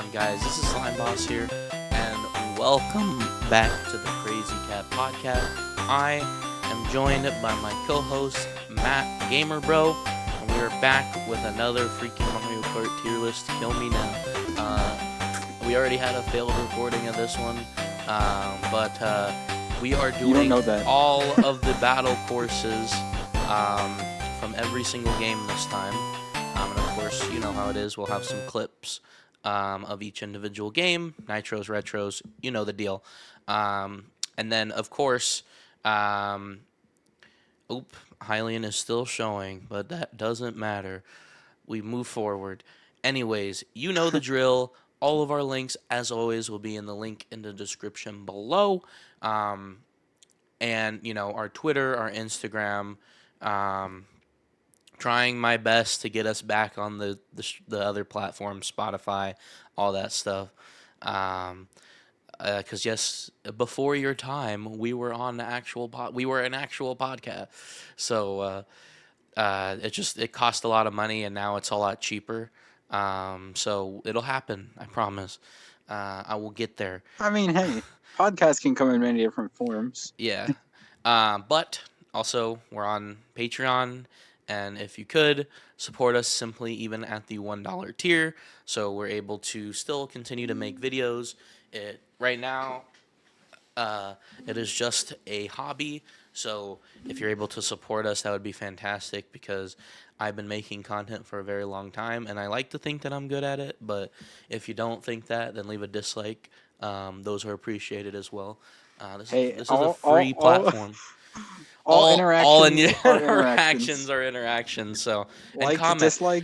on, guys? This is Slime Boss here, and welcome back to the Crazy Cat Podcast. I am joined by my co-host Matt Gamer Bro, and we are back with another freaking Mario Kart tier list. Kill me now. We already had a failed recording of this one, but we are doing all of the battle courses from every single game this time. And of course, you know how it is. We'll have some clips of each individual game, nitros, retros, you know the deal. And then, of course, Hylian is still showing, but that doesn't matter. We move forward. Anyways, you know the drill. All of our links, as always, will be in the link in the description below. And, you know, our Twitter, our Instagram, trying my best to get us back on the other platforms, Spotify, all that stuff. Because yes, before your time, we were on the actual we were an actual podcast. So it cost a lot of money, and now it's a lot cheaper. So it'll happen. I promise. I will get there. I mean, hey, podcasts can come in many different forms. Yeah. But also, we're on Patreon, and if you could support us simply even at the $1 tier, so we're able to still continue to make videos. Right now, it is just a hobby, so if you're able to support us, that would be fantastic, because I've been making content for a very long time, and I like to think that I'm good at it, but if you don't think that, then leave a dislike. Those are appreciated as well. This is a free platform. All interactions are interactions are interactions. So, and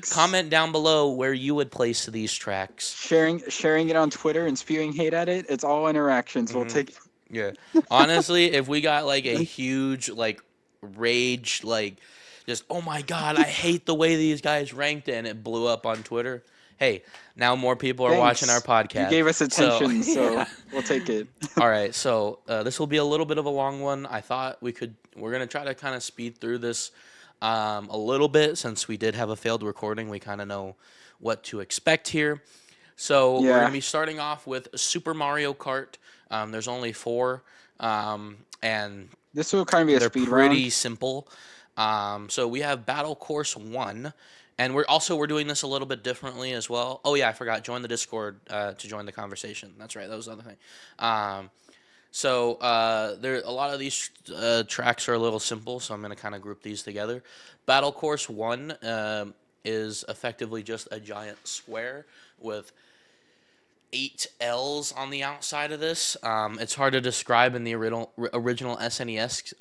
comment down below where you would place these tracks. Sharing it on Twitter and spewing hate at it. It's all interactions. We'll take. Yeah, honestly, if we got like a huge rage, just oh my god, I hate the way these guys ranked it, and it blew up on Twitter. Hey, now more people are watching our podcast. You gave us attention, so we'll take it. All right, so this will be a little bit of a long one. I thought we're going to try to kind of speed through this a little bit, since we did have a failed recording. We kind of know what to expect here. So we're going to be starting off with Super Mario Kart. There's only 4, and this will kind of be a speed round. They're pretty simple. So we have Battle Course 1. And we're doing this a little bit differently as well. Oh yeah, I forgot. Join the Discord to join the conversation. That's right. That was the other thing. So there a lot of these tracks are a little simple, so I'm going to kind of group these together. Battle Course 1 is effectively just a giant square with 8 L's on the outside of this. It's hard to describe in the original SNES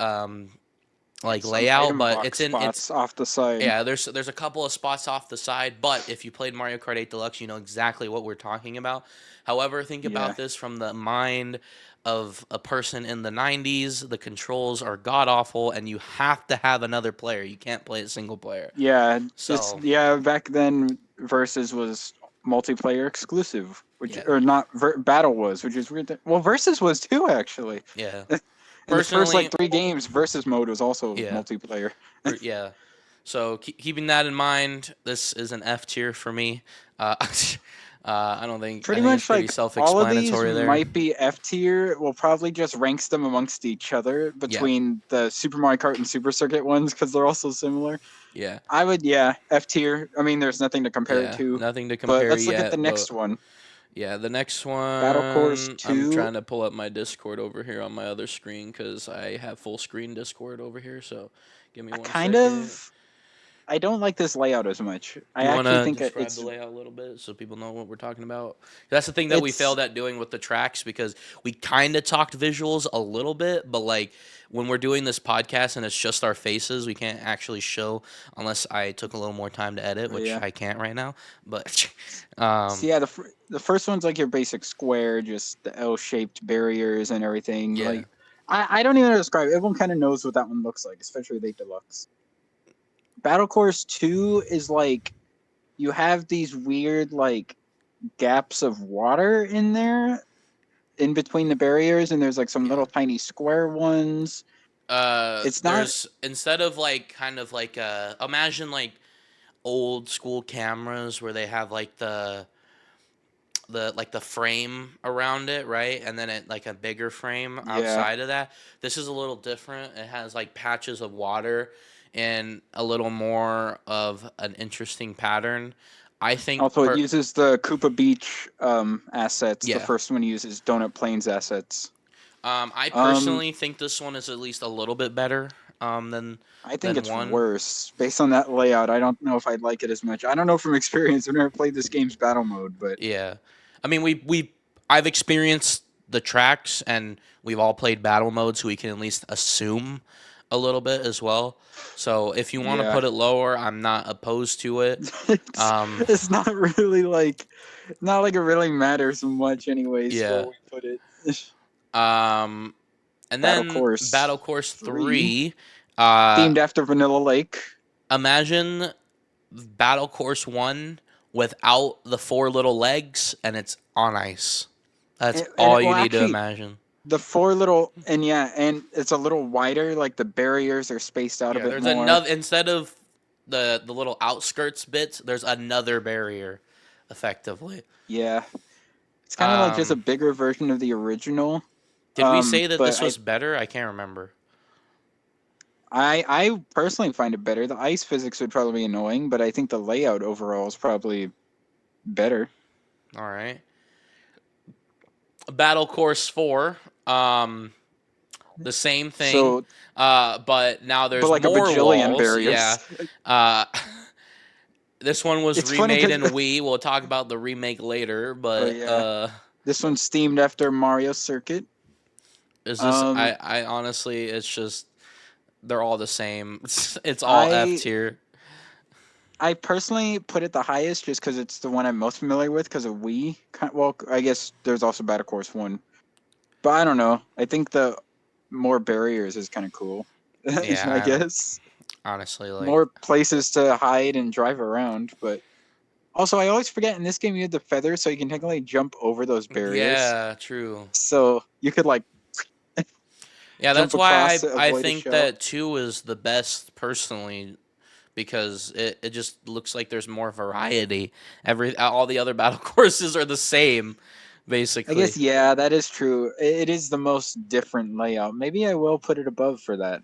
layout, but it's off the side. Yeah, there's a couple of spots off the side, but if you played Mario Kart 8 Deluxe, you know exactly what we're talking about. However, think about this from the mind of a person in the 90s. The controls are god awful, and you have to have another player. You can't play it single player. Yeah, back then Versus was multiplayer exclusive, or not. Battle was, which is weird. Well, Versus was too, actually. Yeah. In the first 3 games, Versus mode was also multiplayer. Yeah. So keeping that in mind, this is an F tier for me. I don't think pretty much self-explanatory all of these there. Might be F tier. We'll probably just ranks them amongst each other between the Super Mario Kart and Super Circuit ones, because they're also similar. Yeah. I would F tier. I mean, there's nothing to compare it to. Nothing to compare. But let's look at the next one. Yeah, the next one. Battle Course 2. I'm trying to pull up my Discord over here on my other screen, because I have full screen Discord over here. So give me one second. I don't like this layout as much. I actually think describe the layout a little bit so people know what we're talking about. That's the thing that we failed at doing with the tracks, because we kind of talked visuals a little bit, but when we're doing this podcast and it's just our faces, we can't actually show unless I took a little more time to edit, which I can't right now. But the first one's like your basic square, just the L-shaped barriers and everything. Yeah. I don't even know how to describe it. Everyone kind of knows what that one looks like, especially the Deluxe. Battle Course 2 is you have these weird gaps of water in there, in between the barriers, and there's some little tiny square ones. It's not instead of imagine old school cameras where they have the the frame around it, right? And then it like a bigger frame Yeah. outside of that. This is a little different. It has like patches of water and a little more of an interesting pattern. I think Also, it uses the Koopa Beach assets. The yeah. first one uses Donut Plains assets. I Um, personally think this one is at least a little bit better than I think it's one. worse based on that layout. I don't know if I'd like it as much. I don't know from experience. I've never played this game's battle mode, but Yeah, I mean I've experienced the tracks and we've all played battle mode, so we can at least assume a little bit as well. So if you want to yeah, put it lower, I'm not opposed to it. Um, it's not really like not like it really matters much, anyways, where yeah. we put it. Um, and Battle then Course Battle Course 3, 3. Uh, themed after Vanilla Lake. Imagine Battle Course 1 without the four little legs and it's on ice. That's all Well, you need to actually, imagine. the four little and yeah, and it's a little wider. Like the barriers are spaced out a Yeah, bit there's more. another instead of the little outskirts bits, there's another barrier, effectively. Yeah, it's kind of like just a Um, bigger version of the original. did we say that But this was better? I can't remember. I personally find it better. The ice physics would probably be annoying, but I think the layout overall is probably better. All right. Battle Course 4. The same thing. So, But now but there's like a more bajillion walls. Yeah. barriers. Uh, this one was It's funny remade because in Wii. We'll talk about the remake later, oh but yeah, this one's themed after Mario Circuit. is this Um, I honestly it's just they're all the same. It's all F I tier. I personally put it the highest just because it's the one I'm most familiar with because of Wii. Well, I guess there's also Battle Course 1. But I don't know. I think the more barriers is kind of cool. I Yeah, guess. honestly, like, More places to hide and drive around. But also, I always forget in this game you have the feathers so you can technically jump over those barriers. yeah, true. So you could like Yeah, jump that's why across to I avoid a think shell. that 2 is the best personally because it just looks like there's more variety. All the other battle courses are the same, I guess, basically. yeah, that is true. It is the most different layout. Maybe I will put it above for that.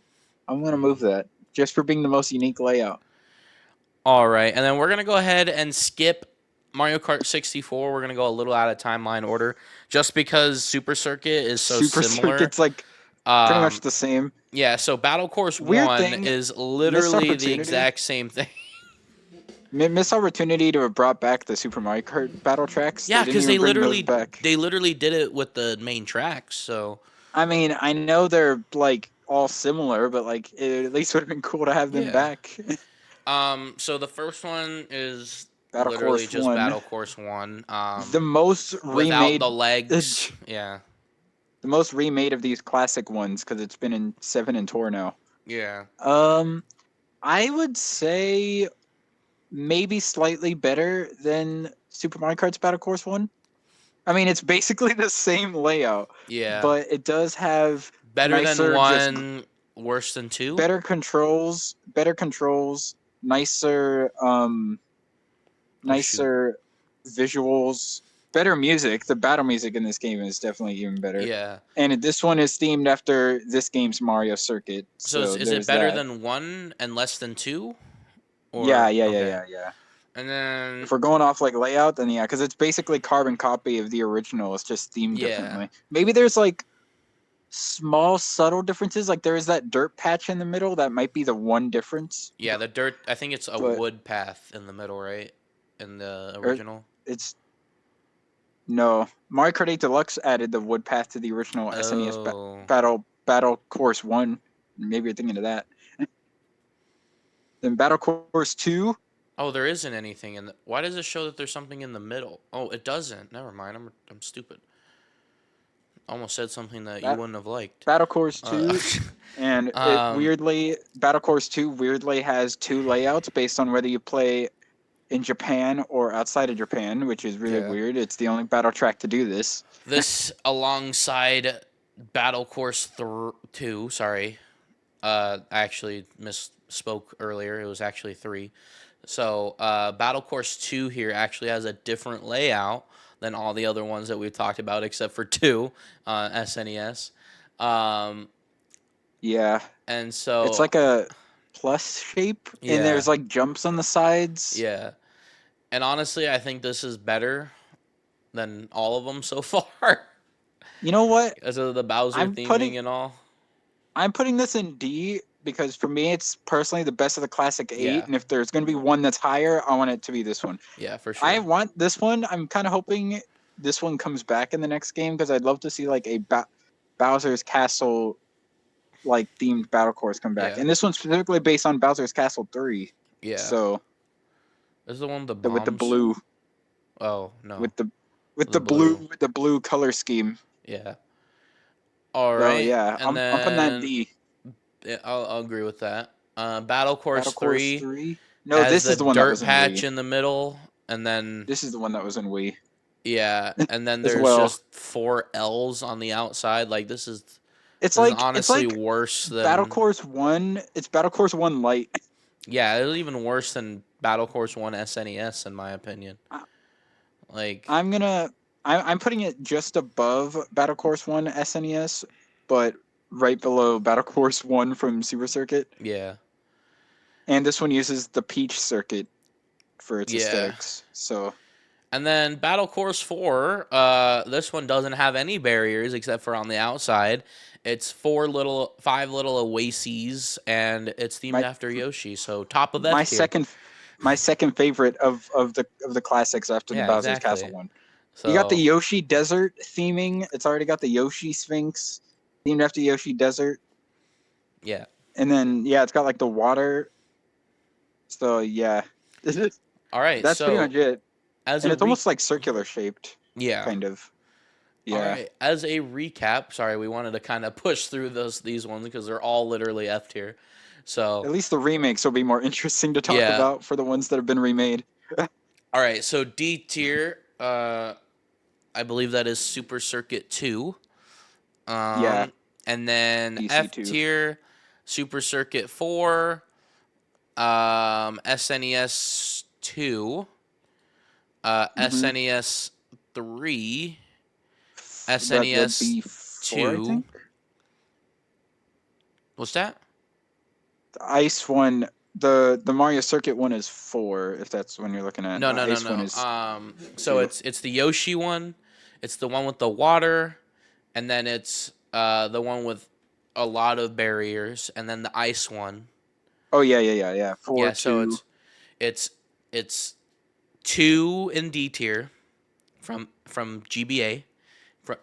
I'm going to move Mhm. that just for being the most unique layout. All right, and then we're gonna go ahead and skip Mario Kart 64. We're gonna go a little out of timeline order, just because Super Circuit is so Super similar. Circuit's like pretty much Um, the same. yeah, so Battle Course Weird 1 thing, is missed literally the opportunity. exact same thing. Missed opportunity to have brought back the Super Mario Kart battle tracks. They Yeah, didn't because even bring those back. they literally did it with the main tracks. So I mean, I know they're like all similar, but like it at least would have been cool to have them yeah. back. So the first one is Battle literally Course just 1. Battle Course 1. The most Without remade the legs. Yeah. the most remade of these classic ones because it's been in 7 and tour now. Yeah. Um, I would say maybe slightly better than Super Mario Kart's Battle Course 1. I mean, it's basically the same layout, Yeah. but it does have Better than nicer, just 1, worse than 2. better controls, nicer, Oh shoot. nicer visuals, better music. The battle music in this game is definitely even better. Yeah. And this one is themed after this game's Mario Circuit, So so is it there's better that. than 1 and less than 2? Yeah, Or yeah, yeah, okay. yeah, yeah. And then If we're going off like layout, then yeah, because it's basically carbon copy of the original. It's just themed yeah. differently. Maybe there's like small subtle differences. Like there is that dirt patch in the middle. That might be the one difference. Yeah, the dirt, I think it's a But wood path in the middle, right? In the or original. it's no Mario Kart 8 Deluxe added the wood path to the original SNES Oh. Battle Course 1. Maybe you're thinking of that. Then Battle Course 2. Oh, there isn't anything in the. Why does it show that there's something in the middle? Oh, it doesn't. Never mind. I'm stupid. Almost said something that you Bat- wouldn't have liked. Battle Course Uh, 2, and it um. weirdly Battle Course 2 weirdly has two layouts based on whether you play in Japan or outside of Japan, which is really Yeah. weird. It's the only battle track to do this. This alongside Battle Course 2. Sorry. I actually misspoke earlier. It was actually 3. So, Battle Course 2 here actually has a different layout than all the other ones that we've talked about, except for two, SNES. Yeah. And so it's like a plus shape, and there's like jumps on the sides. Yeah. And honestly, I think this is better than all of them so far. You know what? Because of the Bowser theming and all. I'm putting this in D because for me, it's personally the best of the classic 8. Yeah. And if there's going to be one that's higher, I want it to be this one. Yeah, for sure. I want this one. I'm kind of hoping this one comes back in the next game because I'd love to see like a Bowser's Castle like themed battle course come back. And this one's specifically based on Bowser's Castle 3. Yeah. So this is the one with the bombs? with the blue. Oh, no. With the blue color scheme. Yeah. All right. So, yeah, I'm putting that in D. Yeah, I'll agree with that. Battle Course 3. No, this is the one that was in Wii. Dirt patch in the middle, and then this is the one that was in Wii. Yeah, and then there's just 4 L's on the outside. Like this is honestly worse than Battle Course 1. It's Battle Course 1 Lite. Yeah, it's even worse than Battle Course 1 SNES in my opinion. Like I'm putting it just above Battle Course 1 SNES, but right below Battle Course 1 from Super Circuit. Yeah. And this one uses the Peach circuit for its aesthetics. So. And then Battle Course 4, this one doesn't have any barriers except for on the outside. It's 5 little oases, and it's themed after Yoshi. So top of F tier. My second favorite of the classics after the Bowser's Castle one. So, you got the Yoshi Desert theming. It's already got the Yoshi Sphinx themed after Yoshi Desert. Yeah. And then it's got like the water. So yeah. All right. That's pretty much it. And it's almost like circular shaped. Yeah. Kind of. Yeah. All right. As a recap, sorry, we wanted to kind of push through these ones because they're all literally F tier. So at least the remakes will be more interesting to talk about for the ones that have been remade. All right. So D tier, I believe that is Super Circuit 2. And then DC F tier, Super Circuit 4, SNES 2, SNES 3, SNES 2. What's that? The Ice one, the Mario Circuit one is 4. If that's when you're looking at. No. So it's the Yoshi one, it's the one with the water, and then it's the one with a lot of barriers, and then the ice one. Oh yeah. 4. Yeah, so it's 2 in D tier from GBA,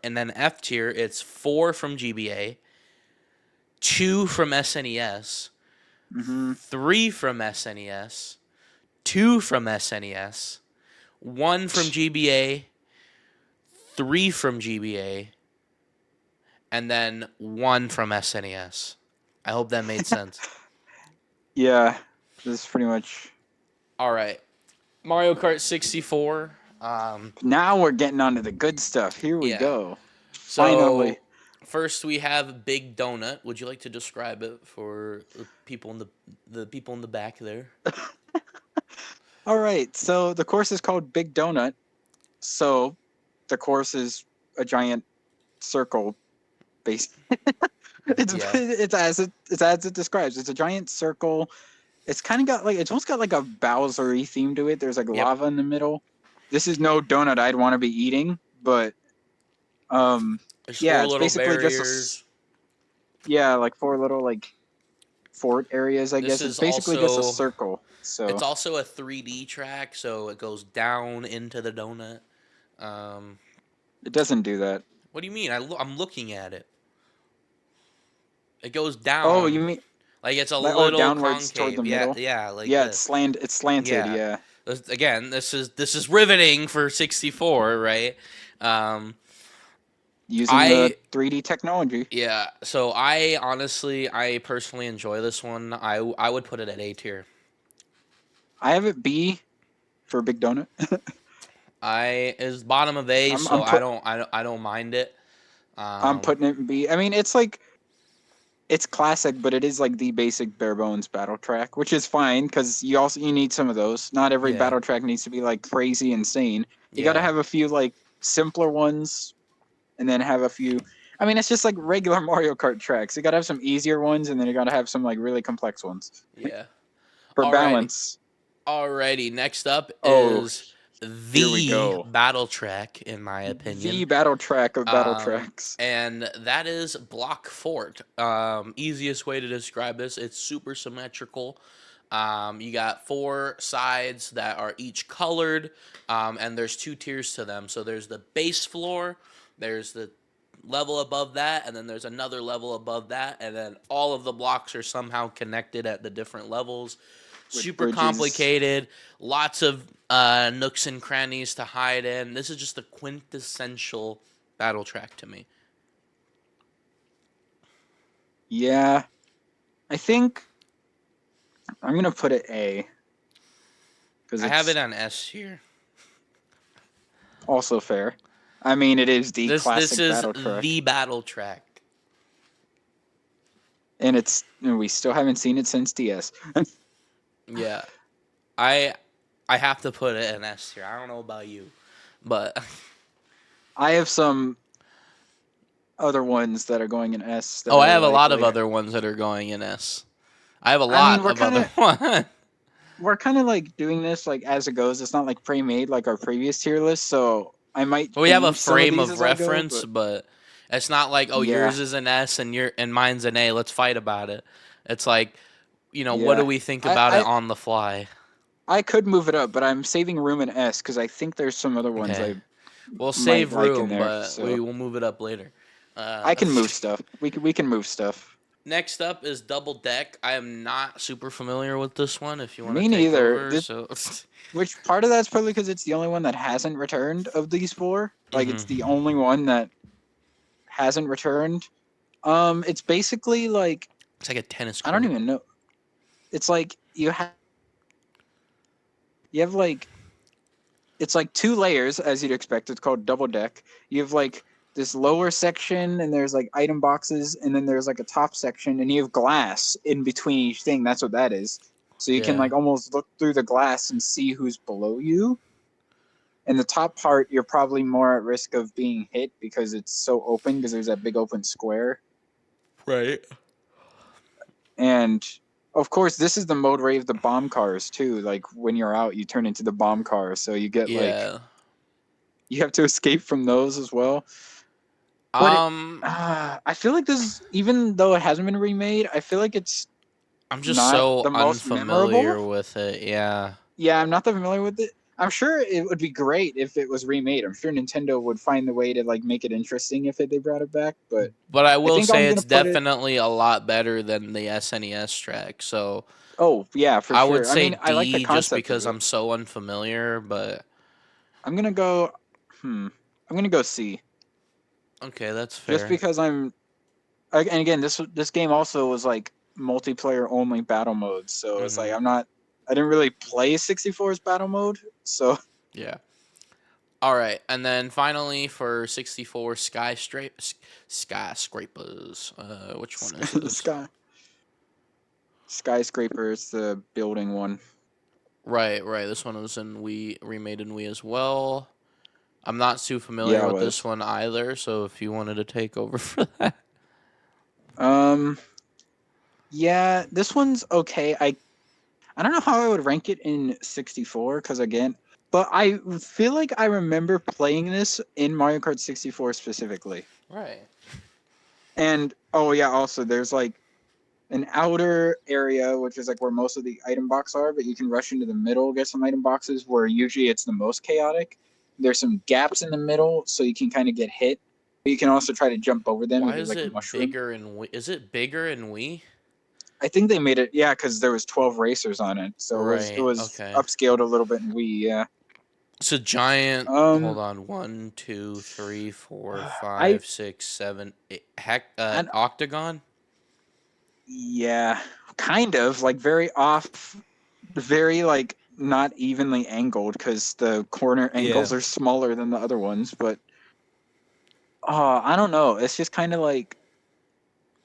and then F tier it's 4 from GBA, 2 from SNES, 3 from SNES, 2 from SNES, 1 from GBA, 3 from GBA, and then 1 from SNES. I hope that made sense. Yeah, this is pretty much. All right, Mario Kart 64. Now we're getting onto the good stuff. Here we go. So, finally. First we have Big Donut. Would you like to describe it for the people in the back there? All right. So the course is called Big Donut. So the course is a giant circle, basically. It's as it describes. It's a giant circle. It's kind of got it's almost got like a Bowser-y theme to it. There's like lava in the middle. This is no donut I'd want to be eating, but it's basically barriers. Like 4 little fort areas. I guess it's basically just a circle. So it's also a 3D track, so it goes down into the donut. It doesn't do that. What do you mean? I'm looking at it. It goes down. Oh, you mean like it's a little downwards concave. Toward the middle? It's slanted. Yeah. Again, this is riveting for 64, right? Using the 3D technology. Yeah. So I personally enjoy this one. I would put it at A tier. I have it B for Big Donut. Is bottom of A, I don't mind it. I'm putting it in B. I mean, it's classic, but it is like the basic bare bones battle track, which is fine because you need some of those. Not every battle track needs to be like crazy insane. You got to have a few simpler ones, and then have a few. I mean, it's just like regular Mario Kart tracks. You gotta have some easier ones, and then you gotta have some like really complex ones. Yeah. For Alrighty. balance. Alrighty. Next up Oh, is here we the go. battle track, in my The opinion. battle track of battle tracks. And that is Block Fort. Easiest way to describe this, it's super symmetrical. You got 4 sides that are each colored, and there's 2 tiers to them. So there's the base floor, there's the level above that, and then there's another level above that, and then all of the blocks are somehow connected at the different levels. With Super bridges. complicated, lots of nooks and crannies to hide in. This is just a quintessential battle track to me. Yeah. I think I'm gonna put it A. I have it on S here. Also fair. I mean, it is the This classic is battle track. the battle track. And we still haven't seen it since DS. Yeah. I have to put it in S tier. I don't know about you, but I have some other ones that are going in S. That I are have a lot of likely. other ones that are going in S. I have a I mean, lot of other ones. we're kind of like doing this like as it goes. It's not like pre-made like our previous tier list, so I might We have a change some of frame these of as I go. reference, But but it's not like, oh, yeah, yours is an S and mine's an A. Let's fight about it. It's like, what do yeah, we think I, about it I on the fly? I could move it up, but I'm saving room in S because I think there's some other ones Okay. I We'll might save like in room, there. but So we will move it up later. I can move stuff. We can move stuff. Next up is Double Deck. I am not super familiar with this one. If you want to Me take neither. over, so. Which part of that's probably because it's the only one that hasn't returned of these 4. Like it's the Mm-hmm. only one that hasn't returned. It's basically like It's like a tennis I don't court. even know. It's like you have like it's like 2 layers as you'd expect. It's called double deck. You have like this lower section and there's like item boxes and then there's like a top section and you have glass in between each thing. That's what that is. So you can Yeah. like almost look through the glass and see who's below you. And the top part, you're probably more at risk of being hit because it's so open because there's that big open square. Right. And of course, this is the mode where you have the bomb cars too. Like when you're out, you turn into the bomb car. So you get like, Yeah. you have to escape from those as well. But I feel like this, even though it hasn't been remade, I feel like it's I'm just not so the most memorable. unfamiliar with it. Yeah. Yeah, I'm not that familiar with it. I'm sure it would be great if it was remade. I'm sure Nintendo would find the way to like make it interesting if they brought it back. But But I I will think I'm say gonna it's put it. definitely a lot better than the SNES track. So Oh yeah, for I would sure. I say mean, I like the D just concept of because it. I'm so unfamiliar, but I'm gonna go. I'm gonna go C. okay, that's Just fair. because and again, this game also was like multiplayer only battle mode, so it's like Mm-hmm. I didn't really play 64's battle mode, so Yeah. All right, and then finally for 64 skyscrapers. Which one is the this? skyscraper is the building one. Right, right. This one was in Wii, remade in Wii as well. I'm not too familiar Yeah, it with this was. one either, so if you wanted to take over for that. Um, yeah, this one's okay. I don't know how I would rank it in 64 because again, but I feel like I remember playing this in Mario Kart 64 specifically. Right. And oh yeah, also there's like an outer area which is like where most of the item boxes are, but you can rush into the middle, get some item boxes where usually it's the most chaotic. There's some gaps in the middle, so you can kind of get hit. But you can also try to jump over them Why if there's is like a it mushroom. bigger in Wii? Is it bigger in Wii? I think they made it, yeah, because there was 12 racers on it, so it Right. was Okay. upscaled a little bit in Wii. Yeah. It's a giant. Hold Um, on. 1, 2, 3, 4, I 5, 6, 7, 8. Heck. and Octagon. yeah, kind of like very off, very like not evenly angled because the corner Yeah. angles are smaller than the other ones. But I don't know. It's just kind of like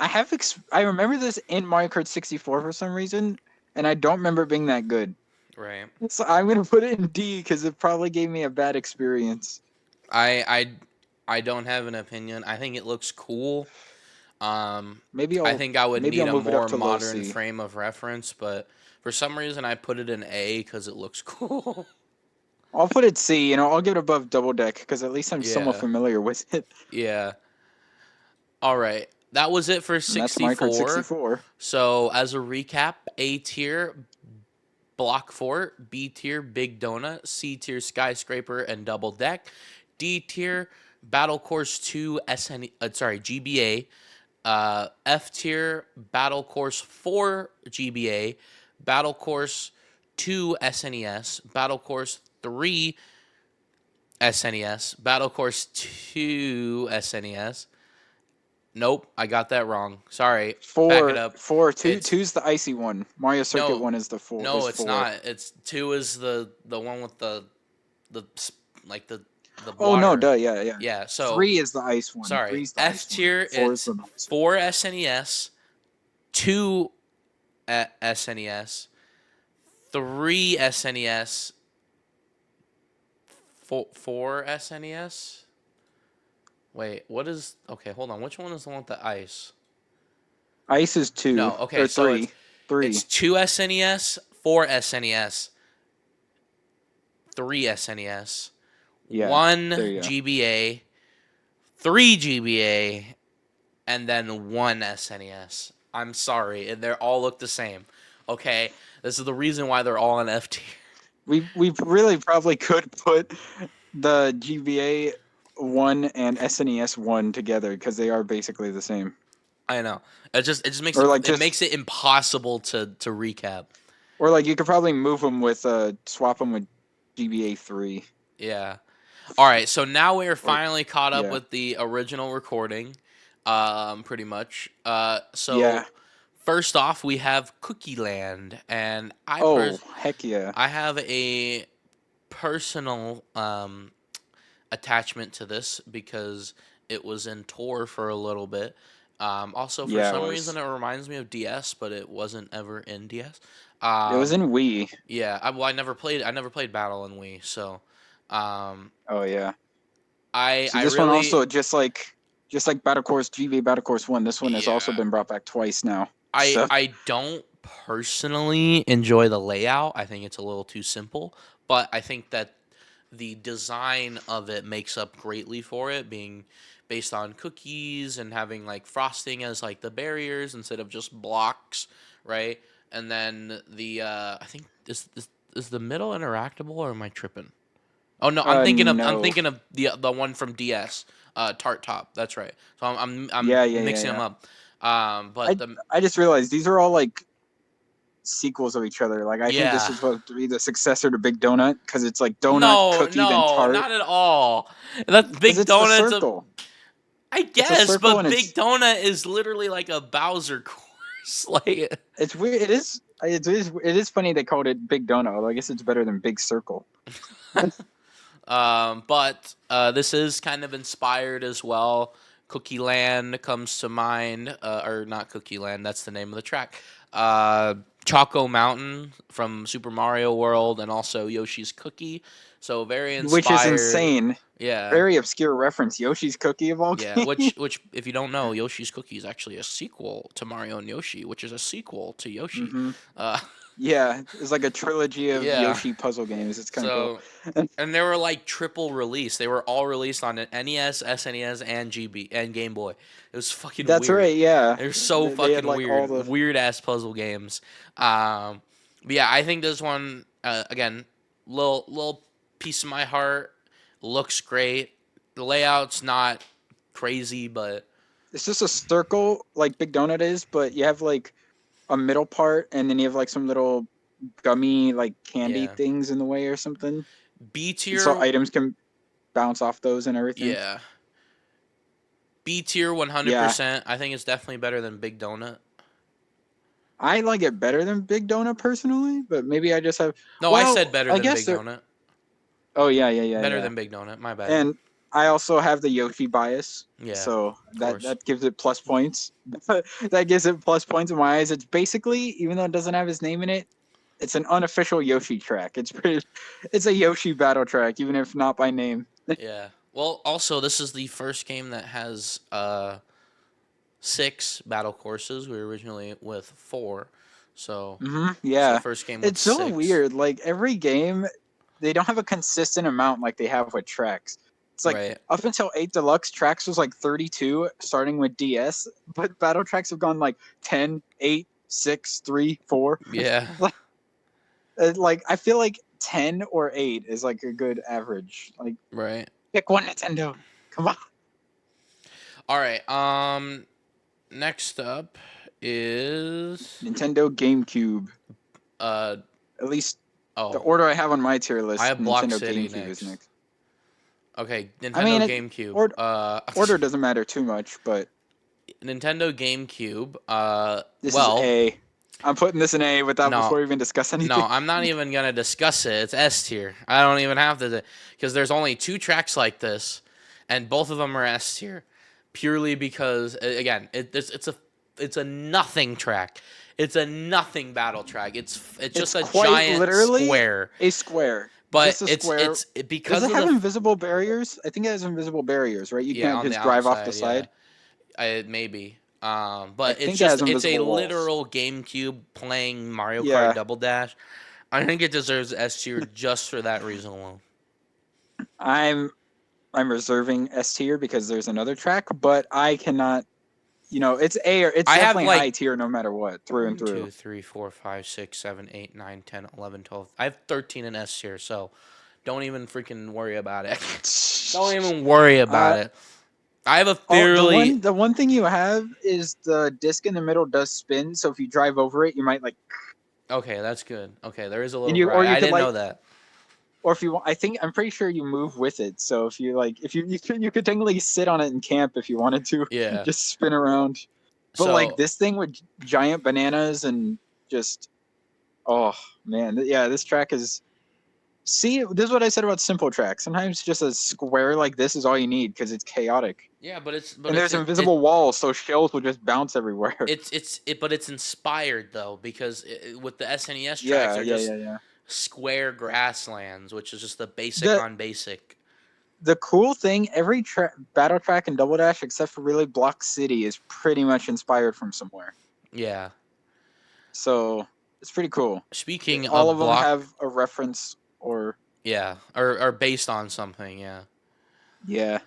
I remember this in Mario Kart 64 for some reason, and I don't remember it being that good. Right. So I'm gonna put it in D because it probably gave me a bad experience. I I I don't have an opinion. I think it looks cool. Um, Maybe I I'll think I would maybe need I'll a move it up more to low modern C. frame of reference, but for some reason I put it in A because it looks cool. I'll put it C. I'll get above Double Deck because at least I'm somewhat Yeah, familiar with it. yeah. All right, that was it for And that's my card 64. 64. So as a recap, A tier Block Fort, B tier Big Donut, C tier Skyscraper and Double Deck, D tier Battle Course 2 GBA, F tier Battle Course 4 GBA, Battle Course 2 SNES, Battle Course 3 SNES, Battle Course 2 SNES. Nope, I got that wrong. Sorry. Back it Four, up. four, two, It's two's the icy one. Mario Circuit no, one is the four. no, Is it's four. not. It's 2 is the one with the like the Oh no, water. duh, yeah, yeah. Yeah. So Three is the ice one. sorry. Three's the F ice one. tier. Four is It's the ice one. 4 SNES, 2 SNES, 3 SNES, 4 SNES. Wait, what is? Okay, hold on. Which one is the one with the ice? Ice is two No. Okay, or so three. it's Three. 2 SNES, 4 SNES, 3 SNES, Yeah. 1 There you go. GBA, 3 GBA, and then 1 SNES. I'm sorry, and they all look the same. Okay, this is the reason why they're all in F tier. We really probably could put the GBA one and SNES one together because they are basically the same. I know. It just makes Or it like it just makes it impossible to recap. or like you could probably move them with swap them with GBA 3. Yeah. All right, so now we are Or finally caught up yeah. with the original recording, pretty much. So Yeah. first off, we have Cookie Land, and Oh, heck yeah. I have a personal attachment to this because it was in tour for a little bit. Also, for Yeah, it some reason, was. it reminds me of DS, but it wasn't ever in DS. It was Um, in Wii. yeah, I never played. I never played Battle in Wii, so um, Oh yeah. See, I this one really also just like Battle Course GBA Battle Course 1, this one has also yeah been brought back twice now. So, I don't personally enjoy the layout. I think it's a little too simple, but I think that the design of it makes up greatly for it being based on cookies and having like frosting as like the barriers instead of just blocks, right? And then the I think this is the middle interactable or am I tripping? Oh no, I'm no. thinking of the one from DS, Tart Top. That's right. So I'm Yeah, yeah, yeah, mixing them yeah. up. But I the I just realized these are all like sequels of each other. Like I think this yeah. is supposed to be the successor to Big Donut because it's like donut, No, cookie, then no, tart. not at all. That Because Big it's the Donut's a circle. I It's a guess, circle, but and Big Donut is literally like a Bowser course. Like it's weird. It is funny they called it Big Donut. Although I guess it's better than Big Circle. But this is kind of inspired as well. Cookie Land comes to mind, or not Cookie Land. That's the name of the track. Uh, Choco Mountain from Super Mario World, and also Yoshi's Cookie. So very Which is inspired. insane. Yeah, Very obscure reference. Yoshi's Cookie of all yeah. games. Which if you don't know, Yoshi's Cookie is actually a sequel to Mario and Yoshi, which is a sequel to Yoshi. hmm Uh, Yeah, it's like a trilogy of yeah. Yoshi puzzle games. It's kind of cool. So and they were like triple release. They were all released on an NES, SNES, and GB and Game Boy. It was fucking That's weird. right. Yeah, They're so they had fucking like all weird, the. weird ass puzzle games. But yeah, I think this one again, little piece of my heart. Looks great. The layout's not crazy, but It's just a circle like Big Donut is, but you have like a middle part, and then you have like some little gummy like candy yeah. things in the way or something, B and so tier, items can bounce off those and everything. yeah. B tier, Yeah, 100%. I think it's definitely better than Big Donut. I like it better than Big Donut personally, but maybe I just have. No, I said Well, better I than guess Big there. Donut. Oh yeah, yeah, yeah, Better yeah. than Big Donut. My bad. And I also have the Yoshi bias, Yeah, so of that course. that gives it plus points. That gives it plus points in my eyes. It's basically, even though it doesn't have his name in it, it's an unofficial Yoshi track. It's a Yoshi battle track, even if not by name. Yeah. Well, also this is the first game that has 6 battle courses. We were originally with 4, so Yeah, first game with it's so 6. weird. Like every game, they don't have a consistent amount like they have with tracks. It's like Right. up until 8 Deluxe, tracks was like 32, starting with DS, but battle tracks have gone like 10, 8, 6, 3, 4. Yeah. Like I feel like 10 or 8 is like a good average. Like Right. pick one, Nintendo. Come on. All right. Next up is Nintendo GameCube. uh At least the oh, order I have on my tier I list, have Block Nintendo City GameCube is next. next. Okay, I Nintendo mean, GameCube. order doesn't matter too much, but Nintendo GameCube. this is Well, A. I'm putting this in A without no, before we even discuss no, anything. I'm not even gonna discuss it. It's S tier. I don't even have to, because there's only 2 tracks like this, and both of them are S tier, purely because again, it's a nothing track. It's a nothing battle track. It's It's just a quite giant literally square. a square. But Just a square. Does because it of have the invisible barriers? I think it has invisible barriers, right? You yeah, can't on the just drive off the outside, yeah. side. Maybe. I But think it has it's a invisible walls. literal GameCube playing Mario Kart Yeah, Double Dash. I think it deserves S tier just for that reason alone. I'm I'm reserving S tier because there's another track, but I cannot. It's A or it's I have definitely high like tier no matter what, through and 1, through. 2, 3, 4, 5, 6, 7, 8, 9, 10, 11, 12. I have 13 in S tier, so don't even freaking worry about it. Don't even worry about uh, it. I have a oh, the fairly one the one thing you have is the disc in the middle does spin, so if you drive over it, you might like, okay. That's good. Okay, there is a little and or variety. you I could didn't know like, that. or if you want, I'm pretty sure you move with it. So if you like, if you could technically sit on it and camp if you wanted to, Yeah. just spin around. But like So this thing with giant bananas and just, oh man, yeah, this track is. See, this is what I said about simple tracks. Sometimes just a square like this is all you need because it's chaotic. yeah, And there's invisible walls, so shells will just bounce everywhere. but it's inspired though, because with the SNES tracks, Yeah, they're yeah, just yeah, yeah. square grasslands, which is just the basic The on basic. the cool thing, every battle track in Double Dash, except for really Block City, is pretty much inspired from somewhere. Yeah. So it's pretty cool. Speaking All of of them block, have a reference, or yeah, or based on something, yeah. yeah,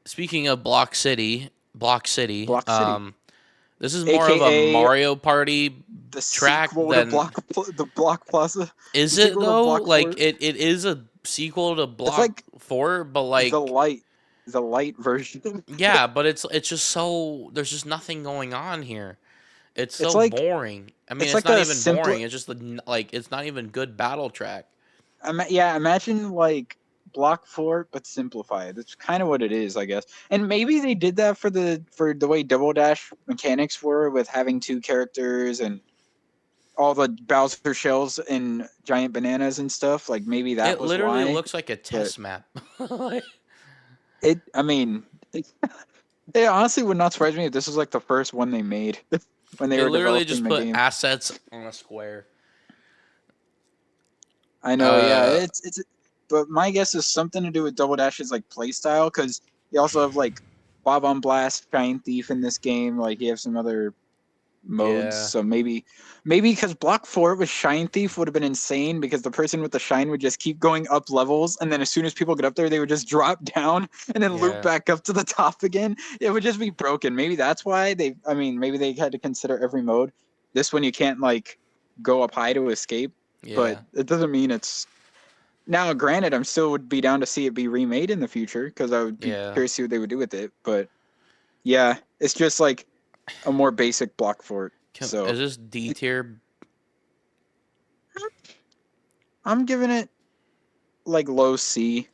Speaking of Block City, Block City, this is more of a aka Mario Party the track sequel to than the Block Plaza, the is it sequel to though? Block Like Fort. it is a sequel to It's Block like 4, but the like light, the light version. yeah, but it's just so there's just nothing going on here. It's It's so like boring. I mean, it's it's like not a even simple. boring. It's just like it's not even good battle track. Yeah, imagine like Block Fort but simplified. That's kind of what it is, I guess. And maybe they did that for the way Double Dash mechanics were, with having two characters and all the Bowser shells and giant bananas and stuff. Like maybe that It was literally why. looks like a But test map. Like, I mean, it honestly would not surprise me if this was like the first one they made when they they were literally developing just the put game. assets on a square. I know, yeah, Uh, it's. But my guess is something to do with Double Dash's like play style, because you also have like Bob on Blast, Giant Thief in this game. Like you have some other modes, yeah, so maybe because Block Fort with Shine Thief would have been insane, because the person with the shine would just keep going up levels, and then as soon as people get up there, they would just drop down and then loop yeah, back up to the top again. It would just be broken. Maybe that's why they. I mean, maybe they had to consider every mode. This one you can't like go up high to escape, but yeah, it doesn't mean it's. Now, granted, I'm still would be down to see it be remade in the future, because I would be yeah. curious to see what they would do with it. But yeah, it's just like a more basic Block Fort. So Is this D tier? I'm giving it like low C.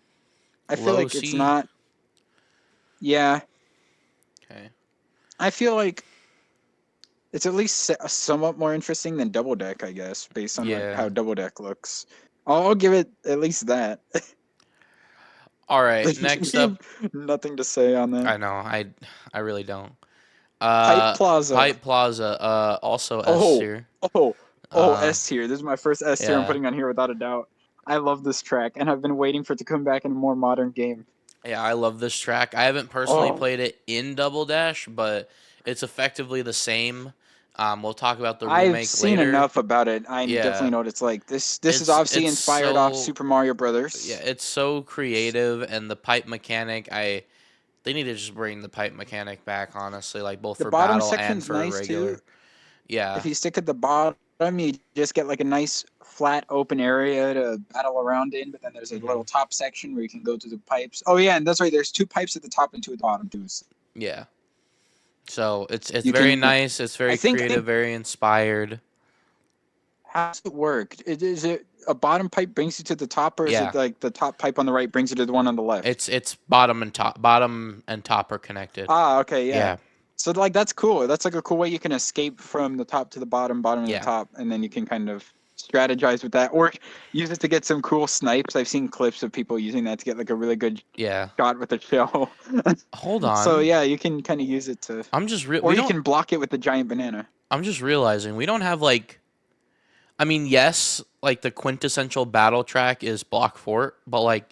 I feel Low like it's C? not. Yeah, Okay. I feel like it's at least somewhat more interesting than Double Deck, I guess, based on Yeah. how Double Deck looks. I'll give it at least that. All right. Next up, Nothing to say on that. I know I really don't. Pipe Plaza. Pipe Plaza. Also S Oh, tier. oh, oh, Uh, S tier. This is my first S tier I'm yeah. putting on here without a doubt. I love this track, and I've been waiting for it to come back in a more modern game. Yeah, I love this track. I haven't personally Oh, played it in Double Dash, but it's effectively the same. We'll talk about the I've remake seen later. enough about it. I definitely Yeah, know what it's like. This is obviously it's inspired off so Super Mario yeah, Brothers. it's so creative, and the pipe mechanic. They need to just bring the pipe mechanic back, honestly, like both The for bottom battle and section's for nice too. regular. Yeah, If you stick at the bottom, you just get like a nice flat open area to battle around in. But then there's a hmm little top section where you can go to the pipes. Oh yeah, and that's right. There's 2 pipes at the top and 2 at the bottom too. So yeah. So it's you very can. nice. It's I very think creative, very inspired. how does it work? Is it a bottom pipe brings you to the top, or is Yeah, it like the top pipe on the right brings you to the one on the left? it's bottom and top are connected. Ah, okay, yeah. Yeah, So like that's cool. That's like a cool way you can escape from the top to the bottom, bottom to the yeah, top, and then you can kind of strategize with that, or use it to get some cool snipes. I've seen clips of people using that to get like a really good yeah. shot with a shell. Hold So on. yeah, you can kind of use it to, or We you don't. can block it with the giant banana. I'm just realizing we don't have like. I mean, yes, like the quintessential battle track is Block Fort, but like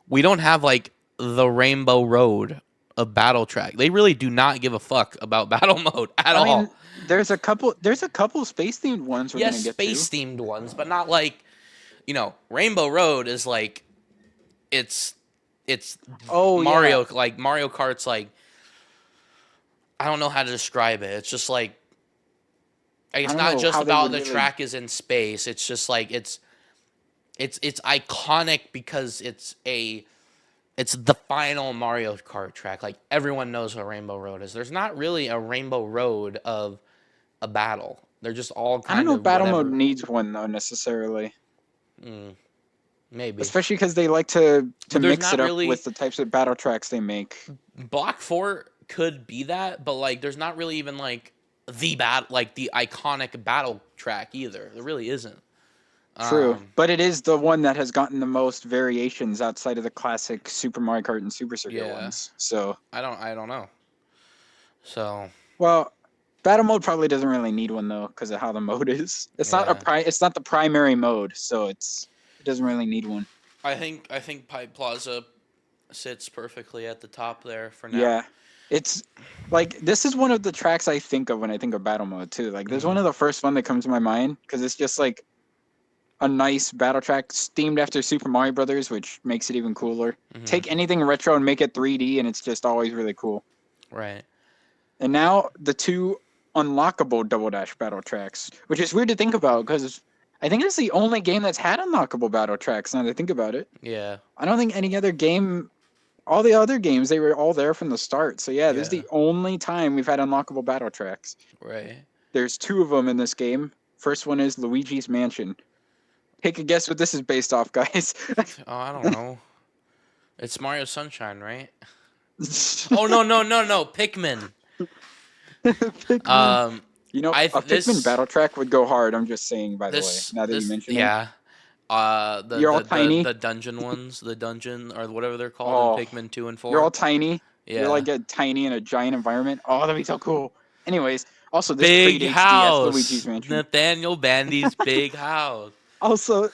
we don't have like the Rainbow Road of battle track. They really do not give a fuck about battle mode at I mean, all. there's a couple space themed ones we're Yes, gonna get to. space themed ones, but not like Rainbow Road is like it's it's Oh yeah, Mario like Mario Kart's like I don't know how to describe it. It's just like I it's don't not know just how they about would the really. track is in space. It's just like it's iconic because it's the final Mario Kart track. Like everyone knows what Rainbow Road is. There's not really a Rainbow Road of a battle. They're just all I don't kind know if of battle mode whatever. needs one though necessarily, Mm, maybe. especially because they like to But there's mix it not up really with the types of battle tracks they make. Block 4 could be that, but like there's not really even like the iconic battle track either. There really isn't. True, Um but it is the one that has gotten the most variations outside of the classic Super Mario Kart and Super Circuit yeah. ones. So, I don't know. So, well, battle mode probably doesn't really need one though because of how the mode is. yeah. It's not the primary mode, so it doesn't really need one. I think Pipe Plaza sits perfectly at the top there for now. Yeah. It's like this is one of the tracks I think of when I think of battle mode too. Like this is one Mhm. of the first one that comes to my mind because it's just like a nice battle track themed after Super Mario Brothers, which makes it even cooler. Mhm. Take anything retro and make it 3D, and it's just always really cool. Right. And now the 2 unlockable Double Dash battle tracks, which is weird to think about because I think it's the only game that's had unlockable battle tracks. Now that I think about it, Yeah. I don't think any other game. All the other games, they were all there from the start. So yeah, this is Yeah. the only time we've had unlockable battle tracks. Right. There's 2 of them in this game. First one is Luigi's Mansion. Take a guess what this is based off, guys. Oh, I don't know. It's Mario Sunshine, right? Oh no, no, no, no, Pikmin. Pikmin. Um You know, I a th- Pikmin this battle track would go hard. I'm just saying, by the way, this now that you this mention it. yeah. The, You're all the the tiny. the dungeon ones, the dungeon or whatever they're called in Oh, Pikmin 2 and you're all 4. tiny. You're Yeah. like a tiny in a giant environment. Oh, that'd be so cool. Anyways, also this Big predates DS Luigi's house. Mansion. Nathaniel Bandy's big house. Also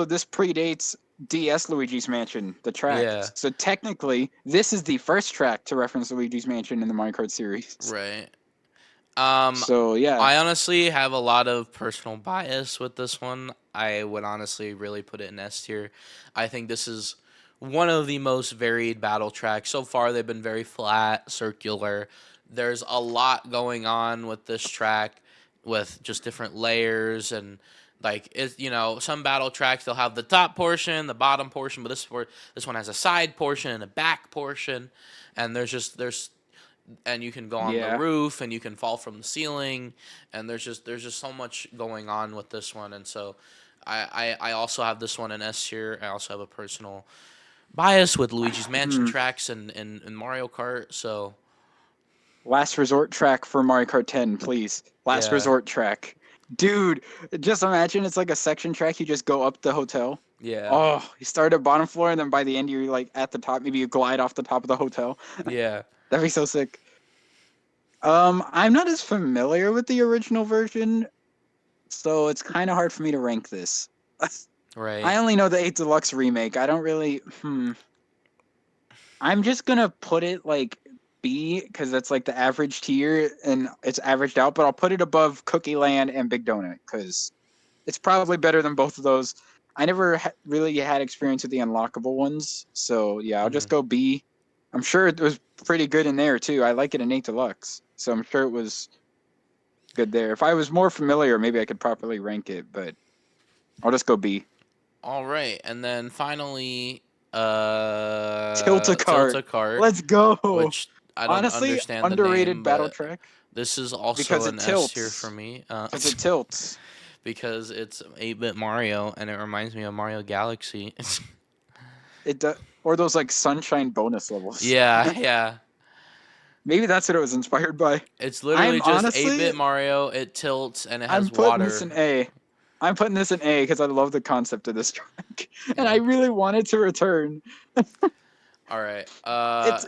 this predates DS Luigi's Mansion, the track. Yeah. So technically, this is the first track to reference Luigi's Mansion in the Mario Kart series. Right. Um So yeah, I honestly have a lot of personal bias with this one. I would honestly really put it in S tier. I think this is one of the most varied battle tracks. So far, they've been very flat, circular. There's a lot going on with this track with just different layers and like some battle tracks they'll have the top portion, the bottom portion, but this one has a side portion and a back portion, and there's and you can go on the yeah. roof and you can fall from the ceiling, and there's just so much going on with this one. And so I also have this one in S tier. I also have a personal bias with Luigi's Mansion Hmm. tracks and Mario Kart. So Last resort track for Mario Kart 10, please. Last yeah, resort track. Dude, just imagine it's like a section track. You just go up the hotel. yeah, Oh, you start at bottom floor, and then by the end, you're like at the top. Maybe you glide off the top of the hotel. yeah. That'd be so sick. I'm not as familiar with the original version, so it's kind of hard for me to rank this. I Right. only know the 8 Deluxe remake. I don't really. I'm just gonna put it like B because that's like the average tier and it's averaged out. But I'll put it above Cookie Land and Big Donut because it's probably better than both of those. I never really had experience with the unlockable ones, so yeah, I'll just go B. I'm sure it was pretty good in there too. I like it in 8 Deluxe, so I'm sure it was good there. If I was more familiar, maybe I could properly rank it, but I'll just go B. All right, and then finally, Tilt-A-Cart. Tilt-A-Cart, Let's go. which I don't Honestly, understand the underrated name, battle but track this is also because an it S tier for tilts. me. Because it tilts. Because it's 8-bit Mario, and it reminds me of Mario Galaxy. It does, or those like sunshine bonus levels. Yeah. Maybe that's what it was inspired by. It's literally just honestly, 8-bit Mario. It tilts and it I'm has putting this water. in A. I'm putting this in A because I love the concept of this track, and I Yeah. really want it to return. All right.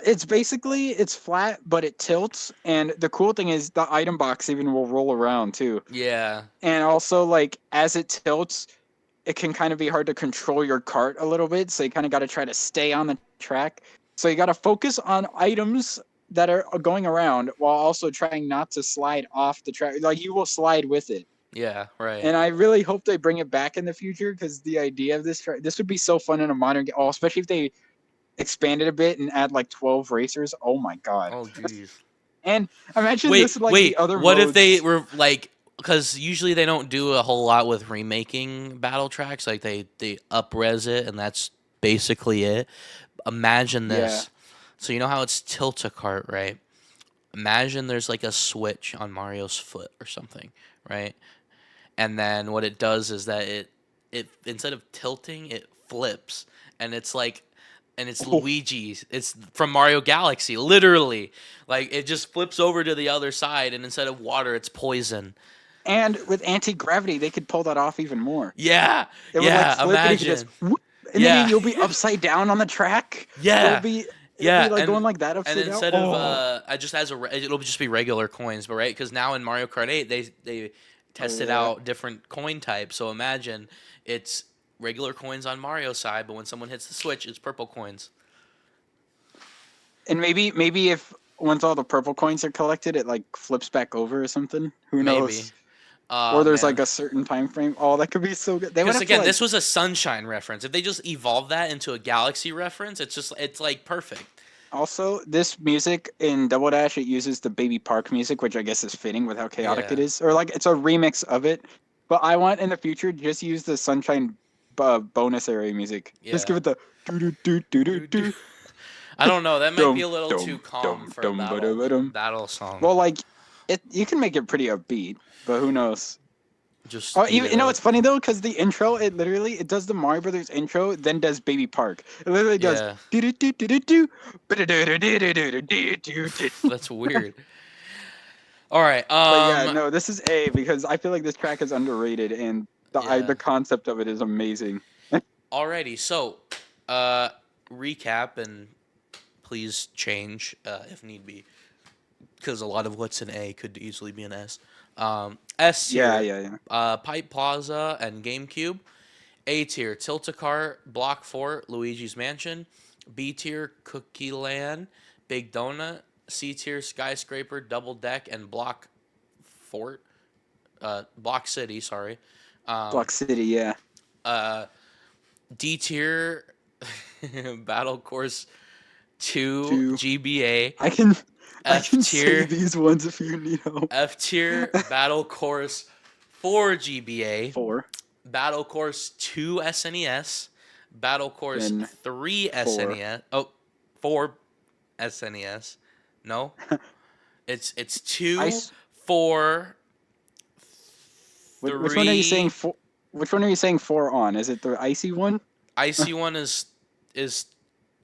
It's basically it's flat, but it tilts, and the cool thing is the item box even will roll around too. Yeah. And also, like as it tilts, it can kind of be hard to control your cart a little bit, so you kind of got to try to stay on the track. So you got to focus on items that are going around while also trying not to slide off the track. Like you will slide with it. Yeah. Right. And I really hope they bring it back in the future because the idea of this would be so fun in a modern game. Oh, especially if they expanded a bit and add like 12 racers. Oh my god. Oh, jeez. And imagine Wait, this like the wait. other What if they modes. were like? Because usually they don't do a whole lot with remaking battle tracks. Like they up-res it, and that's basically it. Imagine Yeah. this. So you know how it's Tilt-A-Cart, right? Imagine there's like a switch on Mario's foot or something, right? And then what it does is that it instead of tilting, it flips, and it's like, and it's Oh. Luigi's. It's from Mario Galaxy, literally. Like it just flips over to the other side, and instead of water, it's poison. And with anti-gravity, they could pull that off even more. Yeah, It would like yeah. flip and you could just Imagine. whoop, and then Yeah, you'll be upside down on the track. yeah, It'll be yeah. like going like that And upside down. instead of Oh. I just it'll just be regular coins, but right? Because now in Mario Kart 8, they Oh tested yeah. out different coin types. So imagine it's regular coins on Mario's side, but when someone hits the switch, it's purple coins. And maybe if once all the purple coins are collected, it like flips back over or something. Who Maybe. knows? Or there's like Man. a certain time frame. Oh, that could be so good. They would Because have to again, like this was a Sunshine reference. If they just evolve that into a Galaxy reference, it's like perfect. also this music in Double Dash. It uses the Baby Park music, which I guess is fitting with how chaotic it Yeah. is, or like it's a remix of it. But I want in the future just use the Sunshine bonus area music. Just give Yeah. it the do do do do do do. I don't know. That might be Dum a little too dum calm dum for a dum ba dum ba dum. battle song. Well, like it, you can make it pretty upbeat, but who knows? Just Oh, eat it you know up. what's funny though? Because the intro, it does the Mario Brothers intro, then does Baby Park. It literally does Yeah. do do do do do do do. That's weird. All right. But yeah, no, this is A because I feel like this track is underrated and Yeah. the concept of it is amazing. Alrighty. So, recap and please change if need be, because a lot of what's in A could easily be an S. S Yeah, tier, yeah, yeah. Pipe Plaza and GameCube. A tier, Tilt-A-Cart, Block Fort, Luigi's Mansion. B tier, Cookie Land, Big Donut. C tier, Skyscraper, Double Deck, and Block Fort. Block City, sorry. Block City, yeah. D tier, Battle Course 2, Two. GBA. I can F say tier, these ones if you need help. F tier, Battle Course 4, GBA. 4. Battle Course 2 SNES, Battle Course Then 3 4. SNES. Oh, 4 SNES. No, it's 2, I 4, Which one are you saying 3. for? Which one are you saying 4 on? Is it the icy one? Icy one is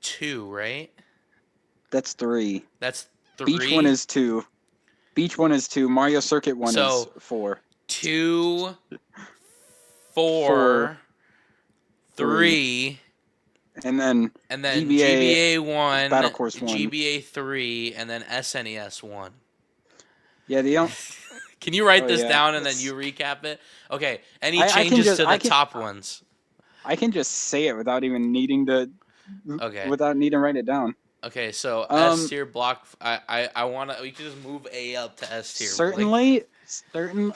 2, right? That's 3. That's Beach one 3. is 2. Beach one is 2. Mario Circuit one is So 4. 2, 4, 4, 3, and then GBA GBA 1, Battle Course 1. GBA 3, and then SNES 1. Yeah, the Can you write oh this yeah. down and then you recap it? Okay. Any I can changes just to the top ones? I can just say it without even needing to Okay. without needing to write it down. Okay, so S Um, tier block. I wanna. We can just move A up to S tier. Like, certainly, certain.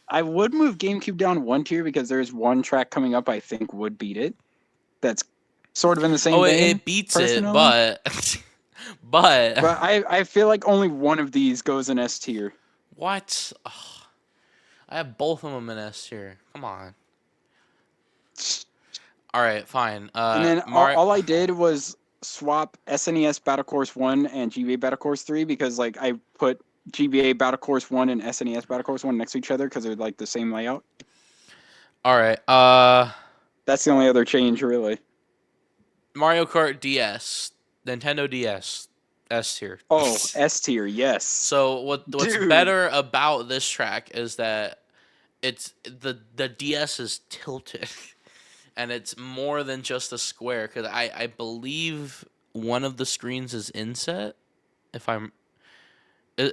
I would move GameCube down one tier because there's one track coming up I think would beat it. That's sort of in the same oh, vein, it beats it, personally. but but But I feel like only one of these goes in S tier. what? Ugh, I have both of them in S tier. Come on. All right, fine. And then Mario. all I did was swap SNES Battle Course 1 and GBA Battle Course 3 because like I put GBA Battle Course 1 and SNES Battle Course 1 next to each other because they're like the same layout. All right. That's the only other change really. Mario Kart DS, Nintendo DS, S tier. Oh, S tier, yes. So what's Dude. better about this track is that it's the DS is tilted, and it's more than just a square. Because I believe one of the screens is inset. If I'm,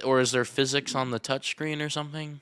or is there physics on the touchscreen or something?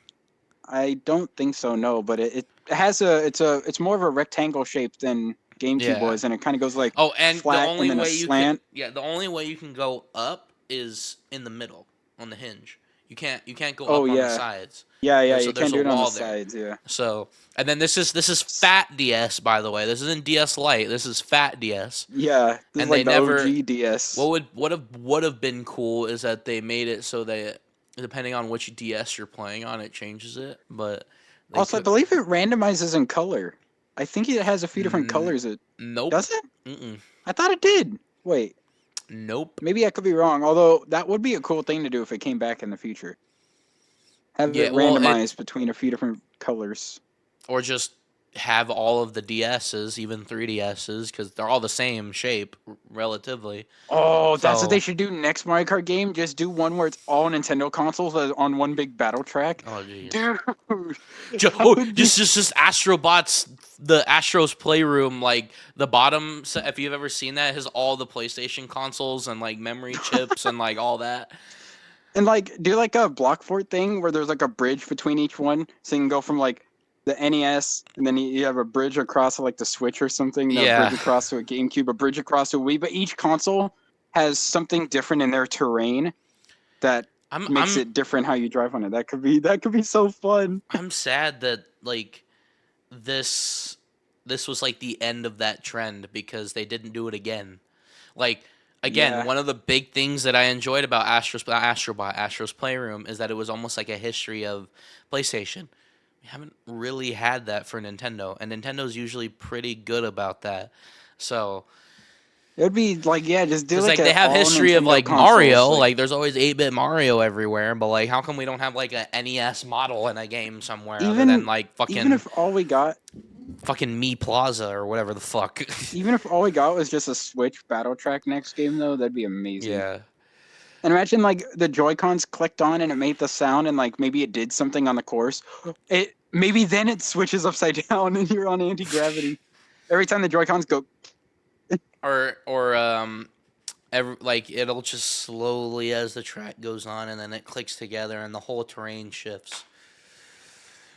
I don't think so, no, but it has it's more of a rectangle shape than GameCube Yeah. was, and it kind of goes like Oh, and the flat and only then a way you can, slant. yeah, the only way you can go up is in the middle on the hinge. You can't go Oh up on the yeah. sides. Yeah, There's a, you there's can't a do it on the wall there. sides, yeah. So, and then this is Fat DS, by the way. This isn't DS Lite. This is Fat DS. Yeah, this is And they like the never. OG DS. What would have been cool is that they made it so that depending on which DS you're playing on, it changes it. But they Also, I could. believe it randomizes in color. I think it has a few different N- colors. It nope. does it? Mm-mm. I thought it did. Wait, Nope. maybe I could be wrong. Although that would be a cool thing to do if it came back in the future. Have Yeah. it Well, randomized between a few different colors. or just have all of the DSs, even 3DSs, because they're all the same shape relatively. Oh, that's what they So, should do next Mario Kart game. Just do one where it's all Nintendo consoles on one big battle track. oh jeez. Dude, that would be. Just Astrobots, the Astros Playroom, like the bottom. If you've ever seen that, it has all the PlayStation consoles and like memory chips and like all that. And like do like a block fort thing where there's like a bridge between each one, so you can go from like the NES, and then you have a bridge across to like the Switch or something, a bridge Yeah, across to a GameCube, a bridge across to a Wii. But each console has something different in their terrain that I'm makes I'm it different how you drive on it. That could be so fun. I'm sad that like this this was like the end of that trend because they didn't do it again. Like again, Yeah, one of the big things that I enjoyed about Astro's Playroom is that it was almost like a history of PlayStation. We haven't really had that for Nintendo, and Nintendo's usually pretty good about that. So, it would be like just do because like like they a have all history of Nintendo like consoles. Mario, Like like there's always 8-bit Mario everywhere, but like how come we don't have like a NES model in a game somewhere other than even like even fucking if all we got fucking Me Plaza or whatever the fuck? even if all we got was just a Switch battle track next game though, that'd be amazing. Yeah. And imagine like the Joy Cons clicked on and it made the sound, and like maybe it did something on the course. It maybe then it switches upside down and you're on anti gravity. Every time the Joy Cons go, Or like it'll just slowly as the track goes on and then it clicks together and the whole terrain shifts.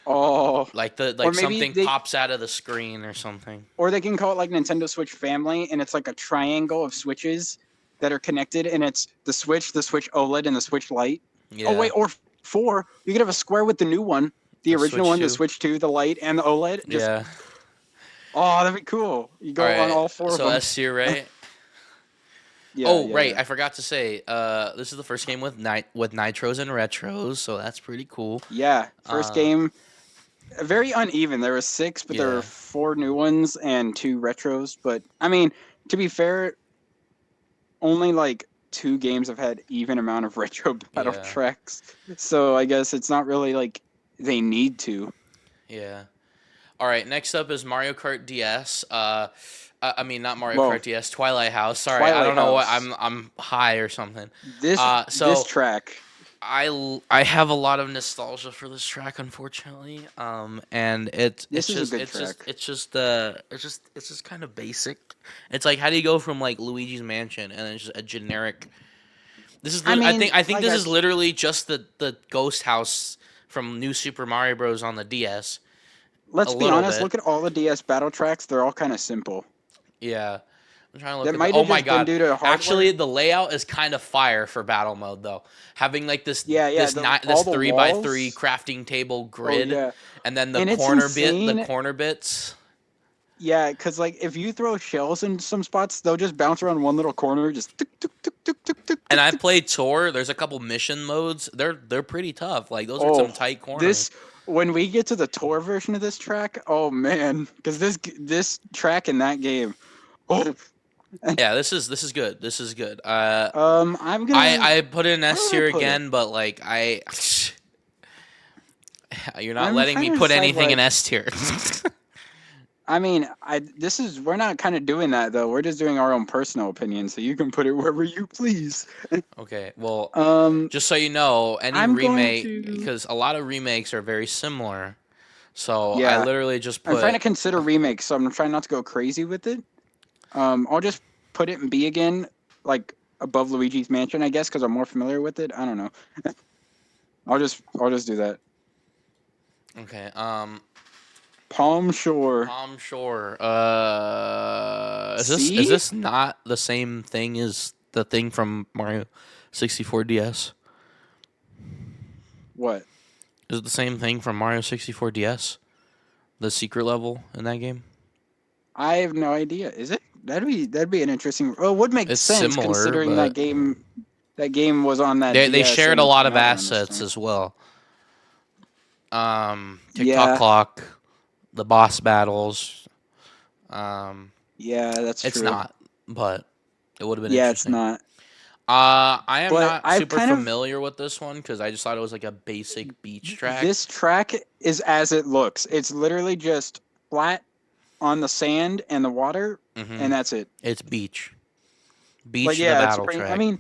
oh, Like or maybe something they pops out of the screen or something. or they can call it like Nintendo Switch Family, and it's like a triangle of switches that are connected, and it's the Switch OLED, and the Switch Lite. Oh Yeah. wait, or four. You could have a square with the new one, the The original Switch one, the 2. Switch 2, the Lite, and the OLED. Just Yeah. that'd be cool. You All go on right. all four of So them. S tier, right? Yeah, Oh, yeah, right. yeah. I forgot to say. This is the first game with nitros and retros, so that's pretty cool. Yeah, first Uh, game, very uneven. There were six, but there were yeah. four new ones and two retros. But I mean, to be fair, only like two games have had even amount of retro battle Yeah. tracks. So I guess it's not really like they need to. Yeah. All right. Next up is Mario Kart DS. I mean not Mario Well, Kart DS. Twilight House. Sorry, I Twilight don't know what House. I'm high or something. This So track. I have a lot of nostalgia for this track, unfortunately. And This is a good track. it's just kind of basic. It's like how do you go from like Luigi's Mansion and then it's just a generic. This is I mean, I think like this is literally just the ghost house from New Super Mario Bros. On the DS. A let's be little honest. bit, Look at all the DS battle tracks. They're all kind of simple. yeah. I'm trying to look That at the. might Oh have my just been god! due to hardware. Actually, the layout is kind of fire for battle mode though. Having like this all this the 3x3 walls. crafting table Oh grid, yeah, and then and it's insane. corner bits. Yeah, because like if you throw shells in some spots, they'll just bounce around one little corner, just tuk, tuk, tuk, tuk, tuk, tuk, And tuk, I tuk. played tour. There's a couple mission modes. They're pretty tough. Like those are Oh, some tight corners. this when we get to the tour version of this track, oh man, because this track in that game, oh, Yeah, this is good. This is good. I'm gonna I put in where S would I tier put it? again, but like you're not I'm letting trying me to put decide anything in like S tier. I mean, we're not kind of doing that though. We're just doing our own personal opinion, so you can put it wherever you please. Okay, well, Um, just so you know, any I'm going remake, to because a lot of remakes are very similar. So I yeah. literally just I'm trying put to consider remakes, so I'm trying not to go crazy with it. I'll just put it in B again, like above Luigi's Mansion, I guess, because I'm more familiar with it. I don't know. I'll just do that. okay. Palm Shore. Palm Shore. Is See this not the same thing as the thing from Mario 64 DS? what? Is it the same thing from Mario 64 DS? The secret level in that game? I have no idea. Is it? That'd be an interesting. Well, it would make It's sense similar, considering but that game was on that they DS shared a and lot came of out around this assets time. as well. TikTok Yeah, clock, the boss battles. Um, yeah, that's it's true. not, but it would have been Yeah, it's interesting. not. I am But not I've super kind of familiar with this one because I just thought it was like a basic beach track. this track is as it looks. It's literally just flat on the sand and the water, Mm-hmm. and that's it. It's beach, Like, the yeah, it's battle pretty. I track. mean,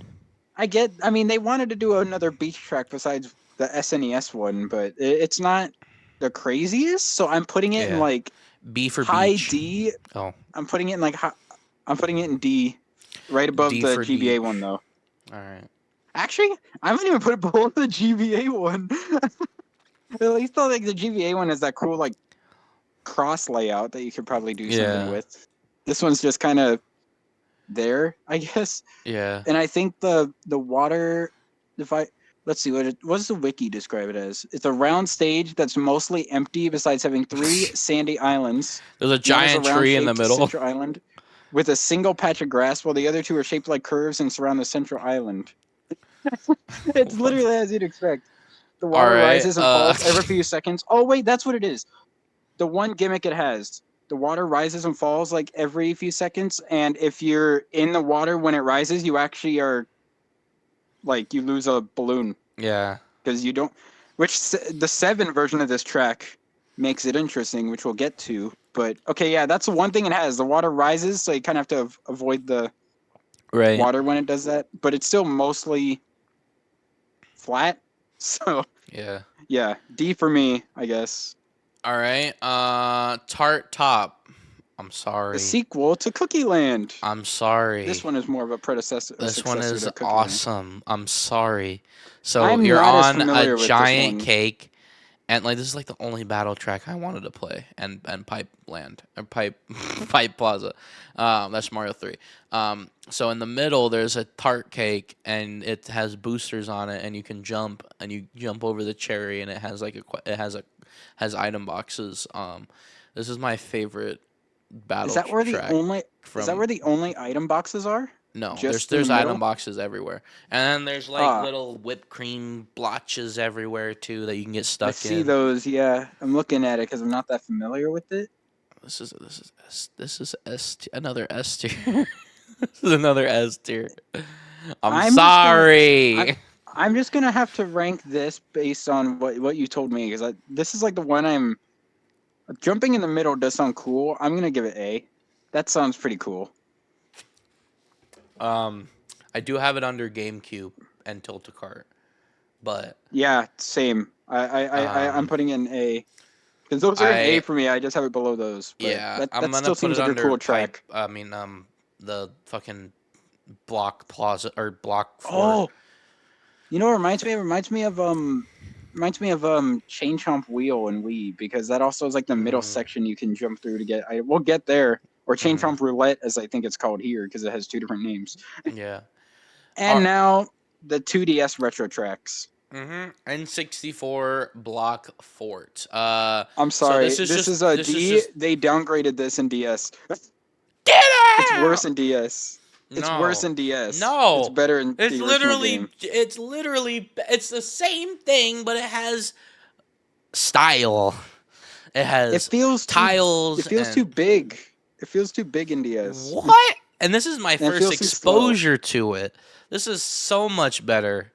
I mean, they wanted to do another beach track besides the SNES one, but it's not the craziest. So I'm putting it in Yeah, like B for high beach. D. Oh, I'm putting it in like I'm putting it in D, right above D the for GBA beach. one though. All right. Actually, I might even put it below the GBA one. At least I think the GBA one is that cool like cross layout that you could probably do something Yeah. with. This one's just kind of there, I guess. Yeah. And I think the water, if I let's see what does the wiki describe it as? It's a round stage that's mostly empty, besides having 3 sandy islands. There's a One is a giant tree in the round-shaped middle. central island with a single patch of grass, while the other 2 are shaped like curves and surround the central island. It's What? literally as you'd expect. The All water right. rises and falls every few seconds. Oh wait, that's what it is. The one gimmick it has. The water rises and falls like every few seconds, and if you're in the water when it rises, you actually are like you lose a balloon Yeah. because you don't. The 7 version of this track makes it interesting, which we'll get to. But okay, yeah, that's the one thing it has. The water rises, so you kind of have to avoid the Right. water when it does that. But it's still mostly flat. So Yeah. D for me, I guess. All right. Tart Top. I'm The sorry. sequel to Cookie Land. I'm sorry. This one is more of a predecessor. This one is to Cookie awesome. I'm sorry. So I'm you're not as on familiar a with this giant one. cake, and like this is like the only battle track I wanted to play, and Pipe Land or Pipe Pipe Plaza. That's Mario 3. So in the middle there's a tart cake, and it has boosters on it, and you can jump, and you jump over the cherry, and it has like has item boxes. This is my favorite battle Is that where the track only from. item boxes are? No, Just in there's the item middle? boxes everywhere, and then there's like Ah, little whipped cream blotches everywhere too that you can get I stuck see in. those. Yeah, I'm looking at it because I'm not that familiar with it. Another S tier. This is another S tier. I'm I'm just gonna sorry. I'm just gonna have to rank this based on what you told me because this is like the one I'm jumping in the middle does sound cool. I'm gonna give it A. That sounds pretty cool. I do have it under GameCube and Tilt a Cart, but Yeah, same. I'm um, putting in A because those are an A I for me. I just have it below those, but yeah, I'm that gonna still put seems it like a under cool Pipe. track. I mean, the fucking Block Plaza or Block Fort. Oh, you know what reminds me? It reminds me of Chain Chomp Wheel and Wii because that also is like the middle Mm, section you can jump through to get. We'll get there. or Chain Chomp Roulette, as I think it's called here, because it has 2 different names. Yeah. And now the 2DS retro tracks. N64 Block Fort. I'm sorry, so this is a D. They downgraded this in DS. Get out! It's worse in DS. It's No. worse in DS. No. It's better in the original game. It's the same thing, but it has style. It has tiles. It feels too big. It feels too big in DS. What? And this is my first exposure to it. This is so much better.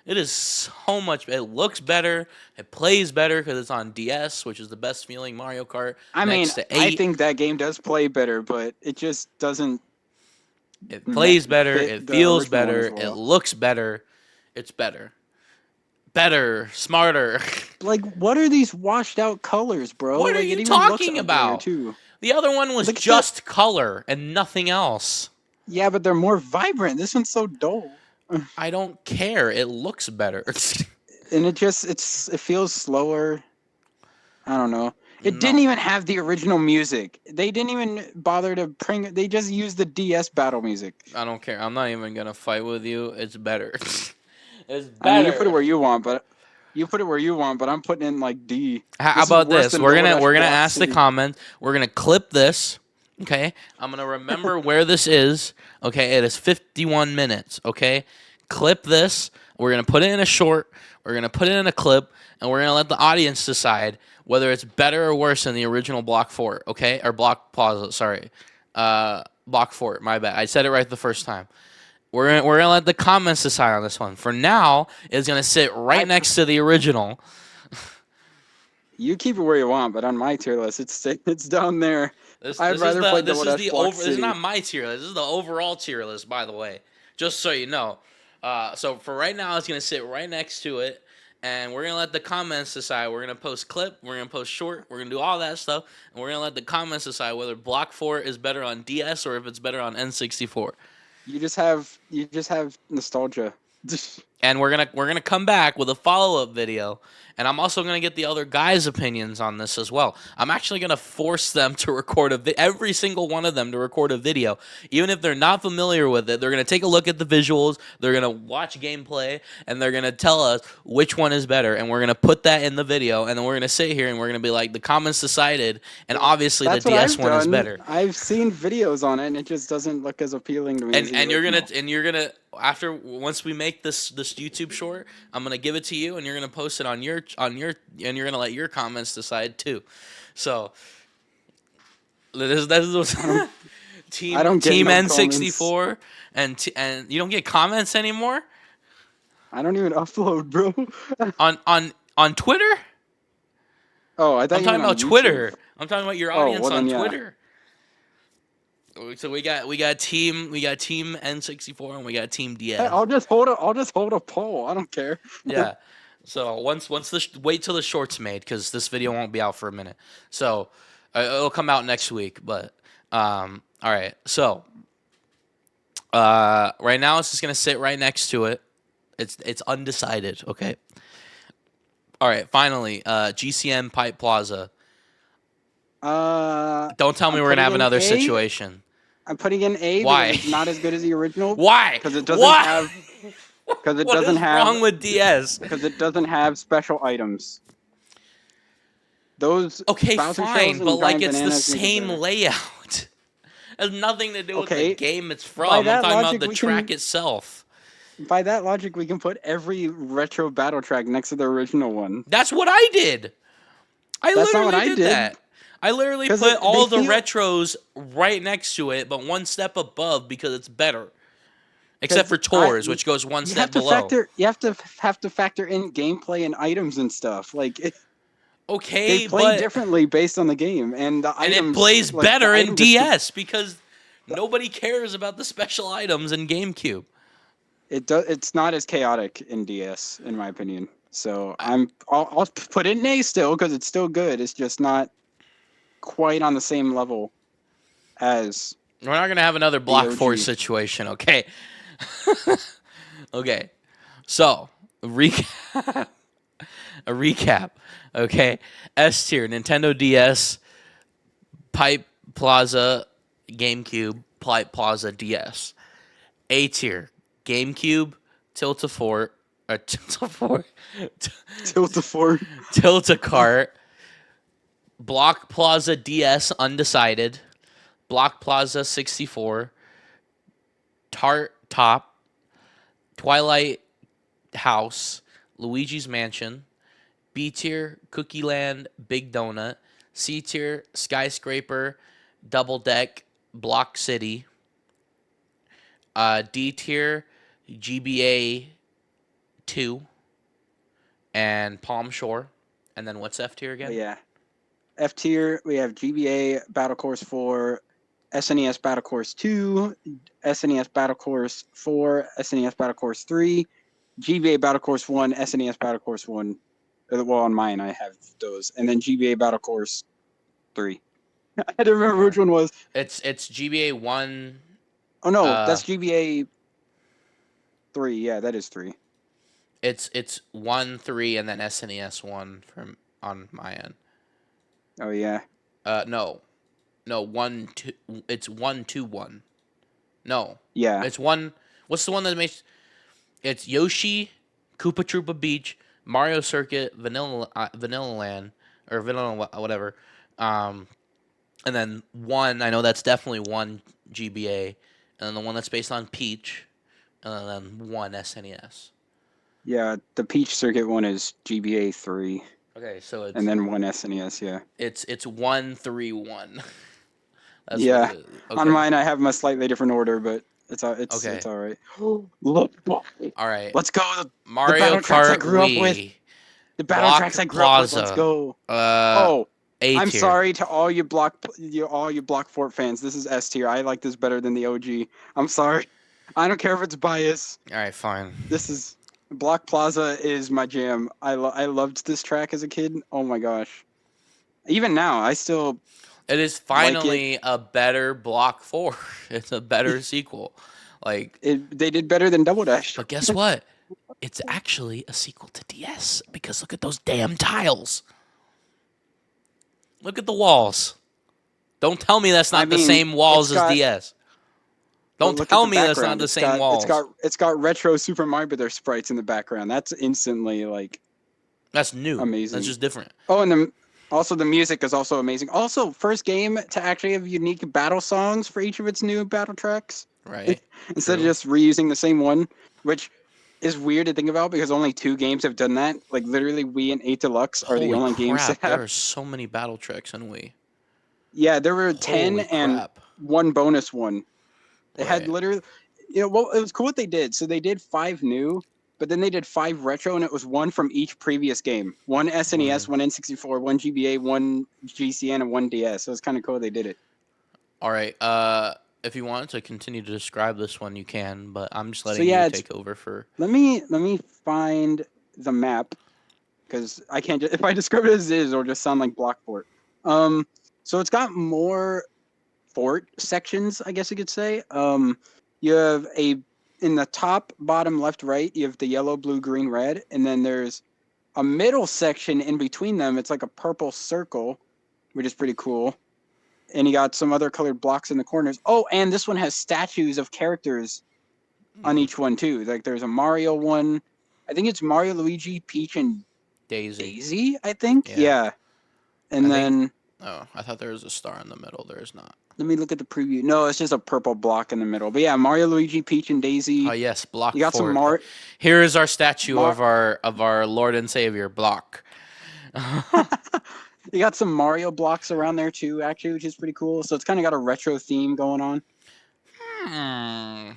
It is so much. It looks better. It plays better because it's on DS, which is the best feeling Mario Kart. I think that game does play better, but it just doesn't. It plays better. It feels better. Well. It looks better. It's better. Better, smarter. Like, what are these washed out colors, bro? What are you talking about? The other one was just color and nothing else. Yeah, but they're more vibrant. This one's so dull. I don't care. It looks better. And it feels slower. I don't know. It didn't even have the original music. They didn't even bother to bring it. They just used the DS battle music. I don't care. I'm not even gonna fight with you. It's better. It's better. I mean, you put it where you want, but I'm putting in like D. How about this? We're gonna ask the comments. We're gonna clip this. Okay, I'm gonna remember where this is. Okay, it is 51 minutes. Okay, clip this. We're gonna put it in a short. We're gonna put it in a clip, and we're gonna let the audience decide whether it's better or worse than the original Block Fort. Okay, or Block Plaza. Sorry, Block Fort. My bad. I said it right the first time. We're gonna let the comments decide on this one. For now, it's gonna sit right next to the original. You keep it where you want, but on my tier list, it's down there. I'd rather play Double Dash Block City. This is not my tier list. This is the overall tier list, by the way. Just so you know. So for right now, it's gonna sit right next to it, and we're gonna let the comments decide. We're gonna post clip. We're gonna post short. We're gonna do all that stuff, and we're gonna let the comments decide whether Block Fort is better on DS or if it's better on N64. You just have nostalgia. And we're gonna come back with a follow-up video, and I'm also gonna get the other guys' opinions on this as well. I'm actually gonna force them to record every single one of them to record a video, even if they're not familiar with it. They're gonna take a look at the visuals, they're gonna watch gameplay, and they're gonna tell us which one is better, and we're gonna put that in the video, and then we're gonna sit here and we're gonna be like, the comments decided, and obviously the DS one is better. I've seen videos on it, and it just doesn't look as appealing to me. And you're gonna once we make this YouTube short, I'm gonna give it to you, and you're gonna post it and you're gonna let your comments decide too. So this is team N64 and you don't get comments anymore. I don't even upload, bro. on Twitter. Oh, I thought I'm talking about Twitter. I'm talking about your audience on Twitter. So we got team N64 and we got team DS. Hey, I'll just hold a poll. I don't care. Yeah. So wait till the short's made, because this video won't be out for a minute. So it'll come out next week. But all right. So right now it's just gonna sit right next to it. It's undecided. Okay. All right. Finally, GCM Pipe Plaza. Don't tell me we're gonna have another situation. I'm putting in A. Why? Because it's not as good as the original. Why? Because it doesn't have. Because it doesn't have. What's wrong with DS? Because it doesn't have special items. Those. Okay, fine, but like it's the same layout. It has nothing to do with the game it's from. I'm talking about the track itself. By that logic, we can put every retro battle track next to the original one. That's what I did. I literally did that. I literally put all the retros right next to it, but one step above because it's better. Except for Tours, which goes one step below. You have to factor in gameplay and items and stuff. Like, okay, they play differently based on the game, and the items. And it plays better in DS because nobody cares about the special items in GameCube. It's not as chaotic in DS, in my opinion. So I'll put it in A still because it's still good. It's just not quite on the same level as. We're not gonna have another Block 4 situation, okay? Okay, so a recap. Okay, S tier, Nintendo DS, Pipe Plaza, GameCube, Plaza, DS. A tier, GameCube, Tilta-Fort, Tilta-Fort, Tilt-a-fort. Tilta-Cart, Block Plaza DS undecided, Block Plaza 64, Tart Top, Twilight House, Luigi's Mansion, B tier, Cookie Land, Big Donut, C tier, Skyscraper, Double Deck, Block City, D tier, GBA 2, and Palm Shore. And then what's F tier Oh again? yeah. F tier, we have GBA Battle Course 4, SNES Battle Course 2, SNES Battle Course 4, SNES Battle Course 3, GBA Battle Course 1, SNES Battle Course 1. Well, on mine, I have those. And then GBA Battle Course 3. I don't remember which one was. It's GBA 1. Oh, no, that's GBA 3. Yeah, that is 3. It's 1, 3, and then SNES 1 from on my end. Oh, yeah. No, 1, 2. It's 1, 2, 1. No. Yeah. It's 1. What's the one that makes? It's Yoshi, Koopa Troopa Beach, Mario Circuit, Vanilla Land, or Vanilla whatever. And then 1. I know that's definitely 1 GBA, and then the one that's based on Peach, and then 1 SNES. Yeah, the Peach Circuit one is GBA 3. Okay, so it's and then 1 SNES. Yeah. It's 1, 3, 1. That's yeah. what it is. Okay. On mine, I have them a slightly different order, but it's okay. It's all right. Look, all right. Let's go. Mario Kart Wii. The battle tracks I grew up with. Let's go. I'm sorry to all you Block Fort fans. This is S tier. I like this better than the OG. I'm sorry. I don't care if it's bias. All right, fine. This is Block Plaza is my jam. I loved this track as a kid. Oh my gosh. Even now, I still. It is finally a better Block 4. It's a better sequel. They did better than Double Dash. But guess what? It's actually a sequel to DS because look at those damn tiles. Look at the walls. Don't tell me that's not the same walls as DS. Don't tell me that's not the same walls. It's got retro Super Mario Brothers sprites in the background. That's instantly that's new. Amazing. That's just different. Oh, and also the music is also amazing. Also, first game to actually have unique battle songs for each of its new battle tracks. Right. Instead of just reusing the same one, which is weird to think about because only 2 games have done that. Like literally, Wii and 8 Deluxe are the only games that have. There are so many battle tracks on Wii. Yeah, there were 10 and 1 bonus one. They had literally, it was cool what they did. So they did 5 new, but then they did 5 retro, and it was 1 from each previous game. 1 SNES, 1 N64, 1 GBA, 1 GCN, and 1 DS. So it's kind of cool they did it. All right. If you want to continue to describe this one, you can, but I'm just letting you take over for. Let me find the map because I can't. If I describe it as is, it'll just sound like Block Fort. So it's got more fort sections, I guess you could say. You have in the top, bottom, left, right, you have the yellow, blue, green, red, and then there's a middle section in between them. It's like a purple circle, which is pretty cool. And you got some other colored blocks in the corners. Oh, and this one has statues of characters on each one too. Like there's a Mario one. I think it's Mario, Luigi, Peach, and Daisy. I think. Yeah. And then. I thought there was a star in the middle. There is not. Let me look at the preview. No, it's just a purple block in the middle. But yeah, Mario, Luigi, Peach, and Daisy. Oh yes, Block. You got some Mario. Here is our statue of our Lord and Savior, Block. You got some Mario blocks around there too, actually, which is pretty cool. So it's kind of got a retro theme going on. And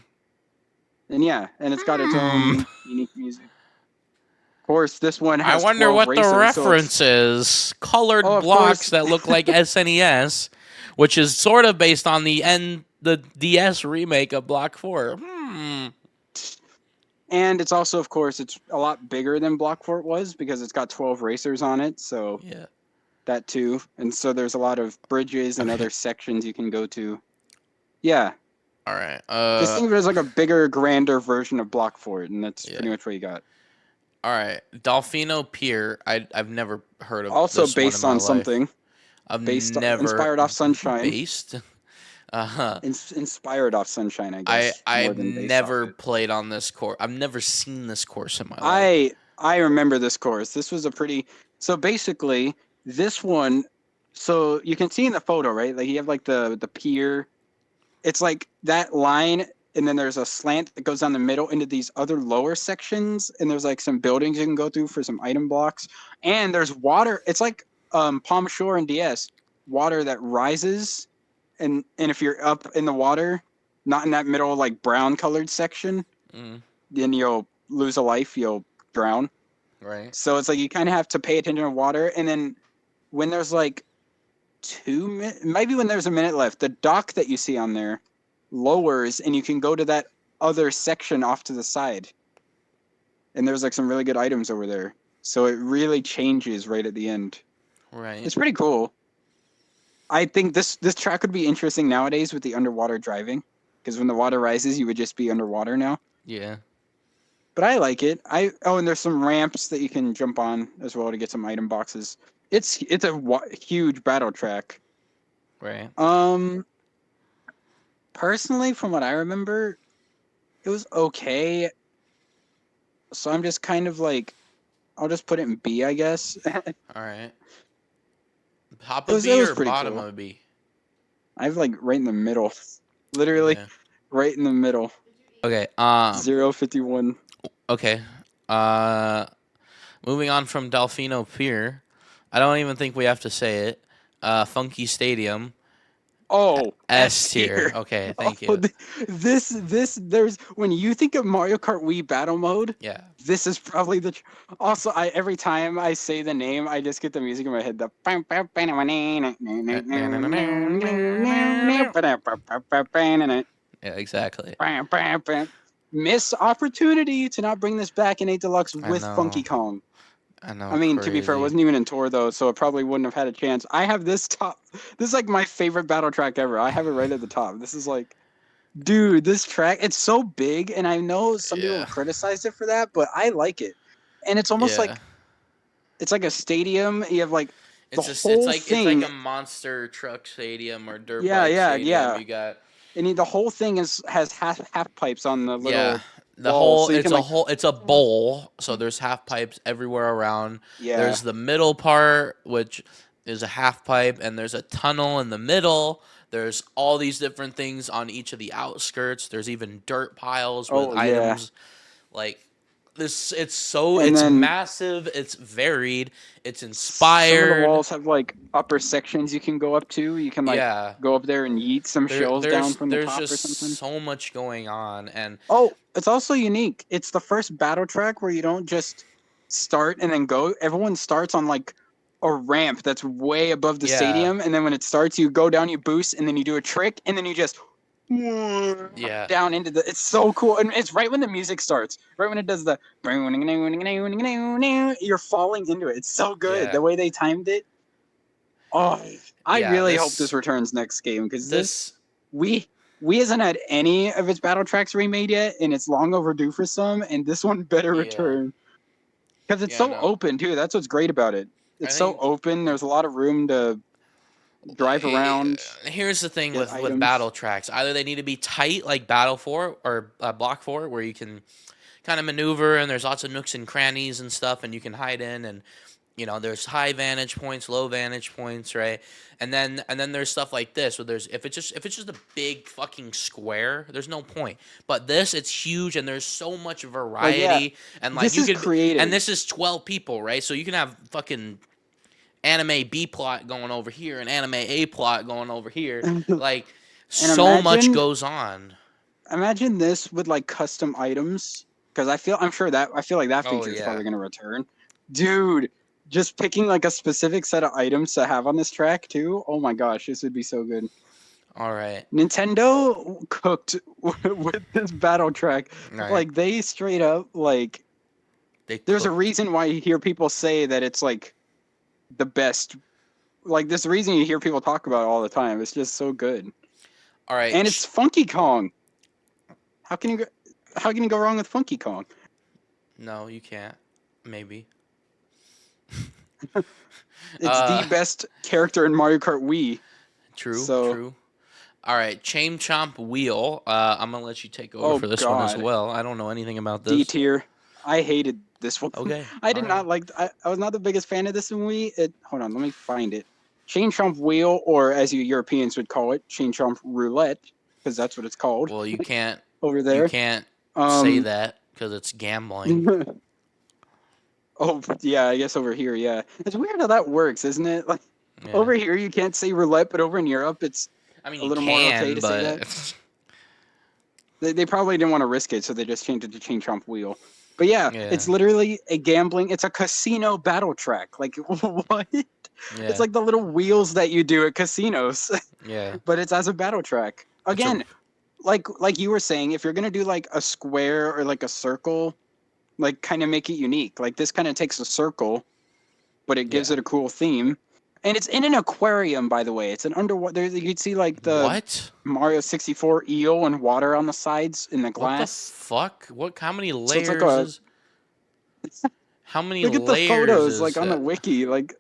yeah, and it's got its own unique music. Of course, this one has. I wonder what the reference is. Colored blocks that look like SNES, which is sort of based on the DS remake of Block 4. And it's also, of course, it's a lot bigger than Block Fort was because it's got 12 racers on it. So yeah. That too. And so there's a lot of bridges and other sections you can go to. Yeah. All right. Just think of it as like a bigger, grander version of Block Fort, and that's pretty much what you got. All right. Dolfino Pier. I've never heard of also this based one in on my something. I've inspired off Sunshine. Based? Uh-huh. Inspired off Sunshine, I I guess, more I've than based off never it. played on this course. I've never seen this course in my life. I remember this course. This was a pretty so basically this one so you can see in the photo, right? Like you have like the pier. It's like that line and then there's a slant that goes down the middle into these other lower sections and there's like some buildings you can go through for some item blocks. And there's water. It's like Palm Shore and DS, water that rises and if you're up in the water, not in that middle like brown colored section, Mm, then you'll lose a life, you'll drown. right. So it's like you kind of have to pay attention to water. And then when there's like 2 minutes, maybe when there's a minute left, the dock that you see on there lowers and you can go to that other section off to the side. And there's like some really good items over there. So it really changes right at the end. Right. It's pretty cool. I think this track would be interesting nowadays with the underwater driving. Because when the water rises, you would just be underwater now. Yeah. But I like it. And there's some ramps that you can jump on as well to get some item boxes. It's a huge battle track. Right. Personally, from what I remember, it was okay. So I'm just kind of like, I'll just put it in B, I guess. It All right. Top of was it B was or pretty bottom cool. of B? I have like right in the middle, literally Okay. right in the middle. Okay. 051. Okay. Uh, moving on from Delfino Pier. I don't even think we have to say it. Funky Stadium. Oh, S S tier. tier. Okay. Oh, Thank you. there's when you think of Mario Kart Wii battle mode, Yeah. this is probably also I every time I say the name, I just get the music in my head. Yeah. Exactly. Miss opportunity to not bring this back in 8 Deluxe I with Funky know. Kong. I know. I mean, to be fair, it Crazy. wasn't even in tour though, so it probably wouldn't have had a chance. I have this top. This is like my favorite battle track ever. I have it right at the top. This is like, dude, this track. It's so big, and I know some people Yeah. have criticized it for that, but I like it. And it's almost Yeah. like it's like a stadium. You have like the It's just whole it's like thing. a monster truck stadium or dirt Yeah, bike yeah, stadium. yeah. You got And the whole thing has half pipes on the yeah. little wall, so you can like, It's a bowl, so there's half pipes everywhere around. yeah. There's the middle part, which is a half pipe, and there's a tunnel in the middle. There's all these different things on each of the outskirts. There's even dirt piles with Oh yeah. items like this. And It's then massive. It's varied. It's some of the inspired. walls have like upper sections you can go up to. You can like Yeah. go up there and yeet some shells down from the There's top or just something. so much going on, and Oh, it's also unique. It's the first battle track where you don't just start and then go. Everyone starts on like a ramp that's way above the yeah, stadium, and then when it starts, you go down, you boost, and then you do a trick, and then you just yeah, down into the. It's so cool, and it's right when the music starts, right when it does the. You're falling into it. It's so good yeah, the way they timed it. Oh, I yeah. really hope this returns next game because This, we we hasn't had any of its battle tracks remade yet, and it's long overdue for some. And this one better yeah, return because it's yeah. so No, open too. That's what's great about it. I It's so think open. There's a lot of room to drive around, here's the thing get with battle items. tracks. Either they need to be tight, like Battle for or Block for, where you can kind of maneuver, and there's lots of nooks and crannies and stuff, and you can hide in, and there's high vantage points, low vantage points, right? And then there's stuff like this where there's if it's just a big fucking square, there's no point. But this, it's huge, and there's so much Like yeah, variety, and like this you is could and creative. this is 12 people, right? So you can have fucking anime B plot going over here and anime A plot going over here. And Like so much imagine goes on. imagine this with like custom items because I feel like that Oh feature is yeah. probably going to return, dude. Just picking like a specific set of items to have on this track too. Oh my gosh, this would be so good. All right. Nintendo cooked with this battle track. All right. Like they straight up like They there's a cooked. reason why you hear people say that it's like the best. Like there's a reason you hear people talk about it all the time. It's just so good. All right. And it's Funky Kong. How can you go, how can you go wrong with Funky Kong? No, you can't. Maybe. It's the uh best character in Mario Kart Wii. True, So true. All right, Chain Chomp Wheel. I'm gonna let you take over Oh for this one as God, well. I don't know anything about D this. tier. I hated this one. Okay. I All did right. not like. I was not the biggest fan of this movie. Hold on, let me find it. Chain Chomp Wheel, or as you Europeans would call it, Chain Chomp Roulette, because that's what it's called Well, you can't over you there. can't say Um. that because it's gambling. Oh yeah, I guess over here, yeah. It's weird how that works, isn't it? Like Yeah. over here, you can't say roulette, but over in Europe, it's I mean, a you little more okay can, to say that. but They probably didn't want to risk it, so they just changed it to Chain Chomp Wheel. But yeah, yeah, it's literally a gambling. It's a casino battle track. Like what? It's yeah, like the little wheels that you do at casinos, yeah. but it's as a battle track. It's a Again, like you were saying, if you're gonna do like a square or like a circle, like kind of make it unique. Like this kind of takes a circle, but it gives yeah. it a cool theme. And it's in an aquarium, by the way. It's an underwater. You could see like the What? Mario 64 eel and water on the sides in the What the glass. fuck? What? How many So it's like layers a is? How many look at the layers photos is like on the that? wiki. Like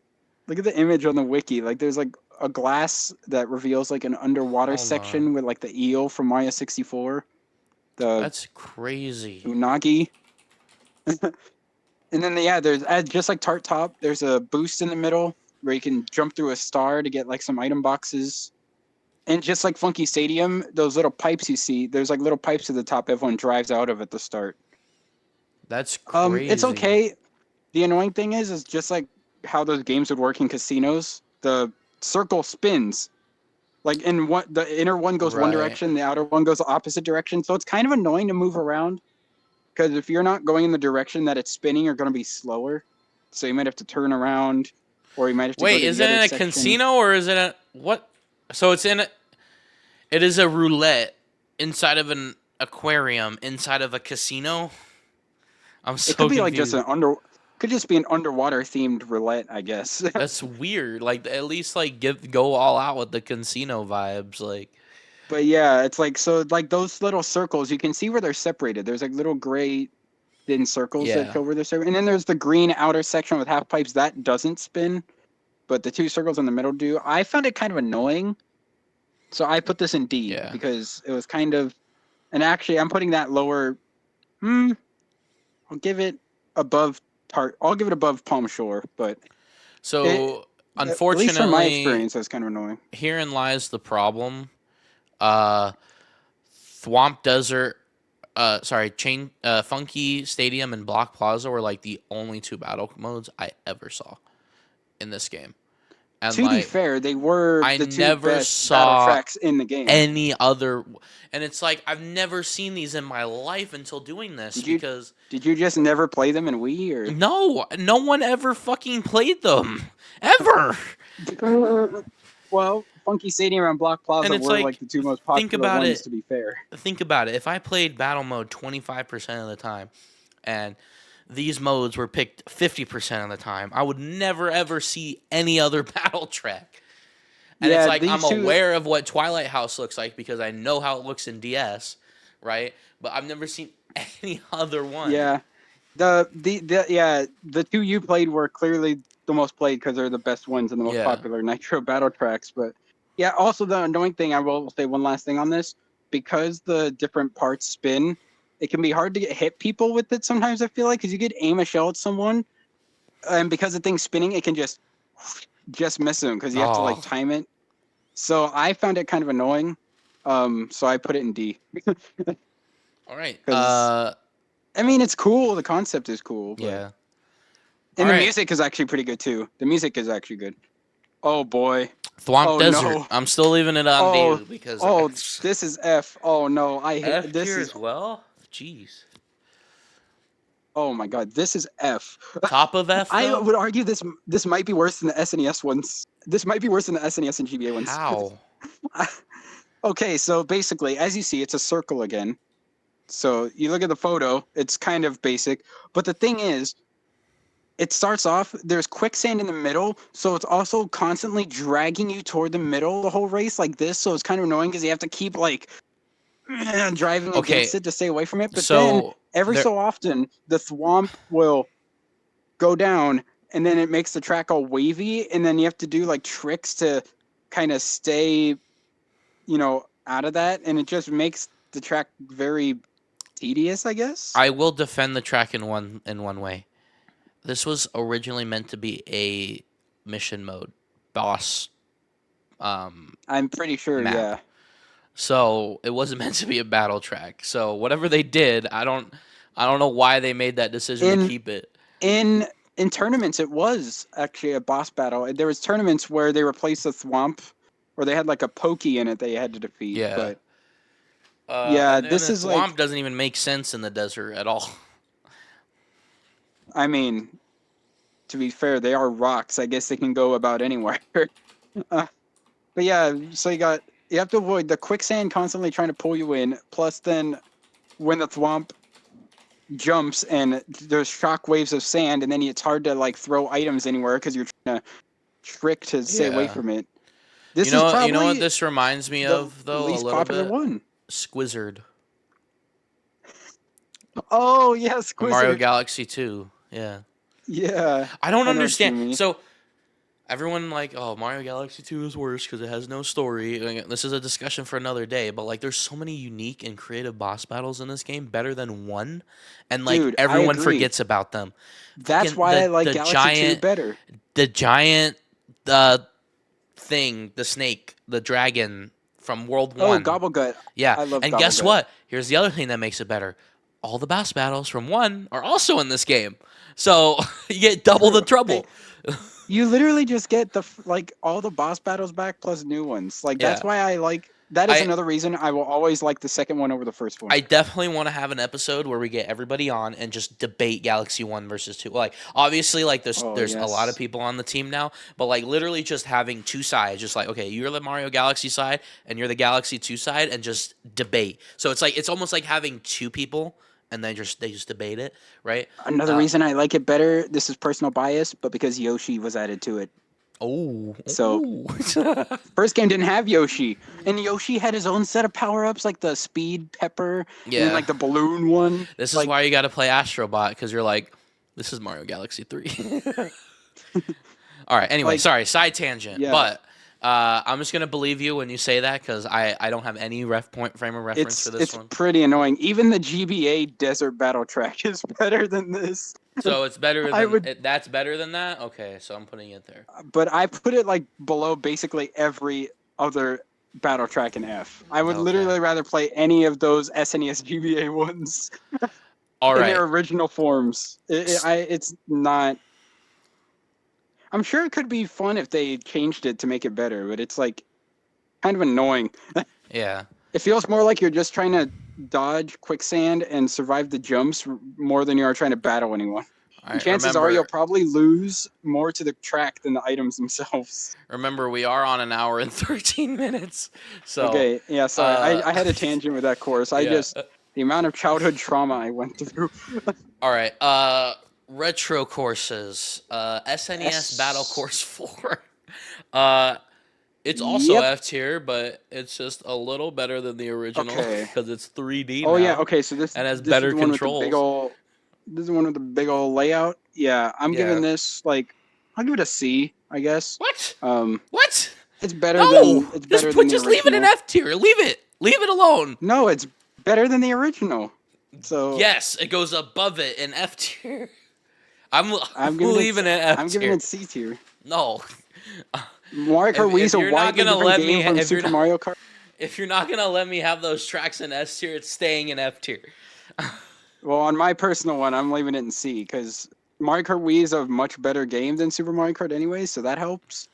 look at the image on the wiki. Like there's like a glass that reveals like an underwater Hold on. section with like the eel from Mario 64, the That's crazy. unagi. And then yeah, there's just like Tart Top. There's a boost in the middle where you can jump through a star to get like some item boxes. And just like Funky Stadium, those little pipes you see, there's like little pipes at the top everyone drives out of at the start. That's It's crazy. okay. The annoying thing is just like how those games would work in casinos. The circle spins. Like in what the inner one goes one Right. direction, the outer one goes the opposite direction. So it's kind of annoying to move around because if you're not going in the direction that it's spinning, you're going to be slower. So you might have to turn around, or you might have to go Wait, to is the it other in a section. casino or is it a what? So it's in a. It is a roulette inside of an aquarium inside of a casino. I'm It could so be like just confused. could just be an underwater themed roulette, I guess. That's weird. Like at least like go all out with the casino vibes. Like But yeah, it's like so like those little circles, you can see where they're separated. There's like little gray thin circles that yeah, go where they're separated. And then there's the green outer section with half pipes that doesn't spin, but the two circles in the middle do. I found it kind of annoying. So I put this in D yeah. because it was kind of and actually I'm putting that lower I'll give it above Tart. I'll give it above Palm Shore, but it So at least from my unfortunately, experience, that's kind of annoying. herein lies the problem. Uh, Thwomp Desert, Chain, Funky Stadium and Block Plaza were like the only two battle modes I ever saw in this game, and To be like fair, they were I the two never best battle saw tracks in the game. any other, and it's like I've never seen these in my life until doing this Did you because did you just never play them in Wii no one ever fucking played them ever. or? Well, Funky Stadium and Block And Plaza it's were like like, the two most think popular about ones. it. To be fair, Think about it. If I played battle mode 25% of the time, and these modes were picked 50% of the time, I would never ever see any other battle track. And it's yeah, like I'm these two. aware of what Twilight House looks like because I know how it looks in DS, right? But I've never seen any other one. Yeah, the two you played were clearly the most played because they're the best ones and the most Yeah. popular Nitro battle tracks. But yeah, also the annoying thing, I will say one last thing on this, because the different parts spin, it can be hard to hit people with it sometimes. I feel like because you could aim a shell at someone, and because the thing's spinning, it can just miss them because you have to like Oh. time it. So I found it kind of annoying. So I put it in D All right. because I mean it's cool. The concept is cool, but Yeah. All and the right. music is actually pretty good too. The music is actually good. Oh boy. Thwomp Oh Desert. no. I'm still leaving it on Oh D because oh. it's This is F. Oh no. I hate F this tier is. as well. Jeez. Oh my god. This is F. Top of F I though? would argue this might be worse than the SNES ones. This might be worse than the SNES and GBA ones. How? Okay, so basically, as you see, it's a circle again. So you look at the photo, it's kind of basic. But the thing is, it starts off, there's quicksand in the middle, so it's also constantly dragging you toward the middle the whole race like this. So it's kind of annoying because you have to keep like driving Okay, against it to stay away from it. But then so every there. so often, the thwomp will go down and then it makes the track all wavy. And then you have to do like tricks to kind of stay, you know, out of that, and it just makes the track very tedious, I guess. I will defend the track in one way. This was originally meant to be a mission mode boss I'm pretty sure, map. yeah. So it wasn't meant to be a battle track. So whatever they did, I don't know why they made that decision to In keep it. in in tournaments, it was actually a boss battle. There was tournaments where they replaced the Thwomp, or they had like a Pokey in it that you had to defeat. Yeah. But yeah, And this the is like, thwomp doesn't even make sense in the desert at all. I mean, to be fair, they are rocks. I guess they can go about anywhere. But yeah, so you have to avoid the quicksand constantly trying to pull you in. Plus, then when the Thwomp jumps and there's shock waves of sand, and then it's hard to like throw items anywhere because you're trying to trick to stay away Yeah. from it. This is You know what probably this reminds me the of though a least little popular bit? one. Squizzard Oh yeah, from Mario Squizzard. Galaxy 2. Yeah. Yeah, I don't I know what you understand. mean. So everyone like, oh, Mario Galaxy 2 is worse because it has no story. Like, this is a discussion for another day, but like there's so many unique and creative boss battles in this game, better than one, and like Dude, I everyone agree. forgets about them. That's Fucking why I like Galaxy 2 better. the giant uh thing, the snake, the dragon from World Oh, 1. Gobblegut. Yeah. I love And guess Gobblegut. what? Here's the other thing that makes it better. All the boss battles from 1 are also in this game. So you get double the trouble. You literally just get like all the boss battles back plus new ones. Like Yeah. that's why I like. That is I another reason I will always like the second one over the first one. I definitely want to have an episode where we get everybody on and just debate Galaxy 1 versus 2. Like obviously like Oh there's a lot of yes. people on the team now, but like literally just having two sides, just like okay, you're the Mario Galaxy side and you're the Galaxy 2 side and just debate. So it's like it's almost like having two people and they just debate it, right? Another Uh reason I like it better. This is personal bias, but because Yoshi was added to it. oh. So Ooh. first game didn't have Yoshi, and Yoshi had his own set of power ups, like the speed pepper, and then Yeah. like the balloon one. This is Like, why you got to play Astrobot cuz you're like this is Mario Galaxy 3. All right. Anyway, like sorry, side tangent. yeah, But I'm just gonna believe you when you say that because I don't have any frame of reference for this it's one. pretty annoying. Even the GBA Desert Battle Track is better than this. So it's better I than would, that's better than that. Okay, so I'm putting it there. but I put it like below basically every other battle track in F. I would Okay. literally rather play any of those SNES GBA ones All in right. their original forms. It's not. I'm sure it could be fun if they changed it to make it better, but it's like kind of annoying. Yeah. It feels more like you're just trying to dodge quicksand and survive the jumps more than you are trying to battle anyone. All And right. chances are you'll probably lose more to the track than the items themselves. Remember, we are on an hour and 13 minutes. So. Okay, yeah, sorry. I had a tangent with that course. Yeah. The amount of childhood trauma I went through. All right. Retro courses. SNES Battle Course 4. It's also Yep. F tier, but it's just a little better than the original Okay. because it's 3D Oh now. yeah, okay, so And has this better is the one controls. with the big old this is the one with the big old layout. Yeah, I'm giving this like I'll give it a C, I guess. What? It's better No! than it's better than the Just leave it in original. F tier. Leave it. Leave it alone. No, it's better than the original. So Yes, it goes above it in F tier. I'm giving leaving it F tier. I'm giving it C tier. No. Mario Kart Wii is a you're not widely gonna different let game me, from if you're Super not, Mario Kart. if you're not gonna let me have those tracks in S tier, it's staying in F tier. Well, on my personal one, I'm leaving it in C because Mario Kart Wii is a much better game than Super Mario Kart anyway, so that helps.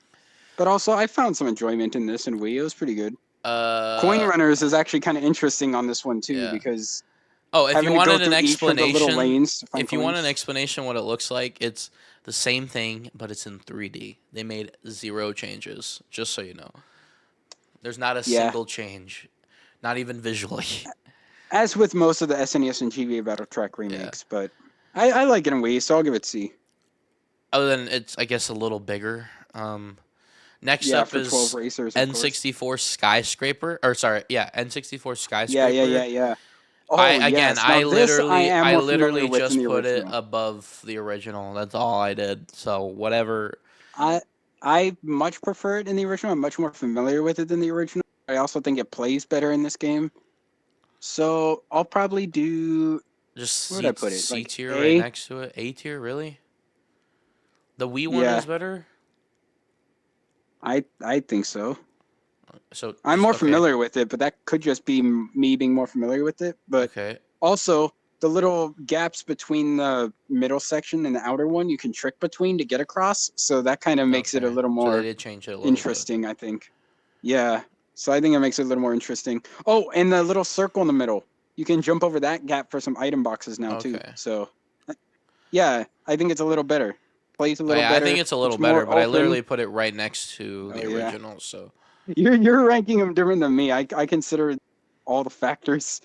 But also, I found some enjoyment in this in Wii. It was pretty good. Coin Runners is actually kind of interesting on this one too because if having you to go wanted an through each of the little explanation, lanes to find if you want an coins. explanation what it looks like, it's the same thing, but it's in 3D. They made 0 changes, just so you know. There's not a single change, not even visually. As with most of the SNES and GBA Battle Track remakes, but I like it in Wii, so I'll give it C. Other than it's, I guess, a little bigger. Next up for is 12 racers, of course. N64 Skyscraper, or sorry, N64 Skyscraper. Yeah. Oh, I am literally with just the put it original. above the original. That's all I did. So whatever. I much prefer it in the original. I'm much more familiar with it than the original. I also think it plays better in this game. So I'll probably do. Just Where would I put it? C Like tier right A? next to it. A tier, really? The Wii one Yeah, is better. I think so. So I'm just more okay. familiar with it, but that could just be me being more familiar with it. But Okay. also, the little gaps between the middle section and the outer one, you can trick between to get across. So that kind of makes it a Okay. little So they more did change it a little bit. interesting, I think. Yeah. So I think it makes it a little more interesting. Oh, and the little circle in the middle. You can jump over that gap for some item boxes now, too. Okay. So, yeah, I think it's a little better. Plays a Oh, little yeah, I think better. it's a little It's better, more but I open. literally put it right next to Oh, the yeah. original. So You're ranking them different than me. I consider all the factors.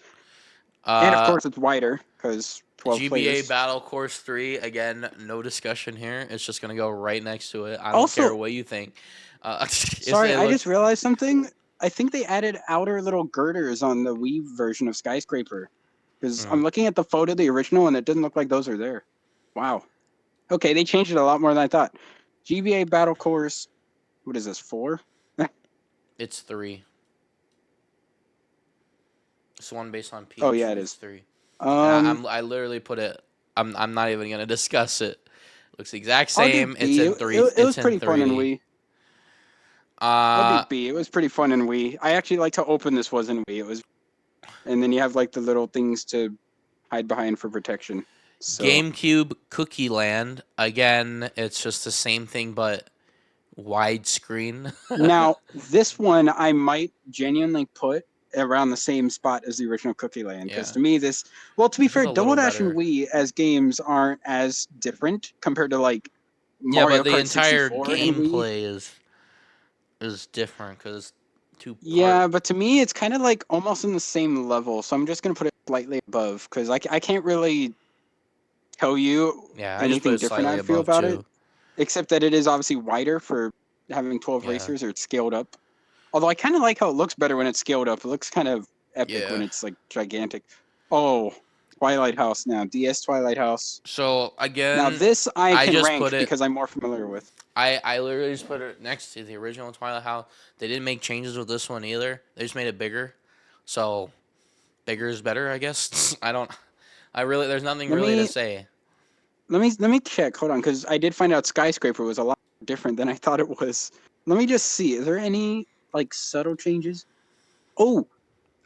And, of uh course, it's wider because 12 GBA players. Battle Course 3, again, no discussion here. It's just going to go right next to it. I don't care Also, what you think. sorry, It I just looks. realized something. I think they added outer little girders on the Wii version of Skyscraper. Because Mm. I'm looking at the photo of the original and it doesn't look like those are there. Wow. Okay, they changed it a lot more than I thought. GBA Battle Course, what is this, 4? It's 3. It's one based on Oh, yeah, Peach. it It's is. 3. And Um, I literally put it. I'm not even going to discuss it. Looks the exact I'll do same. It's B. in 3. It It's was in pretty fun in 3D. Wii. I'll do Uh, B. It was pretty fun in Wii. I actually like how open this was in Wii. It was, and then you have like the little things to hide behind for protection. So GameCube Cookie Land. Again, it's just the same thing, but widescreen. now this one I might genuinely put around the same spot as the original Cookie Land because Yeah. to me this, well, to be It's just fair, a Double little Dash and better. Wii as games aren't as different compared to like Yeah, but Mario the Kart entire 64 and Wii. gameplay is different because two part. Yeah, but to me it's kind of like almost in the same level, so I'm just gonna put it slightly above because I can't really tell you Yeah, I just put anything it different slightly I feel above about it, too. except that it is obviously wider for having 12 Yeah, racers or it's scaled up. Although I kind of like how it looks better when it's scaled up. It looks kind of epic when yeah. it's like gigantic. Oh, Twilight House now. DS Twilight House. So Now again, this I I can just put rank it. because I'm more familiar with. I literally just put it next to the original Twilight House. They didn't make changes with this one either. They just made it bigger. So bigger is better, I guess. I don't. I really. There's nothing Let really to me say. let me check. Hold on, because I did find out Skyscraper was a lot different than I thought it was. Let me just see. Is there any like subtle changes? Oh,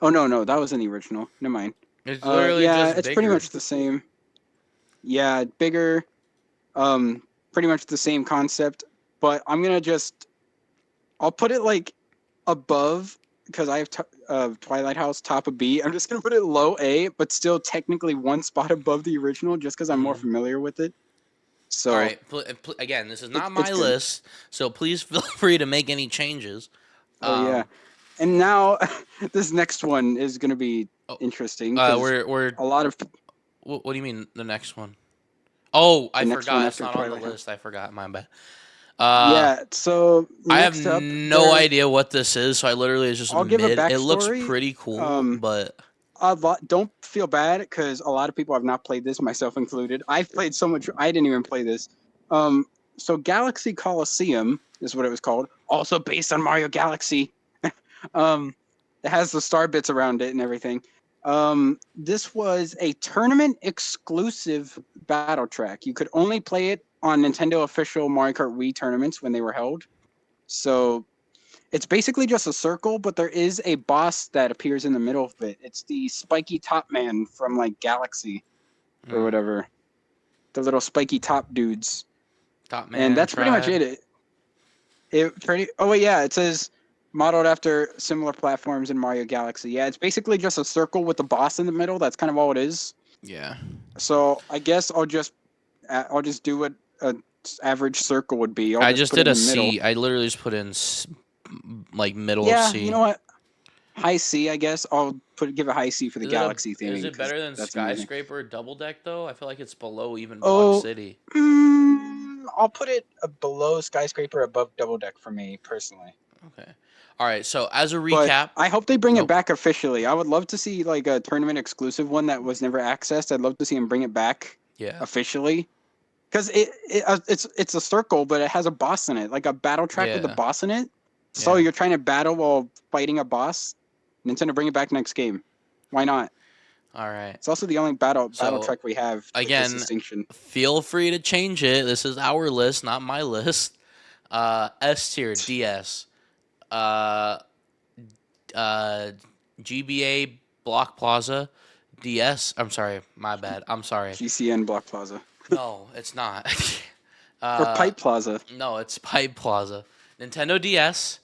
no, that was in the original. Never mind. It's literally Yeah, just it's pretty bigger. much the same. Yeah, bigger. Um, Pretty much the same concept. But I'm gonna just I'll put it like above because I have Twilight House top of B. I'm just gonna put it low A, but still technically one spot above the original, just because I'm more Mm-hmm. familiar with it. All So right. Again, this is not it's my good. list, so please feel free to make any changes. Oh yeah, Um. and now this next one is gonna be Oh, interesting because we're. a lot of What do you mean the next one? Oh, I the next one forgot. It's after not on the Twilight House. list. I forgot. My bad. Yeah. So I have next up, no there idea what this is, so I literally is just I'll give a mid. It looks backstory. pretty cool, Um, but a lot. Don't feel bad because a lot of people have not played this, myself included. I've played so much. I didn't even play this. Um, so Galaxy Coliseum is what it was called. Also based on Mario Galaxy. um, it has the star bits around it and everything. This was a tournament exclusive battle track. You could only play it on Nintendo official Mario Kart Wii tournaments when they were held. So it's basically just a circle, but there is a boss that appears in the middle of it. It's the spiky top man from like Galaxy or mm, whatever. The little spiky top dudes. Top And Man that's pretty much Tribe. it. It pretty Oh wait, yeah, it says modeled after similar platforms in Mario Galaxy. Yeah, it's basically just a circle with the boss in the middle. That's kind of all it is. Yeah, So I guess I'll just do what a average circle would be. I'll I just just put it did in a the middle. C. I literally just put in like middle of Yeah, you C. know what? High C, I guess. I'll give a high C for the Is it a? Galaxy Is theming it because better than that's amazing. Skyscraper Double Deck though? I feel like it's below even Block Oh, City. I'll put it below Skyscraper, above Double Deck for me personally. Okay. All right. So as a But recap, I hope they bring it nope. back officially. I would love to see like a tournament exclusive one that was never accessed. I'd love to see them bring it back Yeah. officially because it's a circle, but it has a boss in it, like a battle track with a Yeah. boss in it. So Yeah. you're trying to battle while fighting a boss? Nintendo, bring it back next game. Why not? All right. It's also the only battle So track we have with this again, distinction. feel free to change it. This is our list, not my list. S tier DS. Uh, GBA Block Plaza. DS. I'm sorry, my bad. I'm sorry. GCN Block Plaza. No, it's not. Or Pipe Plaza. No, it's Pipe Plaza. Nintendo DS,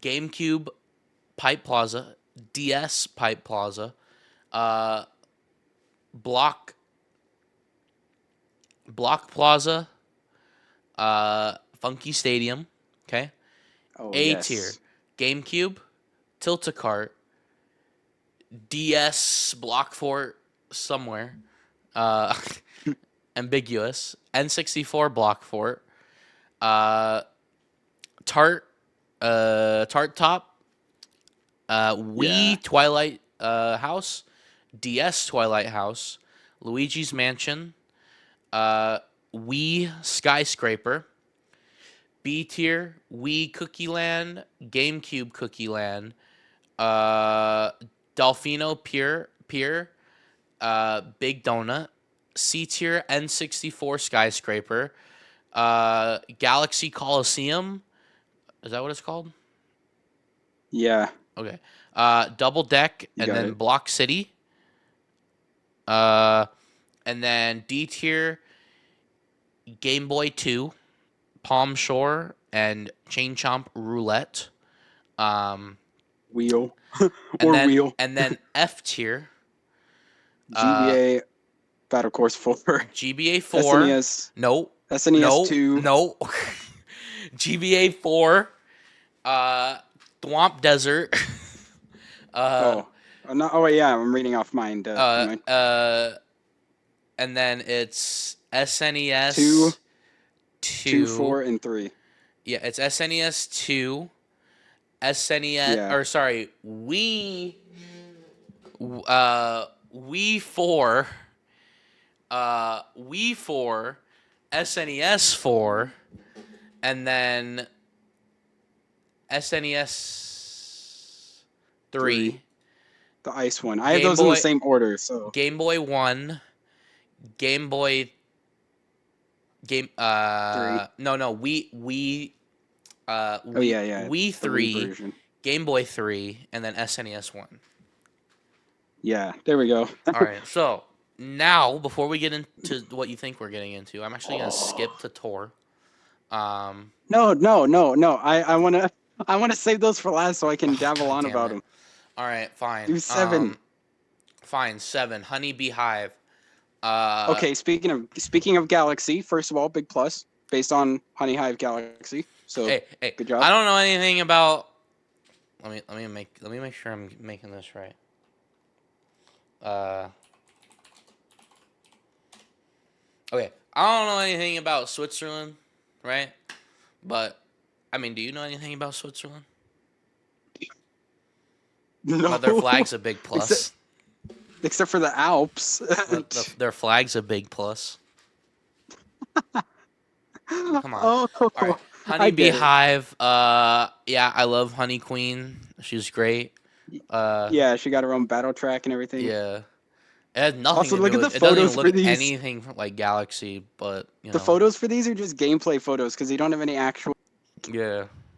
GameCube Pipe Plaza, DS Pipe Plaza, uh, Block Plaza, Funky Stadium. Okay. Oh, A tier, yes. GameCube, Tilt-A-Cart, DS Block Fort somewhere, uh, ambiguous, N64 Block Fort, uh, Tart, Tart Top, Yeah. Wii Twilight House, DS Twilight House, Luigi's Mansion, uh, Wii Skyscraper, B tier, Wii Cookie Land, GameCube Cookie Land, uh, Dolfino Pier, Big Donut, C tier, N64 Skyscraper, Galaxy Coliseum. Is that what it's called? Yeah. Okay. Double Deck, You and got then it. Block City. And then D tier, Game Boy 2, Palm Shore, and Chain Chomp Roulette. Um, Wheel. and Or then Wheel. and then F tier, GBA Battle Course 4. GBA 4. SNES. No. SNES 2. No. GBA 4. Thwomp Desert. Oh. No, oh, yeah, I'm reading off mine. Uh, Mine. And then it's SNES 2, 2, 4, and 3. Yeah, it's SNES 2, SNES, Yeah. or sorry, Wii 4, Wii 4, SNES 4, and then SNES 3. The ice one. I have those in the same order, so. Game Boy 1, Game Boy Game 3. Wii Wii 3, version. Game Boy 3, and then SNES 1. Yeah, there we go. All right, so now before we get into what you think we're getting into, I'm actually gonna skip to tour. No. I wanna save those for last so I can dabble on about them. All right, fine. Do 7. Fine, 7. Honeybee Hive. Okay, speaking of Galaxy, first of all, big plus based on Honey Hive Galaxy. So hey, good job. I don't know anything about. Let me make sure I'm making this right. Okay, I don't know anything about Switzerland, right? But I mean, do you know anything about Switzerland? No. But their flag's a big plus. Except for the Alps. Their flag's a big plus. Come on. Oh, all right. Honeybee Hive. Yeah, I love Honey Queen. She's great. Yeah, she got her own battle track and everything. Yeah. It has nothing Also, to look do at with the it. Doesn't photos even for look these. anything like Galaxy, but you know. The photos for these are just gameplay photos because you don't have any actual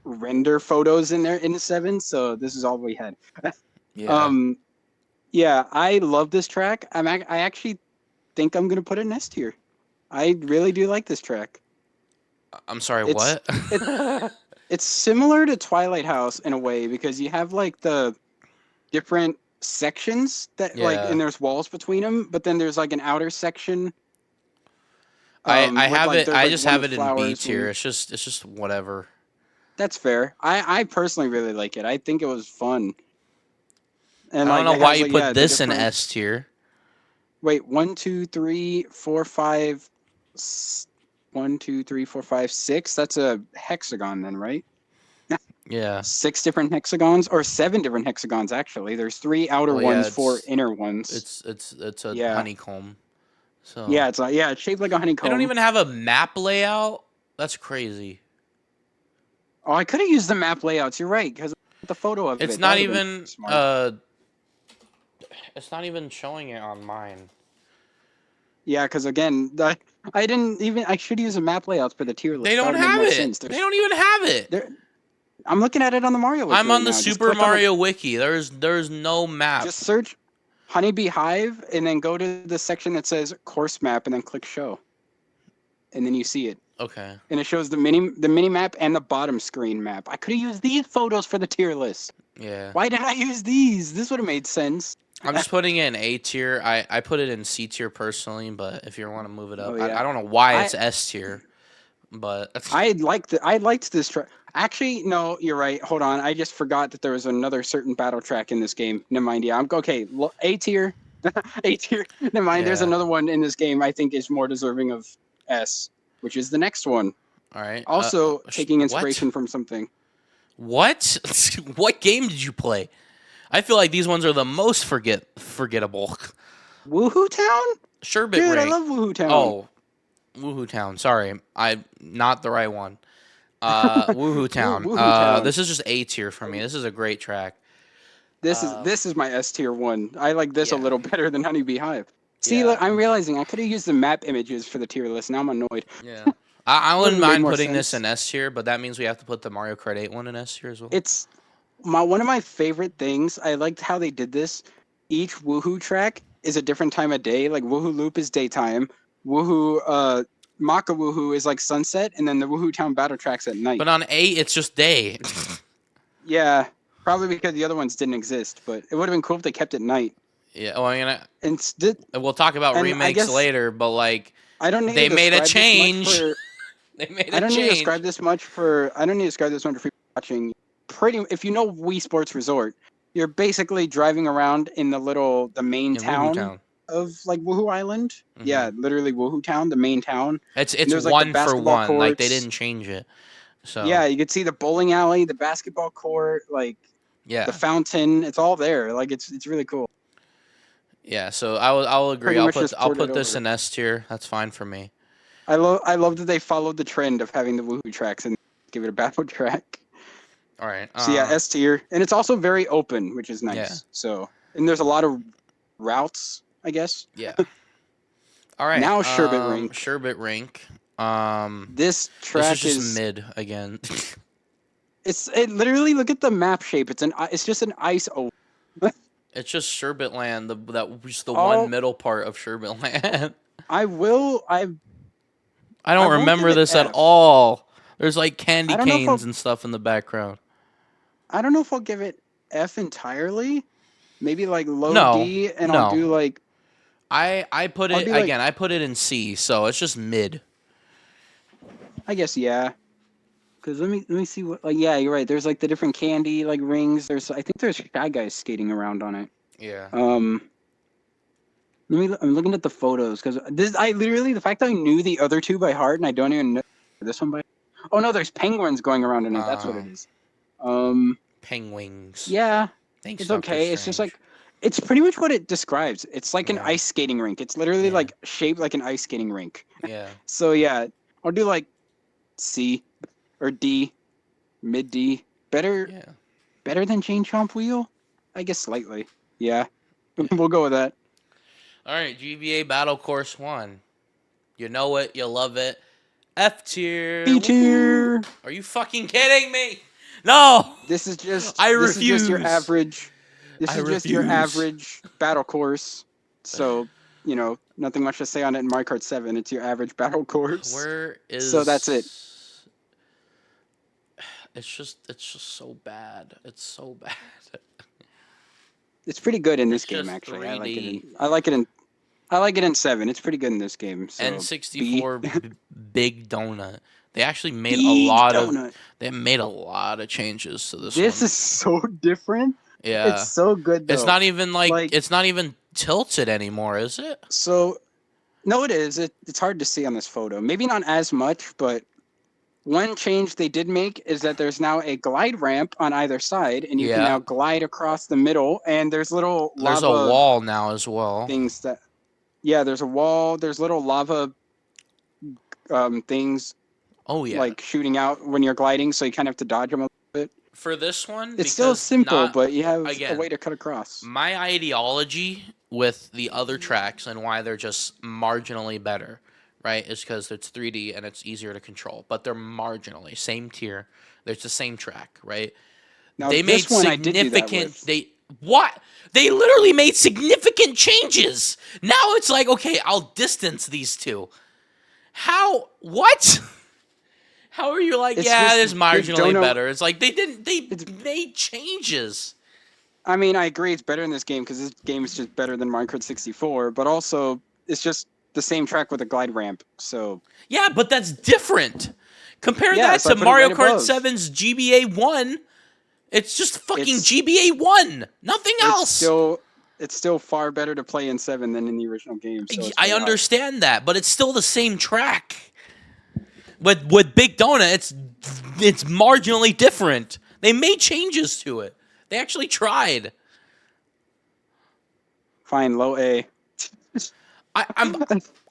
render photos in there in the 7, so this is all we had. Yeah. Yeah, I love this track. I actually think I'm gonna put it in S tier. I really do like this track. I'm sorry, what? It's similar to Twilight House in a way because you have like the different sections that like, and there's walls between them, but then there's like an outer section. I have like, it. I like, just one have with it in B flowers tier. and- It's just whatever. That's fair. I personally really like it. I think it was fun. And I don't like, know why has, you like, put the this in different- S tier. Wait, 1, 2, 3, 4, 5. 1, 2, 3, 4, 5, 6. That's a hexagon then, right? Yeah. 6 different hexagons, or 7 different hexagons actually. There's 3 outer ones, 4 inner ones. It's a honeycomb. So yeah, it's shaped like a honeycomb. They don't even have a map layout. That's crazy. Oh, I could have used the map layouts. You're right, because the photo of It's it. not That would have been even smart. it's not even showing it on mine. Yeah, because again, I didn't even. I should use the map layouts for the tier They list. That don't would make have more it. sense. They don't even have it. I'm looking at it on the Mario Wiki I'm right on the now. Just Super click on the. Mario Wiki. There's no map. Just search Honeybee Hive and then go to the section that says course map and then click show. And then you see it. Okay. And it shows the mini map and the bottom screen map. I could have used these photos for the tier list. Yeah. Why did I use these? This would have made sense. I'm just putting it in A tier. I put it in C tier personally, but if you want to move it up, Oh yeah. I don't know why it's S tier, but I liked this track. Actually, no, you're right. Hold on. I just forgot that there was another certain battle track in this game. Never mind. Yeah, I'm okay. A tier. A tier. Never mind. There's Yeah. another one in this game I think is more deserving of S, which is the next one. All right. Also taking inspiration what? from something. What? What game did you play? I feel like these ones are the most forgettable. Woohoo Town? Sherbet Dude, Ring. I love Woohoo Town. Oh, Woohoo Town. Sorry, I not the right one. Woohoo Town. Woohoo Town. This is just A tier for me. This is a great track. This is my S tier one. I like this a Yeah. little better than Honeybee Hive. See, Yeah. look, I'm realizing I could have used the map images for the tier list. Now I'm annoyed. Yeah. I wouldn't Would've made mind more putting this sense. in S tier, but that means we have to put the Mario Kart 8 one in S tier as well. It's one of my favorite things. I liked how they did this. Each Woohoo track is a different time of day. Like Woohoo Loop is daytime. Woohoo Maka Woohoo is like sunset, and then the Woohoo Town battle tracks at night. But on 8, it's just day. Yeah, probably because the other ones didn't exist. But it would have been cool if they kept it night. Yeah. Well, we'll talk about remakes later, but like I don't need they to made a describe change. this much for, They made a I don't need to change. describe this much for. I don't need to describe this much for watching. If you know Wii Sports Resort, you're basically driving around in the main In Woohoo town Town. of like Woohoo Island. Mhm. Yeah, literally Woohoo Town, the main town. It's there's, like, one the for basketball one. Like they courts. didn't change it. So Yeah, you could see the bowling alley, the basketball court, like yeah. the fountain. It's all there. Like it's really cool. Yeah, so I'll agree. Pretty I'll much put just I'll ported put this over. in S tier. That's fine for me. I love that they followed the trend of having the Woohoo tracks and give it a battle track. All right. So yeah, S tier, and it's also very open, which is nice. Yeah. So and there's a lot of routes, I guess. Yeah. All right. Now Sherbet Rink. Sherbet Rink. This track this is just mid again. It literally, look at the map shape. It's just an ice oval. It's just Sherbet Land. Just the one middle part of Sherbet Land. I don't won't remember give it this at F. all. There's like candy I don't know if canes and stuff in the background. I don't know if I'll give it F entirely. Maybe like low No, D, and no. I'll do like. I put I'll it be like- again. I put it in C, so it's just mid. I guess yeah. Because let me see what, like, yeah, you're right. There's like the different candy like rings. I think there's Shy Guys skating around on it. Yeah. I'm looking at the photos because the fact that I knew the other two by heart and I don't even know this one by. Oh no, there's penguins going around in it. That's what it is. Penguins. Yeah, Thanks, it's Dr. okay. It's just Strange. like, it's pretty much what it describes. It's like an Yeah. ice skating rink. It's literally Yeah. like shaped like an ice skating rink. Yeah. So yeah, I'll do like C or D, mid D. Better than Chain Chomp Wheel? I guess slightly. Yeah. We'll go with that. All right, GBA Battle Course 1. You know it, you love it. F tier. B tier. Woohoo. Are you fucking kidding me? No. This is just I this is just your refuse. average. This I is just your refuse. average battle course. So, nothing much to say on it in Mario Kart 7. It's your average battle course. Where is So that's it. It's just so bad. It's so bad. It's pretty good in this It's game, just actually. 3D. I like it in 7. It's pretty good in this game. So N64 Big Donut. They actually made Big a lot Donut. They made a lot of changes to this This one. is so different. Yeah. It's so good though. It's not even it's not even tilted anymore, is it? So, no, it is. It's hard to see on this photo. Maybe not as much, but one change they did make is that there's now a glide ramp on either side, and you can now glide across the middle. And there's little There's lava a wall now as well. things that. Yeah, there's a wall. There's little lava things Oh yeah. like shooting out when you're gliding, so you kind of have to dodge them a bit. For this one, It's still because simple, not but you have a again, way to cut across. my ideology with the other tracks and why they're just marginally better, right, is because it's 3D and it's easier to control. But they're marginally same tier. It's the same track, right? Now They made this one I did do that significant. with. They what? They literally made significant changes. Now it's like, okay, I'll distance these two. How? What? How are you like? It's Yeah, just it's Big marginally Donut. better. It's like they didn't. They It's. made changes. I mean, I agree it's better in this game because this game is just better than Minecraft 64. But also, it's just the same track with a glide ramp. So Yeah, but that's different. Compare yeah, that so I to put it Mario right Kart above. 7's GBA 1. It's just fucking It's GBA 1. Nothing it's else. still it's still far better to play in 7 than in the original game. So it's I way higher. understand that, but it's still the same track. With Big Donut, it's marginally different. They made changes to it. They actually tried. Fine, low A. I'm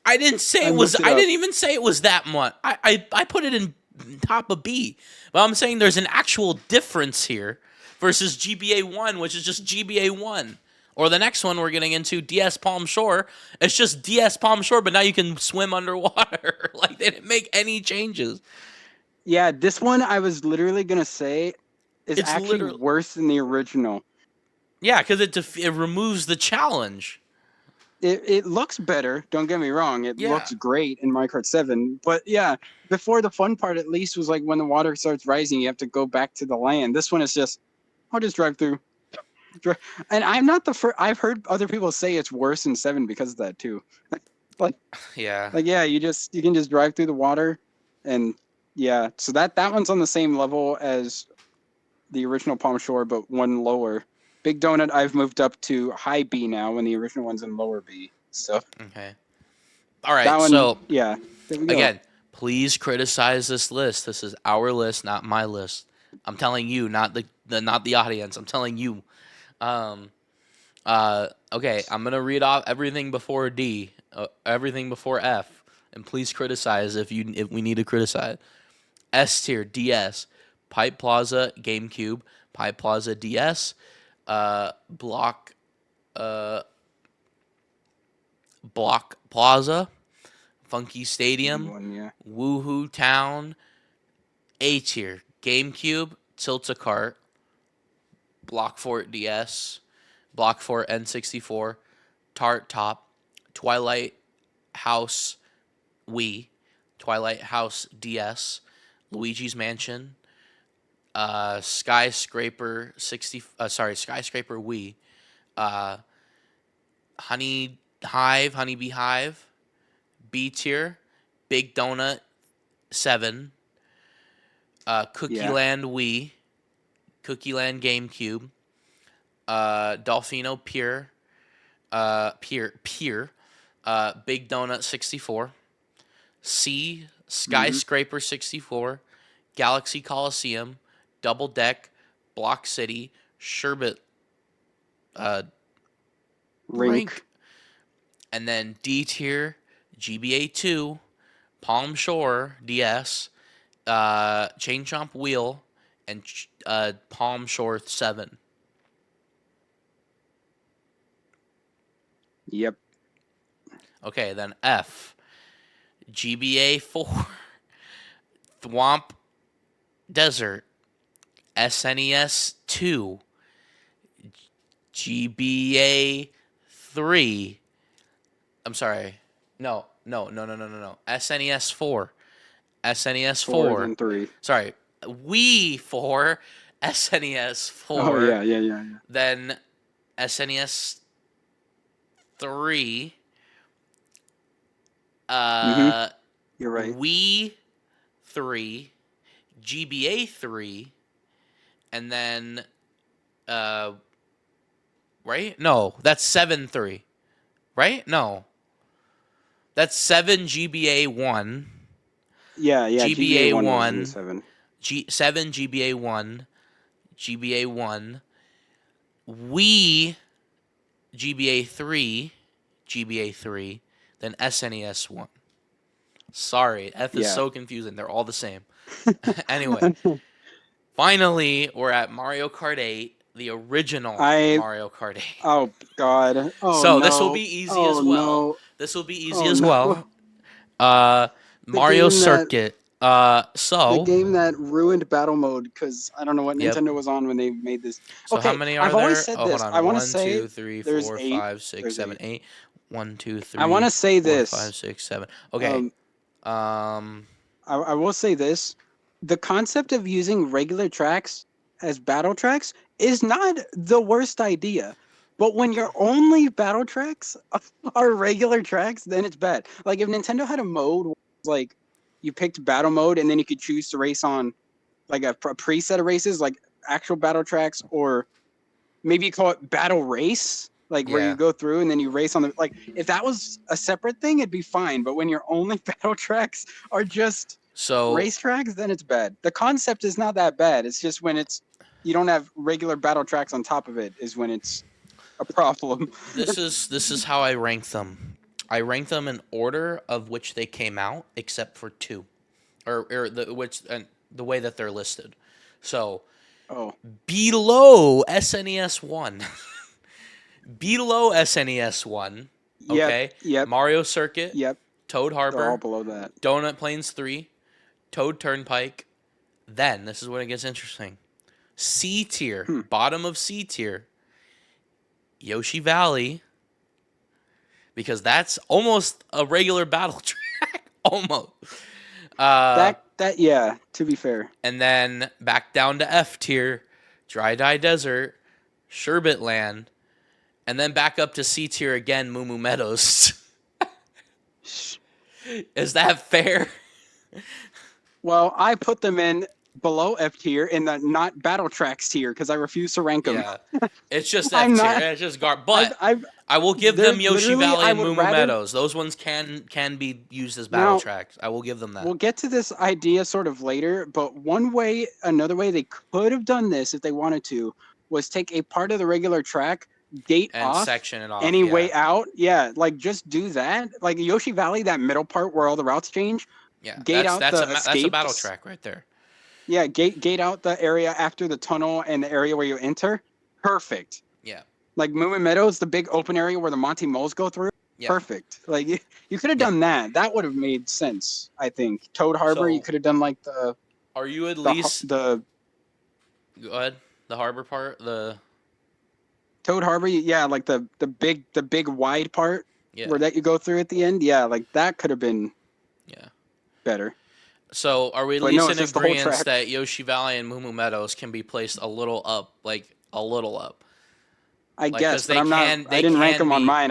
I didn't say I it was. moved it I up. didn't even say it was that much. I put it in top of B. But I'm saying there's an actual difference here versus GBA 1, which is just GBA 1. Or the next one we're getting into, DS Palm Shore. It's just DS Palm Shore, but now you can swim underwater. Like, they didn't make any changes. Yeah, this one I was literally gonna say is It's actually literally. worse than the original. Yeah, because it removes the challenge. It looks better. Don't get me wrong. It Yeah. looks great in Minecraft 7. But yeah, before the fun part at least was like when the water starts rising, you have to go back to the land. This one is just, I'll just drive through. And I'm not the first. I've heard other people say it's worse in 7 because of that too. like Yeah. yeah, you can just drive through the water, and yeah. So that one's on the same level as the original Palm Shore, but one lower. Big Donut, I've moved up to high B now when the original one's in lower B. So Okay. All that right. one, So, yeah, there we go. again, please criticize this list. This is our list, not my list. I'm telling you, not the audience. I'm telling you. Um. Okay. I'm gonna read off everything before D, everything before F, and please criticize if we need to criticize. S tier DS, Pipe Plaza GameCube, Pipe Plaza DS, Block, uh, Block Plaza, Funky Easy Stadium, one, yeah. Woohoo Town. A tier, GameCube, Tilt-A-Cart, Block Fort DS, Block Fort N64, Tart Top, Twilight House Wii, Twilight House DS, Luigi's Mansion, Skyscraper Wii, uh, Honeybee Hive, B tier, Big Donut 7, Cookie Yeah. Land Wii, Cookie Land GameCube, Dolphino Pier, Big Donut 64, C, Mm-hmm. Skyscraper 64, Galaxy Coliseum, Double Deck, Block City, Sherbet uh, Rink. Rink, and then D tier, GBA 2, Palm Shore DS, Chain Chomp Wheel, and Palm Shore 7. Yep. Okay, then F, GBA 4, Thwomp Desert, SNES 2, GBA 3. I'm sorry. No. SNES 4. SNES 4, 4. then 3. Sorry. Wii 4. SNES Oh, 4. yeah. Then SNES 3. Mm-hmm. Uh, You're right. Wii 3. GBA 3. And then, uh, right? No, that's 7 3. Right? No. That's 7 GBA 1. Yeah. GBA GBA 1 was in 1. 7. 7 GBA 1. GBA 1. Wii GBA 3. GBA 3. Then SNES 1. Sorry, F is Yeah. so confusing. They're all the same. Anyway, finally, we're at Mario Kart 8, the original Mario Kart 8. Oh God. Oh So this will no. be easy Oh as well. no. This will be easy Oh as no. well. The Mario game that Circuit. the So, game that ruined battle mode because I don't know what yep. Nintendo was on when they made this. So how Okay, many are I've always there? said Oh, hold this. I on. want to One, say two, three, there's four, eight. five, six, There's seven, eight. eight. One, two, I want three, to say four, this. five, six, seven. Okay. Um, Um. I will say this. The concept of using regular tracks as battle tracks is not the worst idea. But when your only battle tracks are regular tracks, then it's bad. Like if Nintendo had a mode like you picked battle mode and then you could choose to race on like a preset of races, like actual battle tracks, or maybe you call it battle race, like where you Yeah. go through and then you race on the like. If that was a separate thing, it'd be fine. But when your only battle tracks are just So racetracks, then it's bad. The concept is not that bad. It's just when it's you don't have regular battle tracks on top of it is when it's a problem. this is how I rank them. I rank them in order of which they came out, except for two, or the way that they're listed. So Oh, below SNES one, below SNES one. yep, Okay, yep, Mario Circuit, yep. Toad They're all Harbor, below that. Donut Plains 3, Toad Turnpike. Then this is when it gets interesting. C tier, Hmm. bottom of C tier, Yoshi Valley, because that's almost a regular battle track, almost. That yeah. To be fair, And then back down to F tier, Dry Dye Desert, Sherbet Land, and then back up to C tier again, Moo Moo Meadows. Is that fair? well, I put them in below F tier in the not battle tracks tier because I refuse to rank them. Yeah, it's just F I'm tier. not. It's just But I've I will give they're them Yoshi literally. Valley I and would Moo Moo rather. Meadows. Those ones can be used as battle Now tracks. I will give them that. we'll get to this idea sort of later, but another way they could have done this if they wanted to, was take a part of the regular track, gate And off section it off. any Yeah, way out. Yeah, like just do that. Like Yoshi Valley, that middle part where all the routes change, yeah. gate That's out that's the a that's a battle escapes. track right there. Yeah, gate out the area after the tunnel and the area where you enter. Perfect. Yeah, Like Moon Meadows, the big open area where the Monty Moles go through. yeah, Perfect. Like you could have yeah. done that. That would have made sense. I think Toad Harbor. You So, could have done like the are you at the least the go ahead? The harbor part, the Toad Harbor. Yeah, like the big wide part yeah, where that you go through at the end. Yeah, like that could have been yeah. better. So, are we at But no, least it's in just the whole agreement track. that Yoshi Valley and Moo Moo Meadows can be placed a little up, like a little up, I like guess, because but I'm not. they I didn't rank can them on be mine.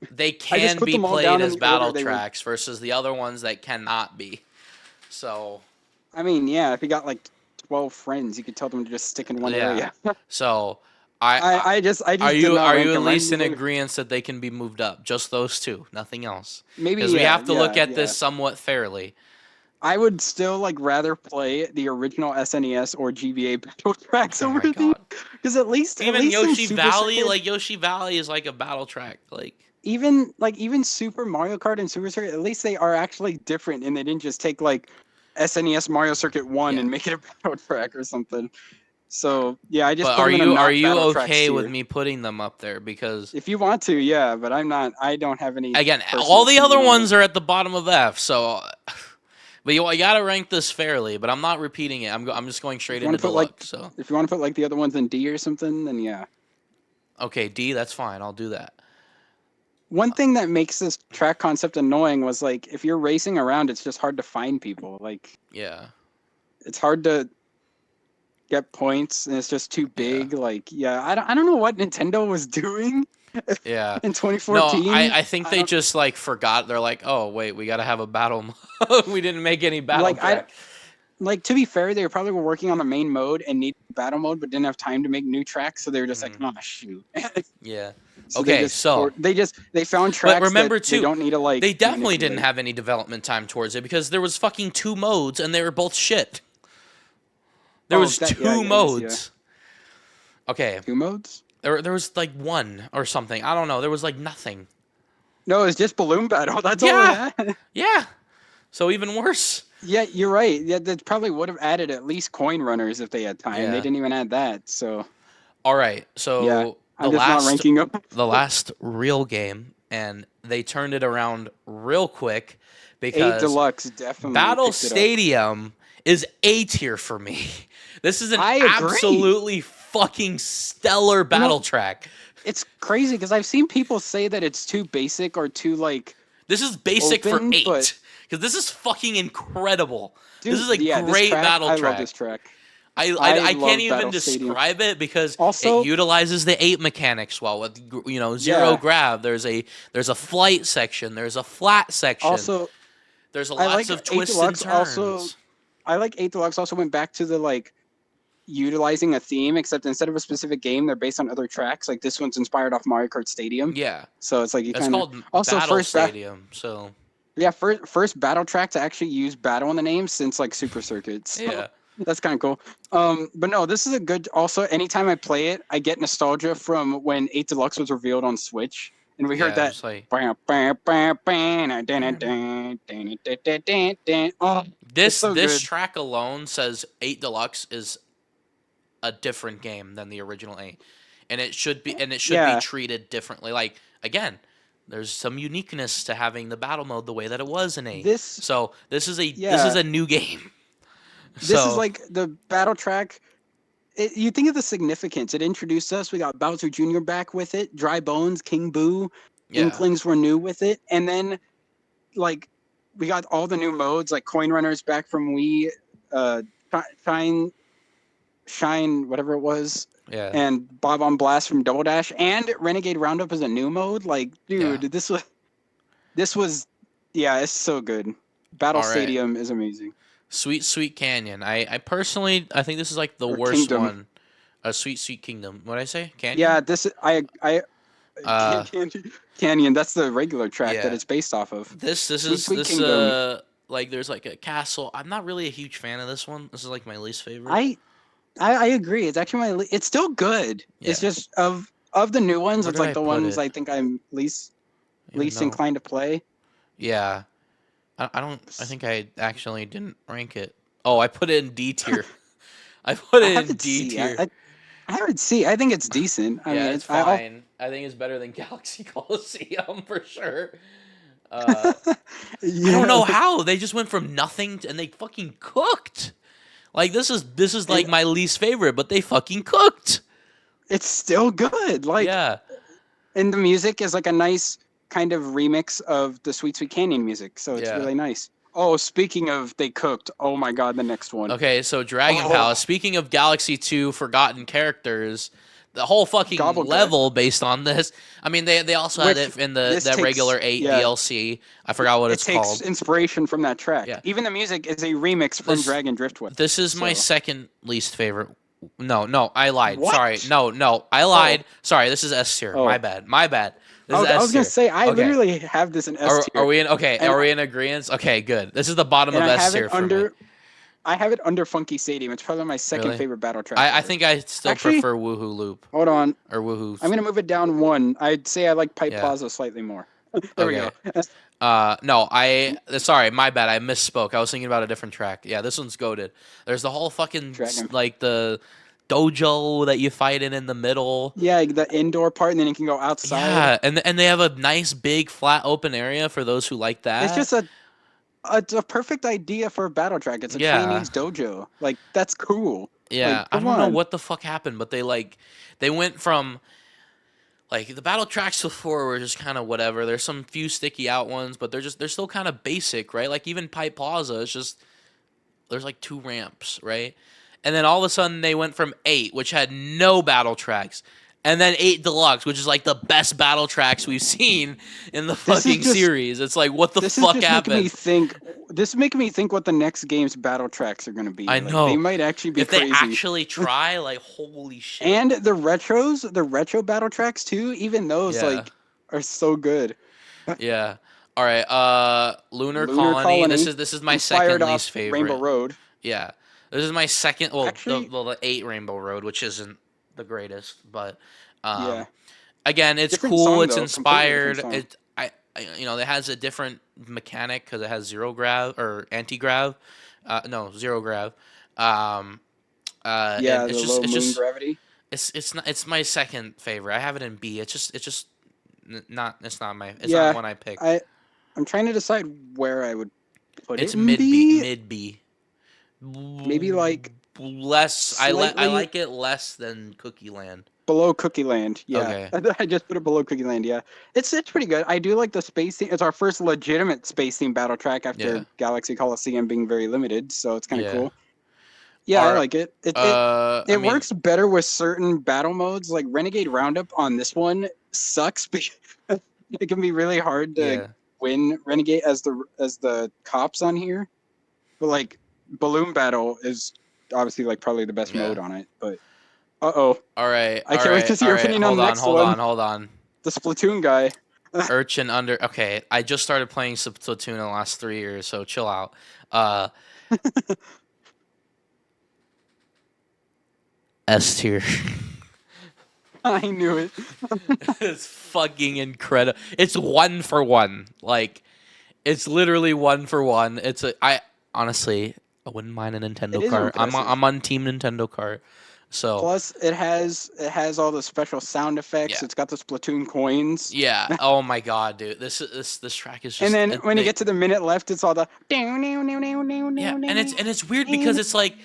they I just can put be them all played down in as the order battle they were. tracks versus the other ones that cannot be. So, I mean, yeah, if you got like 12 friends, you could tell them to just stick in one yeah. area. So, I, I I are just did you not are rank you at them. least in agreement that they can be moved up? Just those two, nothing else. Maybe Because we yeah, have to look at yeah. this somewhat fairly. I would still like rather play the original SNES or GBA battle tracks Oh over my these god. because at least Even in Yoshi Super Valley, Circuit, like Yoshi Valley is like a battle track. Like even Super Mario Kart and Super Circuit, at least they are actually different and they didn't just take like SNES Mario Circuit 1 yeah. and make it a battle track or something. So yeah, I just But put them in a are not you battle tracks okay with tier. me putting them up there? Because If you want to, yeah, but I'm not. I don't have any again, all personal the other opinion on them. ones are at the bottom of F. So, but you gotta rank this fairly. But I'm not repeating it. I'm just going If straight you want into to put like, deluxe. So if you want to put like the other ones in D or something, then yeah. okay, D, that's fine. I'll do that. One thing that makes this track concept annoying was like if you're racing around, it's just hard to find people. Like Yeah, it's hard to get points, and it's just too yeah, big. Like yeah, I don't know what Nintendo was doing yeah. in No, 2014. I think I they don't just like forgot. They're like, oh wait, we gotta have a battle mode. We didn't make any battle like I track. like to be fair, they probably were working on the main mode and needed battle mode, but didn't have time to make new tracks, so they were just like, Hmm. oh shoot. Yeah. So Okay, so they found but tracks that remember they too, don't need to like they definitely didn't manipulate. have any development time towards it because there was fucking two modes and they were both shit. There Oh, was that yeah, two I guess yeah. modes. Okay, Two modes? there was like one or something. I don't know. There was like nothing. No, it's just balloon battle. That's all we Yeah, had. yeah. So even worse. Yeah, you're right. Yeah, they probably would have added at least coin runners if they had time. They Yeah. didn't even add that. So All right. yeah, So I'm just not ranking up. the last real game, and they turned it around real quick 8 because Deluxe definitely Battle picked it up. Stadium is A tier for me. This is an I agree. absolutely fucking stellar battle track. It's crazy because I've seen people say that it's too basic or too like This is basic open, for 8 but because this is fucking incredible. dude, This is a yeah, this great track, battle I love track. this track. I can't love even Battle Stadium. describe it because Also, it utilizes the 8 mechanics well with zero yeah. grab. There's a flight section. There's a flat section. Also, There's I lots like of 8 twists and Deluxe. Also, turns. I like 8 Deluxe. Also went back to the like utilizing a theme, except instead of a specific game, they're based on other tracks. Like this one's inspired off Mario Kart Stadium. Yeah, So it's like you it's kind of called also Battle Stadium. So first battle track to actually use battle in the name since like Super Circuit. So yeah, that's kind of cool. But no, this is a good. Also, anytime I play it, I get nostalgia from when 8 Deluxe was revealed on Switch, and we heard yeah. that. Just like Oh, it's so this good. track alone says 8 Deluxe is a different game than the original 8, and it should be Yeah, treated differently. Like again, there's some uniqueness to having the battle mode the way that it was in 8. this. So this is Yeah, a new game. this is So like the battle track. You think of the significance. It introduced us. We got Bowser Jr. back with it. Dry Bones, King Boo, yeah, Inklings were new with it, and then like we got all the new modes like Coin Runners back from Wii, uh, Shine, Shine, whatever it was, yeah, and Bob on Blast from Double Dash, and Renegade Roundup is a new mode. Like, yeah. dude, this was, yeah, it's so good. Battle All right. Stadium is amazing. Sweet Canyon. I personally I think this is like the Or worst Kingdom. one. Sweet Kingdom. What did I say? Yeah, Canyon? this I Uh Canyon. That's the regular track that yeah. it's based off of. This Sweet is Sweet this Kingdom. like there's like a castle. I'm not really a huge fan of this one. This is like my least favorite. I I agree. It's actually it's still good. It's Yeah. just of the new ones, Where it's did like I the put ones it? I think I'm I don't even least know. inclined to play. Yeah. I don't I think I actually didn't rank it. Oh, I put it in D tier. I put I it have in to D see. tier. I haven't see. I think it's decent. I Yeah, mean, it's fine. I think it's better than Galaxy Coliseum for sure. Uh, I don't yeah, know how they just went from nothing and they fucking cooked. Like this is and like my least favorite, but they fucking cooked. it's still good. Like, Yeah, and the music is like a nice kind of remix of the Sweet Sweet Canyon music, so it's yeah. really nice. Oh, speaking of they cooked. Oh my god, the next one. Okay, so Dragon Palace. Oh, Speaking of Galaxy 2 forgotten characters, the whole fucking Gobblegut. level based on this. I mean, they also had Which it in this the takes, regular 8 yeah, DLC. I forgot what it it's takes called. inspiration from that track. Yeah. Even the music is a remix from This Dragon Driftway. this is my So second least favorite. No, I lied. Sorry. what? No, I Oh, lied. Sorry, this is S tier. My oh. bad. My bad. This is I S was gonna tier. say I Okay. literally have this in S Are tier, we in okay, and are we in agreement? Okay, good. This is the bottom of I S have it tier for me. under Funky Stadium. It's probably my second Really? favorite battle track I ever. think I still Actually, prefer Woohoo Loop hold on. or Woohoo. I'm gonna move it down one. I'd say I like Pipe Yeah. Plaza slightly more. There we Okay. go. No, sorry, my bad. I misspoke. I was thinking about a different track. Yeah, this one's goated. There's the whole fucking Dragon. like the dojo that you fight in the middle. Yeah, the indoor part, and then you can go outside. Yeah, and they have a nice big flat open area for those who like that. It's just it's a perfect idea for a battle track. It's a Yeah. Chinese dojo. Like that's cool. Yeah, Like I come don't know on. what the fuck happened, but they went from like the battle tracks before were just kind of whatever. There's some few sticky out ones, but they're still kind of basic, right? Like even Pipe Plaza, it's just there's like 2 ramps, right? And then all of a sudden they went from 8, which had no battle tracks, and then 8 Deluxe, which is like the best battle tracks we've seen in the This is fucking just series. It's like what the this is fuck just making me happened? think. This is making me think what the next game's battle tracks are gonna be. I Like they know. might actually be If they crazy. actually try, like holy shit. And the retro battle tracks too. Even those Yeah. like are so good. Yeah. All right. Lunar Lunar Colony. Colony, This is my inspired second off least Rainbow favorite. Road. Yeah. This is my second. Well, Actually, the 8 Rainbow Road, which isn't the greatest, but yeah, again, it's different cool. song It's though. Completely different inspired. song. it has a different mechanic because it has zero grav or anti grav, no zero grav, um, and Yeah, the low it's moon just gravity. it's not it's my second favorite. I have it in B. It's just not it's not Yeah, one I picked. I'm trying to decide where I would put it It's in B. mid B. Maybe like Less. I slightly like it less than Cookie Land. below Cookie Land. Yeah, Okay. I just put it below Cookie Land. Yeah, it's pretty good. I do like the space theme. It's our first legitimate space theme battle track Yeah. after Galaxy Coliseum being very limited, so it's kind of Yeah. cool. Yeah, I Are like it. I It mean works better with certain battle modes. Like Renegade Roundup on this one sucks because it can be really hard to yeah. win Renegade as the cops on here. But like Balloon Battle is obviously like probably the best Yeah. mode on it. But uh-oh, All right. I can't wait to see All your right. opinion on Hold the on. next one. Hold on. The Splatoon guy. Urchin under. Okay, I just started playing Splatoon in the last 3 years, so chill out. Uh, S tier. I knew it. It's fucking incredible. It's 1 for 1. Like, it's literally 1 for 1. I honestly, I wouldn't mind a It Nintendo is cart. impressive. I'm on Team Nintendo cart. So Plus, it has all the special sound effects. yeah, It's got the Splatoon coins. yeah. Oh my god, dude, this track is And just then when you get to the minute left, it's all the. yeah, and it's weird because it's like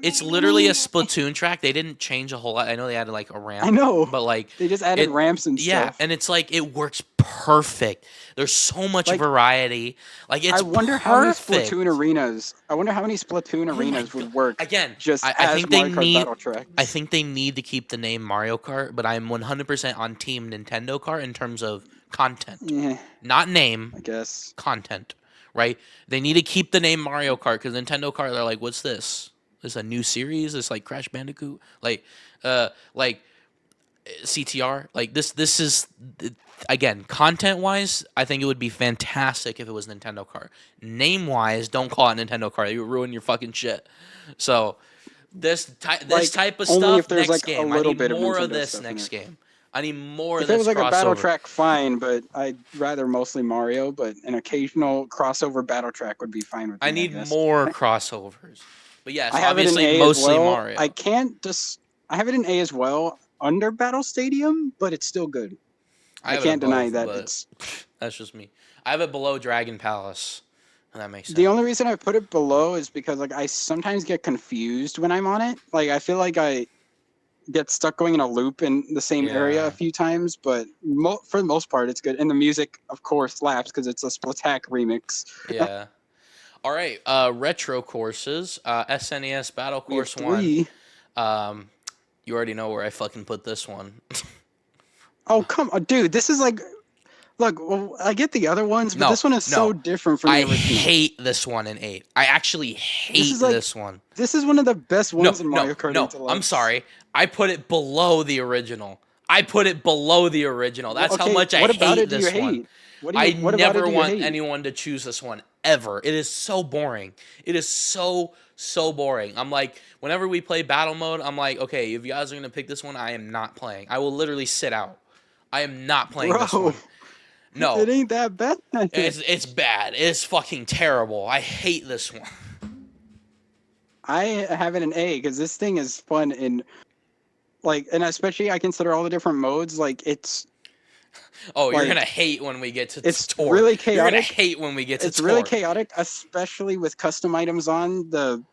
it's literally a Splatoon track. They didn't change a whole lot. I know they added like a I ramp, know. but like They just added it ramps and yeah, stuff. and it's like it works perfect. There's so much Like, variety. Like I it's wonder how many perfect. Splatoon arenas. I wonder how many Splatoon Oh my arenas god. would work Again, just I as think they Mario Kart need battle I tracks. think they need to keep the name Mario Kart, but I'm 100% on team Nintendo Kart in terms of content. Yeah, Not name, I guess. content, right? They need to keep the name Mario Kart cuz Nintendo Kart they're like, "What's this? Is a new series? It's like Crash Bandicoot?" Like CTR. Like this is again content wise. I think it would be fantastic if it was Nintendo Kart. Name wise, don't call it Nintendo Kart. You ruin your fucking shit. So this Like, type of only if stuff there's next like a game. I little need bit of more of Nintendo this stuff in next it. game. I need more of If it this was like a battle crossover. track, fine, but I'd rather mostly Mario, but an occasional crossover battle track would be fine with I me, I need guess. more crossovers. But yes, I have it in obviously A as mostly well. Mario. I have it in A as well under Battle Stadium, but it's still good. I I have it can't deny above, that but it's that's just me. I have it below Dragon Palace. If that makes the sense. only reason I put it below is because like I sometimes get confused when I'm on it. Like I feel like I get stuck going in a loop in the same area a Yeah. few times, but for the most part, it's good. And the music, of course, slaps because it's a Splatack remix. Yeah. All right. Retro courses. SNES Battle We have Course 1. 3. Um, you already know where I fucking put this one. Oh, come on, dude. This is like, look, well, I get the other ones, but No, this one is so no. different from I the original. hate this one in 8. I actually This hate is like, this one. this is one of the best ones in Mario Kart 8 I'm Deluxe. sorry. I put it below the original. I put it below the original. Well, That's how okay, much I what about hate it do you this one. hate? I What about it never do you want hate? anyone to choose this one ever. It is so boring. It is so boring. I'm like, whenever we play battle mode, I'm like, okay, if you guys are gonna pick this one, I am not playing. I will literally sit out. I am not playing this Bro, one. it No, ain't that bad. it's bad. It's fucking terrible. I hate this one. I have it in A because this thing is fun and like, and especially I consider all the different modes. Like Oh, you're gonna like hate when we get to it's tour. really You're gonna chaotic. hate when we get to It's really tour. chaotic, especially with custom items on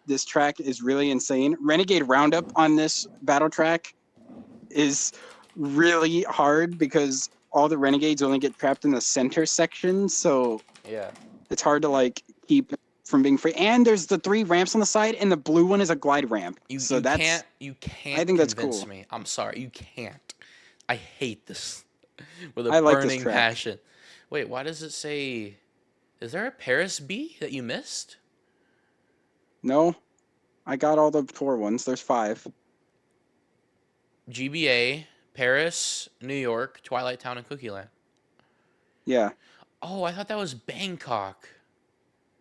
this track is really insane. Renegade Roundup on this battle track is really hard because all the renegades only get trapped in the center section, so Yeah. it's hard to like keep from being free. And there's the 3 ramps on the side, and the blue one is a glide ramp. So You I can't think that's convince cool. me. I'm sorry, you can't. I hate this with a I like this burning track. passion. Wait, why does it say? Is there a Paris B that you missed? No, I got all the 4 ones. There's 5. GBA, Paris, New York, Twilight Town, and Cookie Land. Yeah. Oh, I thought that was Bangkok.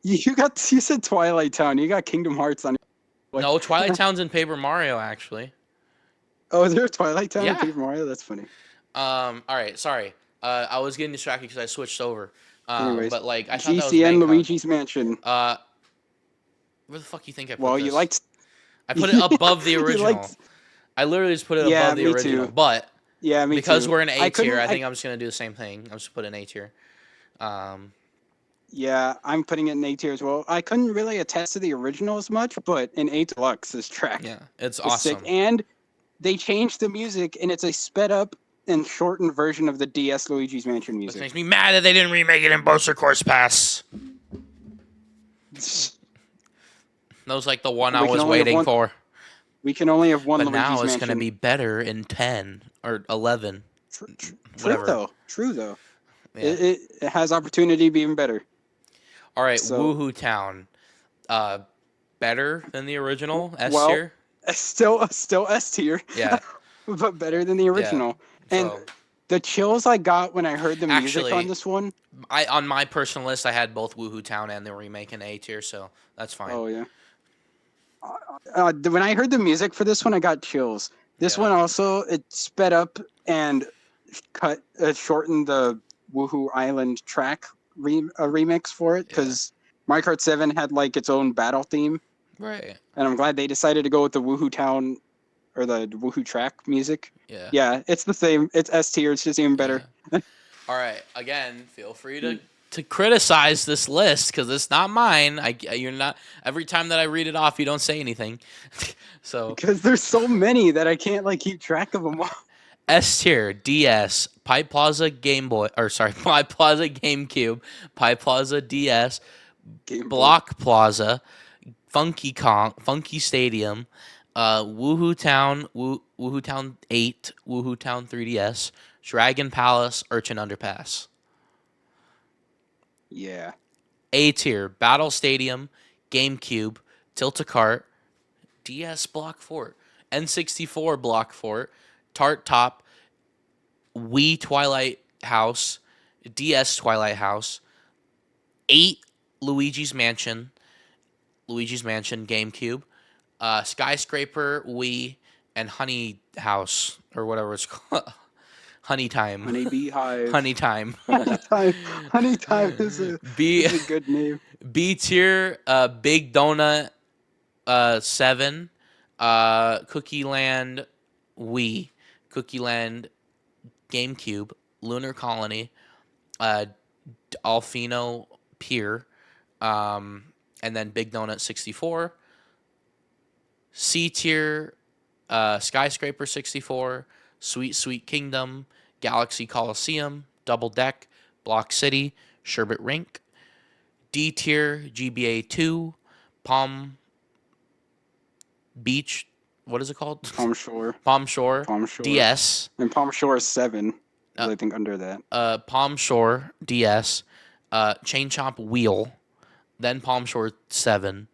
You said Twilight Town. You got Kingdom Hearts on. No, Twilight Town's in Paper Mario actually. Oh, is there a Twilight Town in Yeah. Paper Mario? That's funny. All right. Sorry. I was getting distracted because I switched over. Anyways, But like I thought that was GCN main con. Luigi's Mansion. Where the fuck you think I put Well, you this? liked. I put it above the You original. liked. I literally just put it Yeah, above the me original. too. But Yeah, me because too. we're in A tier, I I think I'm just gonna do the same thing. I'm just put in A tier. Yeah, I'm putting it in A tier as well. I couldn't really attest to the original as much, but in A Deluxe's track Yeah, it's is sick. awesome. And they changed the music, and it's a sped up and shortened version of the DS Luigi's Mansion Which music. makes me mad that they didn't remake it in Bowser Course Pass. That was like the one I was waiting for. We can only have one But Luigi's now it's Mansion. going to be better in 10 or 11. True though. Yeah. It has opportunity to be even better. All right, So, Woohoo Town. Better than the original S well, tier? still S tier. Yeah. But better than the original. Yeah. And So, the chills I got when I heard the music actually, on this one. on my personal list, I had both Woohoo Town and the remake in A tier, so that's fine. Oh yeah. When I heard the music for this one, I got chills. This one also, it sped up and shortened the Woohoo Island track remix for it because Mario Kart 7 had like its own battle theme. Right. And I'm glad they decided to go with the Woohoo Town or the Woohoo track music. Yeah. Yeah, it's the same. It's S tier. It's just even better. Yeah. All right. Again, feel free to criticize this list because it's not mine. You're not. Every time that I read it off, you don't say anything. So because there's so many that I can't like keep track of them all. S tier, DS, Pipe Plaza Game Boy, or sorry, Pipe Plaza GameCube, Pipe Plaza DS, Block Plaza, Funky Kong, Funky Stadium, Woohoo Town, Woohoo Town 8, Woohoo Town 3DS, Dragon Palace, Urchin Underpass. Yeah. A tier, Battle Stadium, GameCube, Tilt-A-Kart, DS Block Fort, N64 Block Fort, Tart Top, Wii Twilight House, DS Twilight House, 8 Luigi's Mansion GameCube, Skyscraper Wii, and Honey House or whatever it's called. Honey Time. Honey Beehive. Honey Time. Honey Time is a good name. B tier, Big Donut 7, Cookie Land Wii, Cookie Land GameCube, Lunar Colony, Alfino Pier, and then Big Donut 64. C tier, Skyscraper 64, Sweet Sweet Kingdom, Galaxy Coliseum, Double Deck, Block City, Sherbet Rink. D tier, GBA 2, Palm Beach. What is it called? Palm Shore. Palm Shore. DS. And Palm Shore 7. I think under that. Palm Shore DS. Chain Chomp Wheel. Then Palm Shore 7.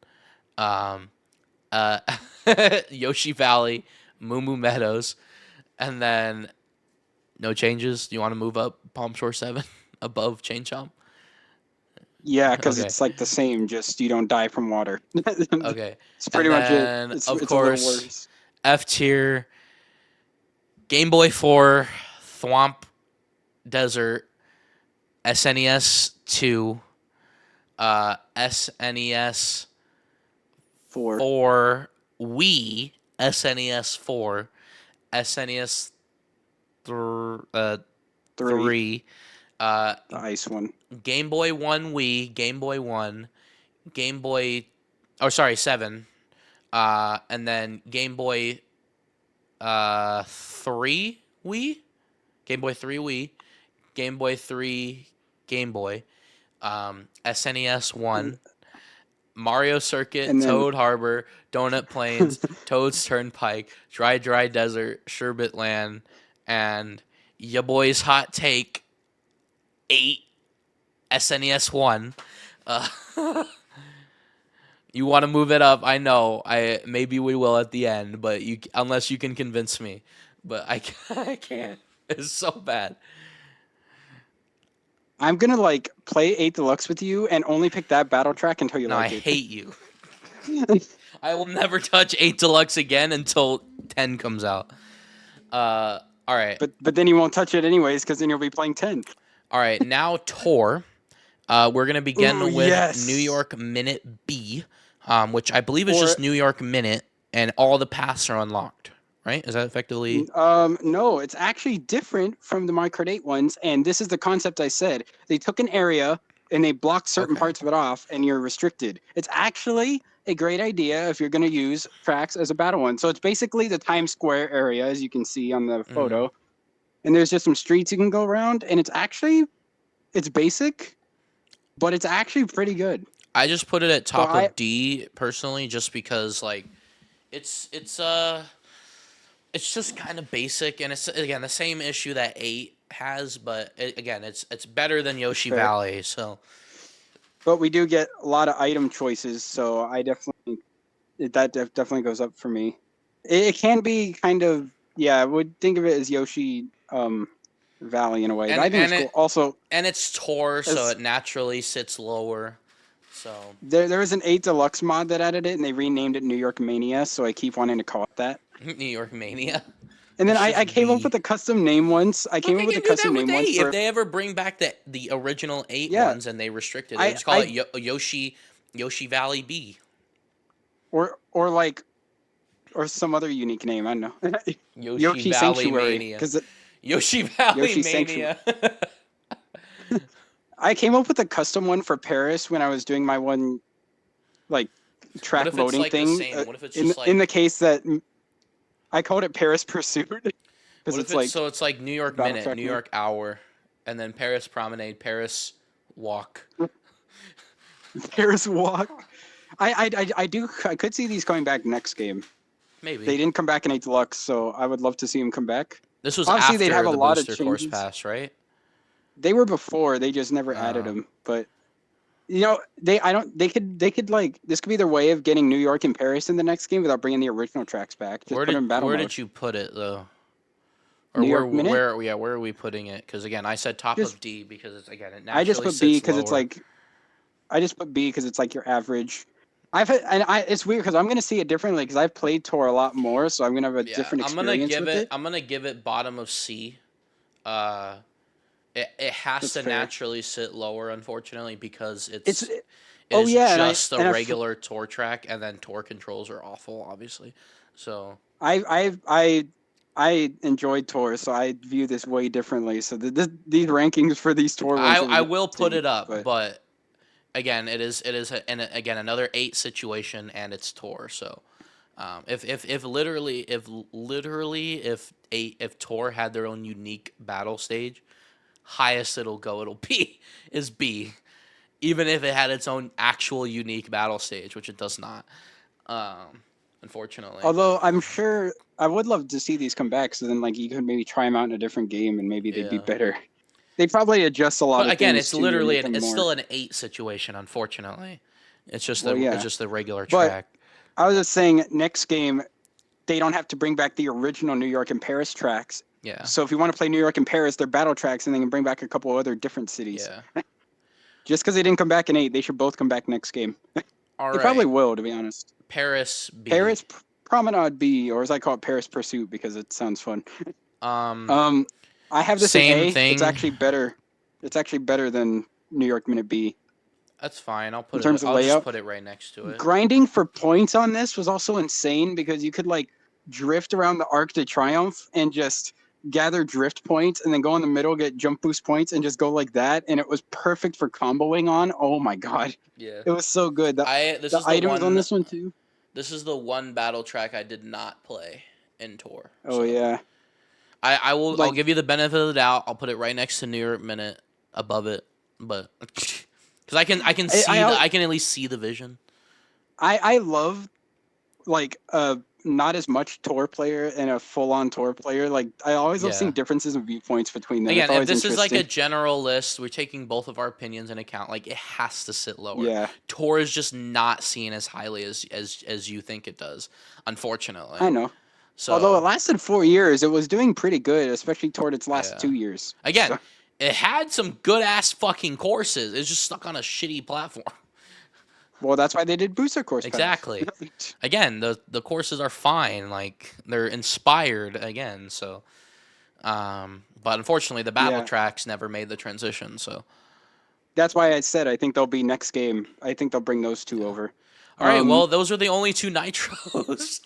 Yoshi Valley. Moo Moo Meadows. And then no changes. Do you want to move up Palm Shore 7 above Chain Chomp? Yeah, because it's like the same, just you don't die from water. Okay. It's pretty much it. It's, of it's course, F tier, Game Boy 4, Thwomp Desert, SNES 2, SNES 4, Wii, SNES 4, SNES 3, the ice one. Game Boy 1 Wii, Game Boy 1, Game Boy, 7, and then Game Boy 3 Wii, Game Boy 3 Wii, Game Boy 3 Game Boy, SNES 1, Mario Circuit, Toad Harbor, Donut Plains, Toad's Turnpike, Dry Desert, Sherbet Land, and ya boy's hot take, 8 SNES 1. You want to move it up? I know. Maybe we will at the end, but unless you can convince me. But I can't. It's so bad. I'm gonna play 8 Deluxe with you and only pick that battle track until you like it. I hate you. I will never touch 8 Deluxe again until 10 comes out. All All right. But then you won't touch it anyways because then you'll be playing 10th. All right. Now Tor. We're gonna begin Ooh, with yes. New York Minute B, which I believe is Or- just New York Minute, and all the paths are unlocked. Right? Is that effectively? No, it's actually different from the Minecraft 8 ones, and this is the concept I said. They took an area and they blocked certain parts of it off, and you're restricted. It's actually a great idea if you're going to use tracks as a battle one. So it's basically the Times Square area, as you can see on the photo, and there's just some streets you can go around, and it's basic, but it's actually pretty good. I just put it at top of D personally, just because like it's just kind of basic, and it's again the same issue that 8 has, but it's better than Yoshi Valley. So, but we do get a lot of item choices, so that definitely goes up for me. It can be kind of I would think of it as Yoshi Valley in a way. And, I think it's cool. Also, and it's Tor, so it naturally sits lower. So there was an 8 Deluxe mod that added it, and they renamed it New York Mania. So I keep wanting to call it that. New York Mania. And then I came up with a custom name once. If they ever bring back the original 8 ones and they restrict it, they just call it Yoshi Valley B. Or some other unique name. I don't know. Yoshi Valley Sanctuary, Mania. Yoshi Valley Mania. I came up with a custom one for Paris when I was doing my one track loading thing. What if it's in the case that I called it Paris Pursuit. It's like New York Minute, New York Hour, and then Paris Promenade, Paris Walk. Paris Walk. I could see these coming back next game. Maybe. They didn't come back in 8 Deluxe, so I would love to see them come back. This was obviously after they'd have a lot of course pass, right? They were before. They just never added them. But they could this could be their way of getting New York and Paris in the next game without bringing the original tracks back. Just where did you put it though? Or where are we putting it? Because again, I said top of D because it's it naturally I just put B because it's like your average. It's weird because I'm gonna see it differently because I've played Tor a lot more, so I'm gonna have a different experience with it. I'm gonna give it bottom of C. It has to naturally sit lower, unfortunately, because it's just a regular Tor track, and then Tor controls are awful, obviously. So I enjoyed Tor, so I view this way differently. So these rankings for these Tor ones, I will put it up, but again, it is another 8 situation, and it's Tor. So if Tor had their own unique battle stage, highest it'll be is B, even if it had its own actual unique battle stage, which it does not, unfortunately. Although I'm sure I would love to see these come back, so then you could maybe try them out in a different game and maybe they'd be better. They'd probably adjust a lot of again, things. It's literally it's still an 8 situation, unfortunately. It's just the regular track. I was just saying, next game they don't have to bring back the original New York and Paris tracks. Yeah. So if you want to play New York and Paris, they're battle tracks, and they can bring back a couple other different cities. Yeah. Just because they didn't come back in 8, they should both come back next game. They probably will, to be honest. Paris B. Paris Promenade B, or as I call it, Paris Pursuit, because it sounds fun. I have this same in A. thing. It's actually better. It's actually better than New York Minute B. That's fine. I'll just put it right next to it. Grinding for points on this was also insane because you could drift around the Arc de Triomphe and just gather drift points and then go in the middle, get jump boost points, and just go like that. And it was perfect for comboing on. Oh my god. Yeah. It was so good. The items on this one too. This is the one battle track I did not play in Tor. Oh yeah. I'll give you the benefit of the doubt. I'll put it right next to New York Minute above it, but because I can at least see the vision. I love not as much Tor player and a full-on Tor player. I always love seeing differences in viewpoints between them. Again, if this is a general list, we're taking both of our opinions into account. It has to sit lower. Yeah. Tor is just not seen as highly as you think it does, unfortunately. I know. So, although it lasted 4 years, it was doing pretty good, especially toward its last 2 years. Again, it had some good-ass fucking courses. It's just stuck on a shitty platform. Well, that's why they did booster course. Exactly. Again, the courses are fine. They're inspired again. So, But unfortunately, the battle tracks never made the transition. So that's why I said I think they'll be next game. I think they'll bring those two over. All right, well, those are the only two nitros.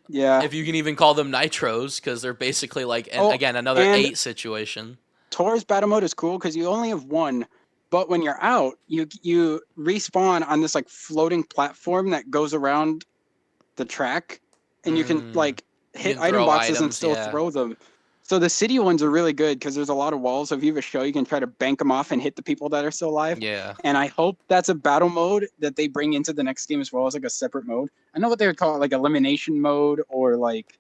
Yeah. If you can even call them nitros, because they're basically like, again, another 8 situation. Tour's battle mode is cool because you only have one, but when you're out, you respawn on this like floating platform that goes around the track, and you can like hit item boxes and still throw them. So the city ones are really good because there's a lot of walls. So if you have a show, you can try to bank them off and hit the people that are still alive. Yeah. And I hope that's a battle mode that they bring into the next game as well as like a separate mode. I know what they would call it, like elimination mode or like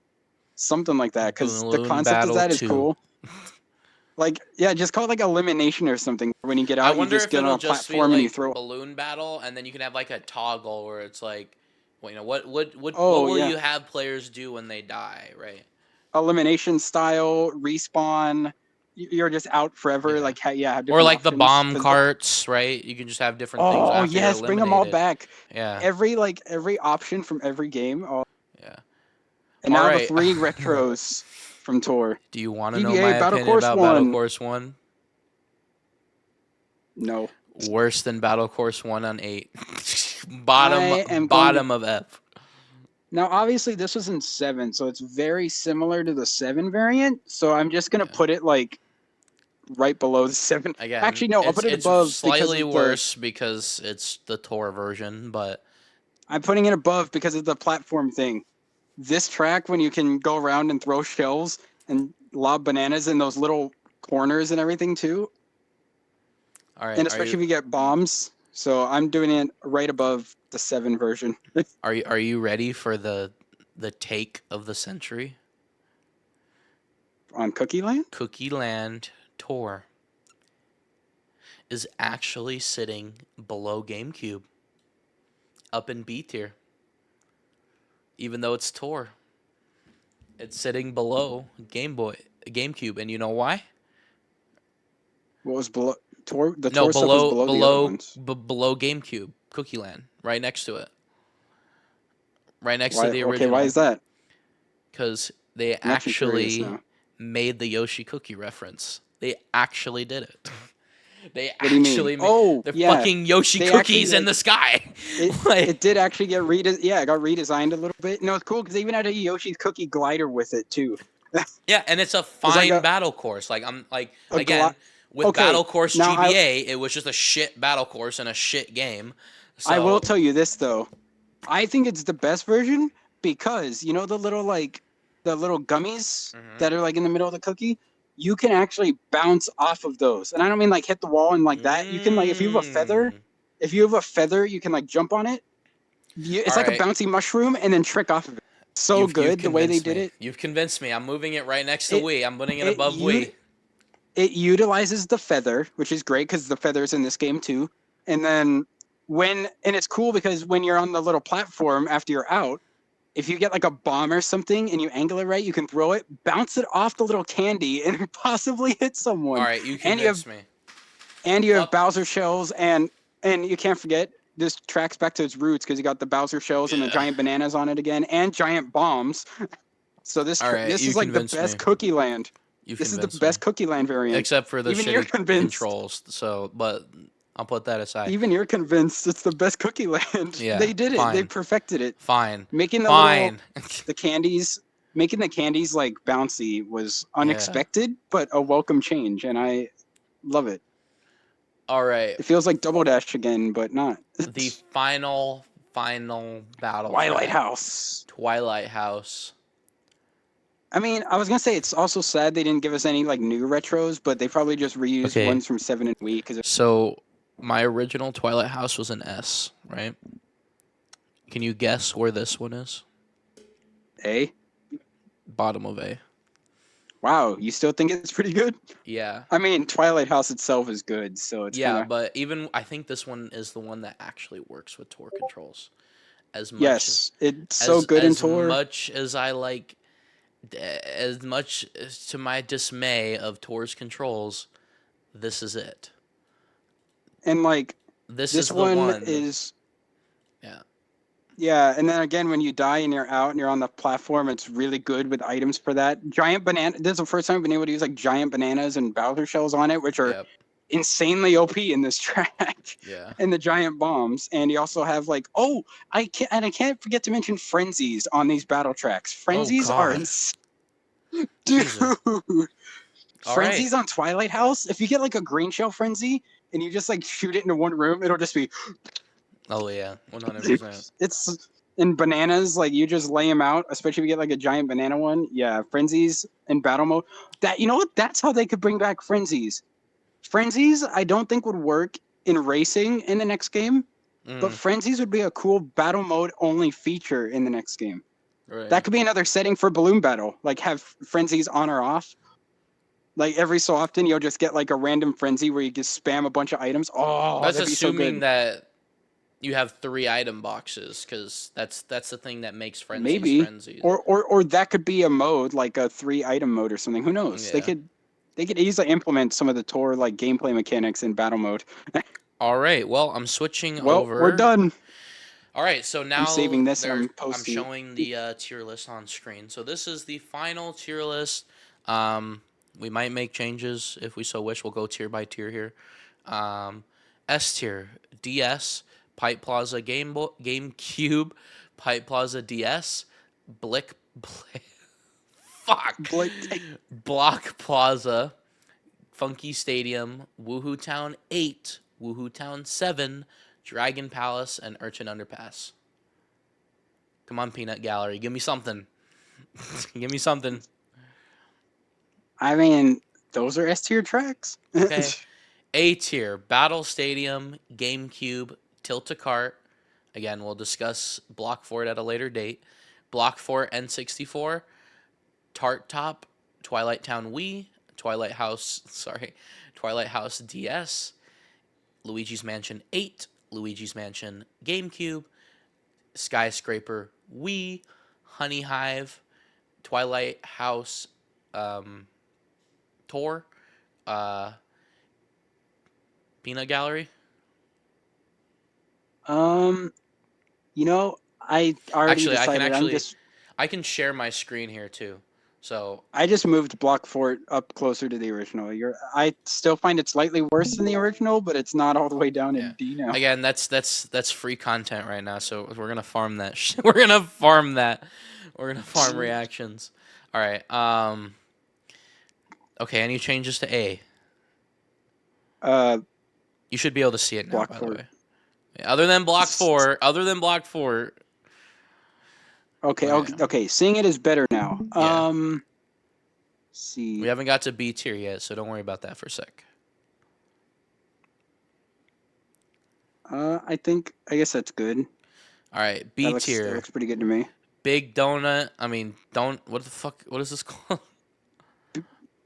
something like that, because the concept of that is cool. Like, yeah, just call it like elimination or something. When you get out, you just get on a platform and you throw balloon battle, and then you can have like a toggle where it's like, well, you know, what will you have players do when they die, right? Elimination style, respawn. You're just out forever. Like, or like the bomb carts, right? You can just have different things. Oh yes, bring them all back. Yeah. Every option from every game. Oh. Yeah. And now the 3 retros from Tour. Do you want to know my opinion about Battle Course 1? No. Worse than Battle Course 1 on 8. bottom of F. Now, obviously, this was in 7, so it's very similar to the 7 variant. So I'm just gonna put it like right below the 7. Again, actually, no, I'll put it above. It's slightly worse because it's the Tour version, but I'm putting it above because of the platform thing. This track, when you can go around and throw shells and lob bananas in those little corners and everything too. All right, and especially if you get bombs. So I'm doing it right above the 7 version. Are you ready for the take of the century? On Cookie Land? Cookie Land Tour is actually sitting below GameCube, up in B tier. Even though it's Tour, it's sitting below GameCube, and you know why? What was below Tour? The Tour stuff was below the other ones. Below GameCube, Cookie Land, right next to it, right next to the original. Okay, why is that? Because they actually made the Yoshi cookie reference. They actually did it. They actually made the fucking Yoshi cookies in the sky. It did actually get redesigned. Yeah, it got redesigned a little bit. No, it's cool because they even had a Yoshi's cookie glider with it too. Yeah, and it's a fine battle course. Like I'm like again with Battle Course GBA, it was just a shit battle course and a shit game. So, I will tell you this though, I think it's the best version because you know the little gummies that are like in the middle of the cookie. You can actually bounce off of those. And I don't mean like hit the wall and like that. You can like, if you have a feather, you can like jump on it. It's like a bouncy mushroom and then trick off of it. So good the way they did it. You've convinced me. I'm moving it right next to Wii. I'm putting it above Wii. It utilizes the feather, which is great because the feather's in this game too. And then and it's cool because when you're on the little platform after you're out, if you get like a bomb or something and you angle it right, you can throw it, bounce it off the little candy, and possibly hit someone. All right, you convinced me. And you have Bowser shells, and you can't forget, this tracks back to its roots because you got the Bowser shells and the giant bananas on it again, and giant bombs. So this is like the best Cookie Land. This is the best Cookie Land variant. Except for the shitty controls. So, but I'll put that aside. Even you're convinced it's the best Cookie Land. Yeah, they did it. Fine. They perfected it. Fine. Making the candies like bouncy was unexpected, but a welcome change, and I love it. All right. It feels like Double Dash again, but not. The final battle. Twilight House. I mean, I was gonna say it's also sad they didn't give us any like new retros, but they probably just reused ones from 7 and Wii. So my original Twilight House was an S, right? Can you guess where this one is? A? Bottom of A. Wow, you still think it's pretty good? Yeah. I mean, Twilight House itself is good, so it's but even I think this one is the one that actually works with Tour controls. It's so good in Tour. As much to my dismay of Tour's controls, this is it. And like this is the one is Yeah, and then again, when you die and you're out and you're on the platform, it's really good with items for that. Giant banana. This is the first time I've been able to use like giant bananas and Bowser shells on it, which are Yep. insanely OP in this track. Yeah. And the giant bombs. And you also have like, I can't forget to mention frenzies on these battle tracks. Oh Frenzies are God. insane. Dude. Jesus. All right. Frenzies on Twilight House. If you get like a green shell frenzy and you just like shoot it into one room, it'll just be Oh yeah. 100%. it's in bananas, like you just lay them out, especially if you get like a giant banana one. Yeah, frenzies in battle mode. That you know what? That's how they could bring back frenzies. Frenzies, I don't think would work in racing in the next game, but Mm, frenzies would be a cool battle mode only feature in the next game. right. That could be another setting for balloon battle. Like have frenzies on or off. Like every so often, you'll just get like a random frenzy where you just spam a bunch of items. Oh, That's that'd be so assuming good. that you have 3 item boxes, because that's the thing that makes frenzies Maybe, frenzies. or that could be a mode like a 3 item mode or something. Who knows? Yeah. They could easily implement some of the Tor like gameplay mechanics in battle mode. All right. Well, I'm switching Well, we're over. done. All right. So I'm now saving this and I'm I'm posting it. showing the tier list on screen. So this is the final tier list. We might make changes if we so wish. We'll go tier by tier here. Um, S tier, DS, Pipe Plaza GameCube, Pipe Plaza DS, fuck, Blake, Block Plaza, Funky Stadium, Woohoo Town 8, Woohoo Town 7, Dragon Palace, and Urchin Underpass. Come on, Peanut Gallery, give me something. Give me something. I mean, those are S tier tracks. Okay. A tier, Battle Stadium, GameCube, Tilt-A-Kart. Again, we'll discuss Block Fort at a later date. Block Fort N64, Tart Top, Twilight Town Wii, Twilight House DS, Luigi's Mansion 8, Luigi's Mansion GameCube, Skyscraper Wii, Honey Hive, Twilight House Tour, uh, Peanut Gallery. You know, I already Actually, decided. I can share my screen here too. So I just moved Block Fort up closer to the original. I still find it slightly worse than the original, but it's not all the way down yeah, in D now. again, that's free content right now. So we're gonna farm that. We're gonna farm that. We're gonna farm reactions. All right. Okay. Any changes to A? Uh, You should be able to see it now. Block By Fort. the way. Yeah, other than Block 4. Other than Block 4. Okay, Okay. okay. Seeing it is better now. Yeah. See. We haven't got to B tier yet, so don't worry about that for a sec. I guess that's good. All right, B tier. That looks pretty good to me. Big Donut. What the fuck? What is this called?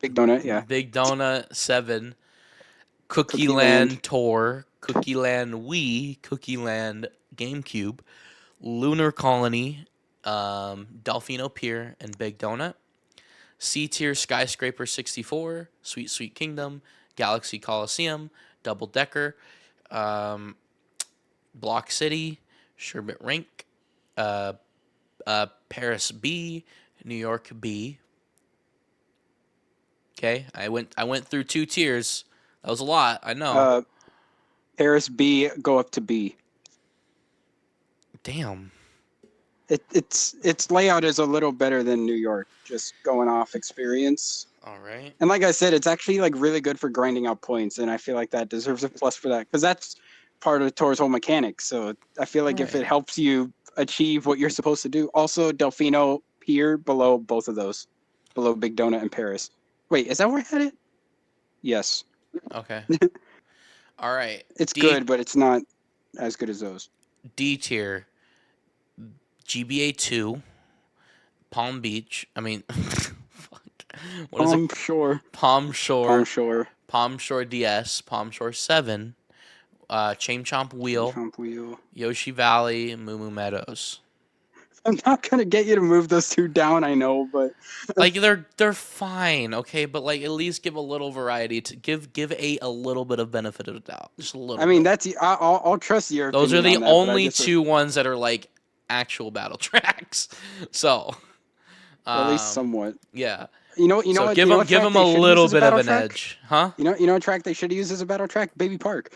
Big Donut, yeah. Big Donut 7. Cookie Land. Land Tour. Cookie Land Wii. Cookie Land GameCube. Lunar Colony. Delfino Pier and Big Donut. C tier Skyscraper 64. Sweet Sweet Kingdom. Galaxy Coliseum. Double Decker. Block City. Sherbet Rink. Paris B. New York B. Okay, I went through 2 tiers. That was a lot, I know. Paris B, go up to B. Damn. Its layout is a little better than New York, just going off experience. All right. And like I said, it's actually like really good for grinding out points, and I feel like that deserves a plus for that because that's part of Tor's whole mechanics. So I feel like if it helps you achieve what you're supposed to do, also Delfino Pier below both of those, below Big Donut and Paris. Wait, is that where I had it? Yes. Okay. All right. It's good, but it's not as good as those. D tier. GBA 2. Palm Beach. Fuck. What is it? Shore. Palm Shore. Palm Shore. Palm Shore DS. Palm Shore 7. Chain Chomp Wheel. Yoshi Valley. Moo Moo Meadows. I'm not gonna get you to move those 2 down, I know, but like they're fine, okay, but like at least give a little variety to give a little bit of benefit of the doubt, just a little. I mean, bit. I'll trust your. Those are the only 2 ones that are like actual battle tracks. So, Or at least somewhat. yeah. You know So what? give You know what them track a they should use little as a bit of battle an track? edge, huh? You know what track they should use as a battle track? Baby Park.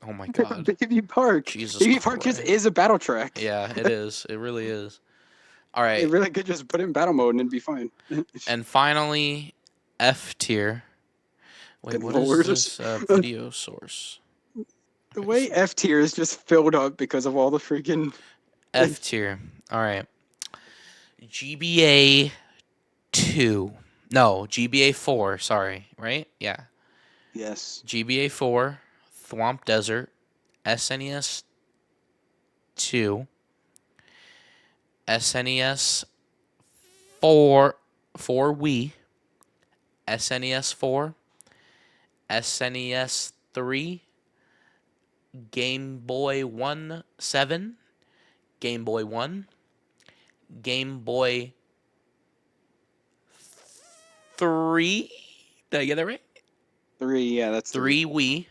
Oh my god. Baby Park. Jesus Baby Park just Christ. is a battle track. Yeah, it is. It really is. All They right. really could just put it in battle mode and it'd be fine. And finally, F tier. Wait, Good what is lord. this video source? The way F tier is just filled up because of all the freaking F tier. All right. GBA 2. No, GBA 4, sorry, right? Yeah. Yes. GBA 4, Thwomp Desert, SNES 2, SNES 4, 4 Wii, SNES 4, SNES 3, Game Boy 1 7, Game Boy 1, Game Boy 3. Did I get that right? 3, yeah, that's 3 Wii,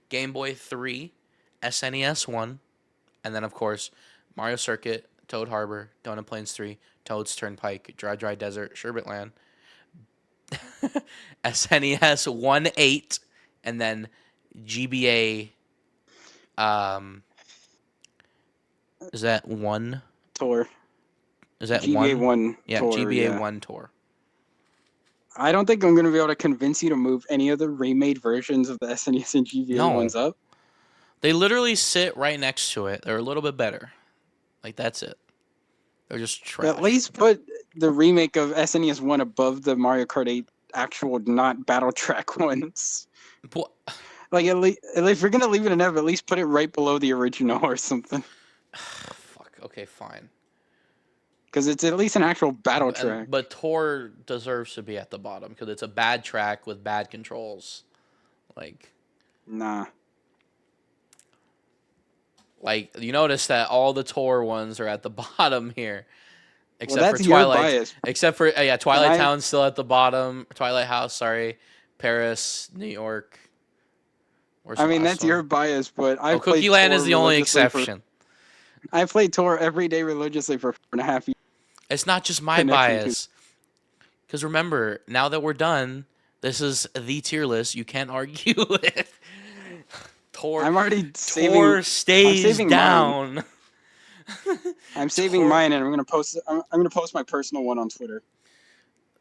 Game Boy 3, SNES 1, and then, of course, Mario Circuit, Toad Harbor, Donut Plains 3, Toad's Turnpike, Dry Desert, Sherbet Land, SNES 1 8, and then GBA. Is that 1? Tour. Is that GBA 1? 1 Yeah, Tour, GBA yeah. 1 Tour. I don't think I'm going to be able to convince you to move any of the remade versions of the SNES and GBA ones up. They literally sit right next to it. They're a little bit better. Like, that's it. They're just trash. At least put the remake of SNES 1 above the Mario Kart 8 actual not battle track ones. What? Like, at least if you're going to leave it in F, at least put it right below the original or something. Fuck. Okay, fine. Because it's at least an actual battle track. But Tor deserves to be at the bottom because it's a bad track with bad controls. Like, nah. Like, you notice that all the Tor ones are at the bottom here. Except for Twilight. Except for, Twilight Town's still at the bottom. Twilight House, sorry. Paris, New York. I mean, that's your bias, but I've played Cookie Land Tor is the only religiously exception. I played Tor every day religiously for 4.5 years. It's not just my bias. Because remember, now that we're done, this is the tier list. You can't argue with. I'm already saving. Tor stays down. Mine. I'm saving mine, and I'm gonna post. I'm gonna post my personal one on Twitter.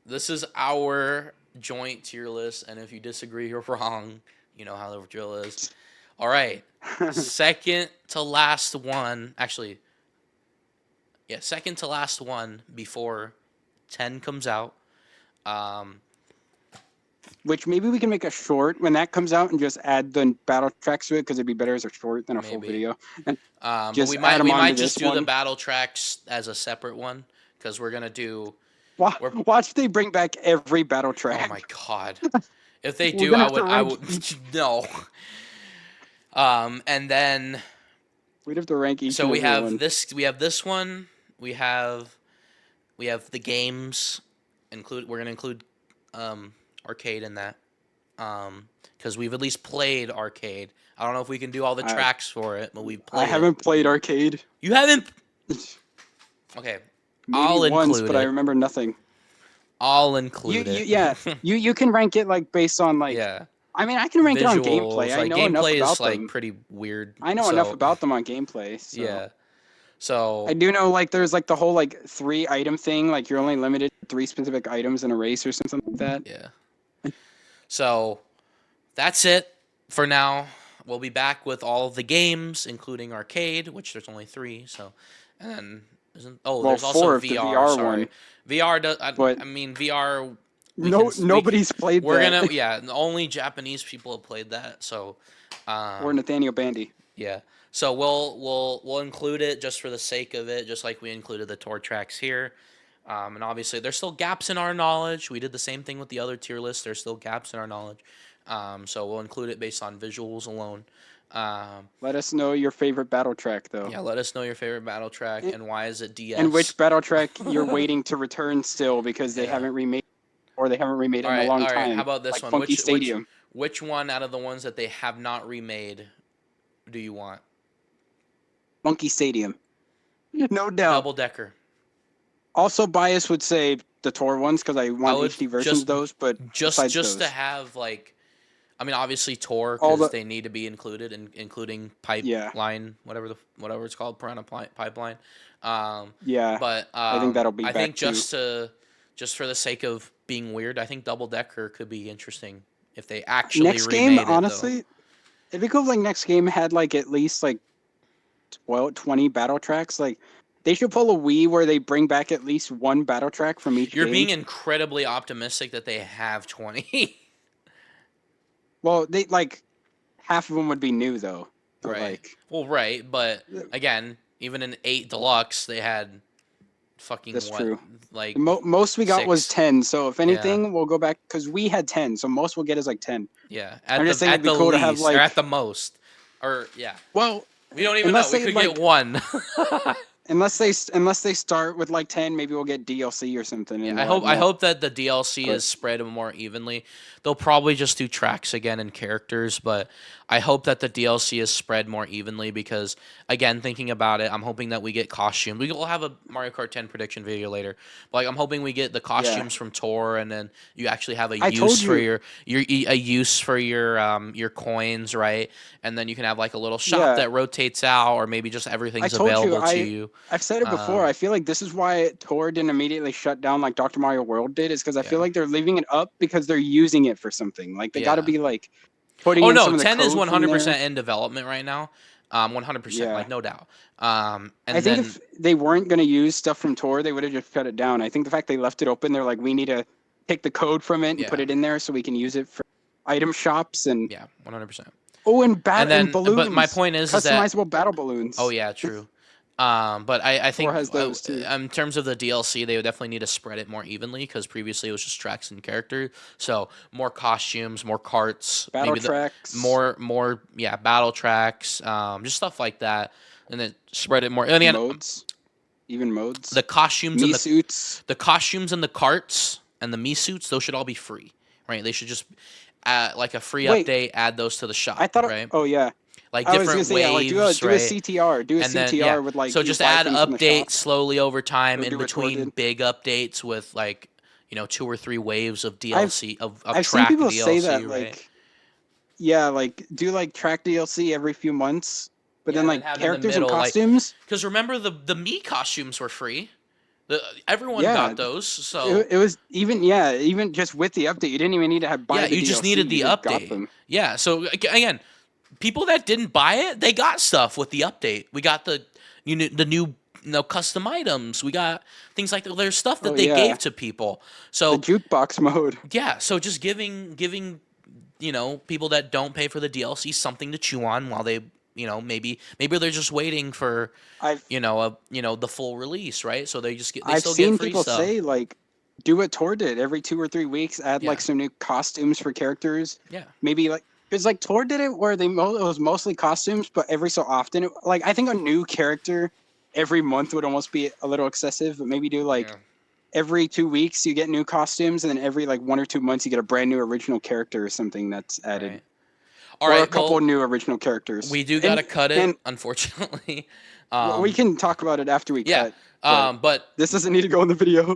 This is our joint tier list, and if you disagree, you're wrong. You know how the drill is. All right, second to last one. Actually, yeah, second to last one before 10 comes out. Which maybe we can make a short when that comes out and just add the battle tracks to it because it'd be better as a short than a full video. And but we might just do the battle tracks as a separate one because we're gonna do. Watch if they bring back every battle track. Oh my god! If they do, I would no. And then we'd have to rank each. So we have this. We have this one. We have the games. We're gonna include arcade in that. Because we've at least played arcade. I don't know if we can do all the tracks for it, but we've played. I haven't played arcade. You haven't. Okay. Maybe I'll once, but I remember nothing. I'll include it. Yeah, you can rank it like based on like. Yeah. I mean, I can rank Visuals, it on gameplay. I know enough about is them. Pretty weird. I know enough about them on gameplay. So. Yeah. So I do know like there's like the whole like 3 item thing. Like you're only limited to 3 specific items in a race or something like that. Yeah. So that's it for now. We'll be back with all of the games, including arcade, which there's only 3. So, and then there's also VR. The VR one. VR does. I mean VR. Nobody's played that. Only Japanese people have played that. So, or Nathaniel Bandy. Yeah. So we'll include it just for the sake of it, just like we included the tour tracks here. And obviously there's still gaps in our knowledge. We did the same thing with the other tier list. There's still gaps in our knowledge. So we'll include it based on visuals alone. Let us know your favorite battle track, though. Yeah, let us know your favorite battle track and why is it DS. And which battle track you're waiting to return still because they haven't remade or they haven't remade it in a long time. How about this like one? Funky Stadium. Which one out of the ones that they have not remade do you want? Funky Stadium. No doubt. Double decker. Also, bias would say the Tor ones because I want HD versions of those. But besides just to those, have like, I mean, obviously Tor all because the they need to be included, including yeah, pipeline, whatever it's called, piranha pipeline. yeah. But I think that'll be I think back too. just for the sake of being weird, I think double decker could be interesting if they actually Next game, remade it though. honestly, it'd be cool if like next game had like at least like 12, 20 battle tracks. Like they should pull a Wii where they bring back at least one battle track from each You're game. being incredibly optimistic that they have 20. Well, they like half of them would be new though. But, Right. like, Well, right, but again, even in 8 Deluxe, they had fucking that's what, true. like Most we got was 6. 10. So if Yeah. anything, we'll go back because we had 10. So most we'll get is like 10. Yeah, I'm just saying at it'd be the cool to have least or like at the most, or yeah, well, we don't even know. unless We they could like get one. unless they start with like 10, maybe we'll get DLC or something. Yeah, And they'll add more. I hope that the DLC But is spread more evenly. They'll probably just do tracks again and characters, but I hope that the DLC is spread more evenly because again, thinking about it, I'm hoping that we get costumes. We will have a Mario Kart 10 prediction video later. But like I'm hoping we get the costumes from Tor and then you actually have a I told use for you. your coins, right? And then you can have like a little shop Yeah, that rotates out or maybe just I everything's told you. available to you. I've said it before. I feel like this is why Tor didn't immediately shut down like Dr. Mario World did, is because I feel Yeah. like they're leaving it up because they're using it for something. Like they got to Yeah. be like putting Oh in no, some of the 10 is code from there. 100% in development right now. 100%, Yeah. like no doubt. I And think then if they weren't going to use stuff from Tor, they would have just shut it down. I think the fact they left it open, they're like, we need to take the code from it and put yeah, it in there so we can use it for item shops and yeah, 100%. oh, and And and then, but my balloons, point is that customizable battle oh balloons. yeah, true. But I Tor think has those too. in terms of the DLC, they would definitely need to spread it more evenly because previously it was just tracks and character. So more costumes, more carts, Battle maybe tracks, yeah, battle tracks, just stuff like that, and then spread it more. And again, modes, even modes, the costumes and me suits. the costumes and the carts and the me suits, those should all be free, right? They should just like a free Wait, update, add those to the I shop, thought. right? Oh yeah, Like I was gonna different say yeah. Like waves, do a right? CTR, do a And then yeah, CTR with like so you just buy add things from the shop, updates slowly over time or in do what Tor between did. big updates with like 2 or 3 waves of I've DLC of I've seen track people say DLC, that right? like yeah, like do like track DLC every few months, but Yeah, then and then like have in the characters and middle like costumes. because remember the me costumes were free. Everyone Yeah, got those, so it was even just with the update, you didn't even need to have buy yeah, the you just DLC. needed You the just got update. them. Yeah, so again, people that didn't buy it, they got stuff with the update. We got the the new custom items. We got things like that. There's stuff Oh that they gave yeah, to people. the So jukebox mode. yeah, so just giving people that don't pay for the DLC something to chew on while they maybe they're just waiting for I've the full release, right? So they I've still get seen free people stuff. say like do what Tor did every 2 or 3 weeks. Add Yeah, like some new costumes for characters. yeah, Maybe like because like Tor did it where it was mostly costumes, but every so often, like I think a new character every month would almost be a little excessive. But maybe do like yeah. every 2 weeks you get new costumes, and then every like 1 or 2 months you get a brand new original character or something that's added, Right. All or a right. couple Well, of new original characters. we do gotta cut it, And unfortunately. we Um, can talk about it after we yeah. cut, but But this doesn't need to go in the video.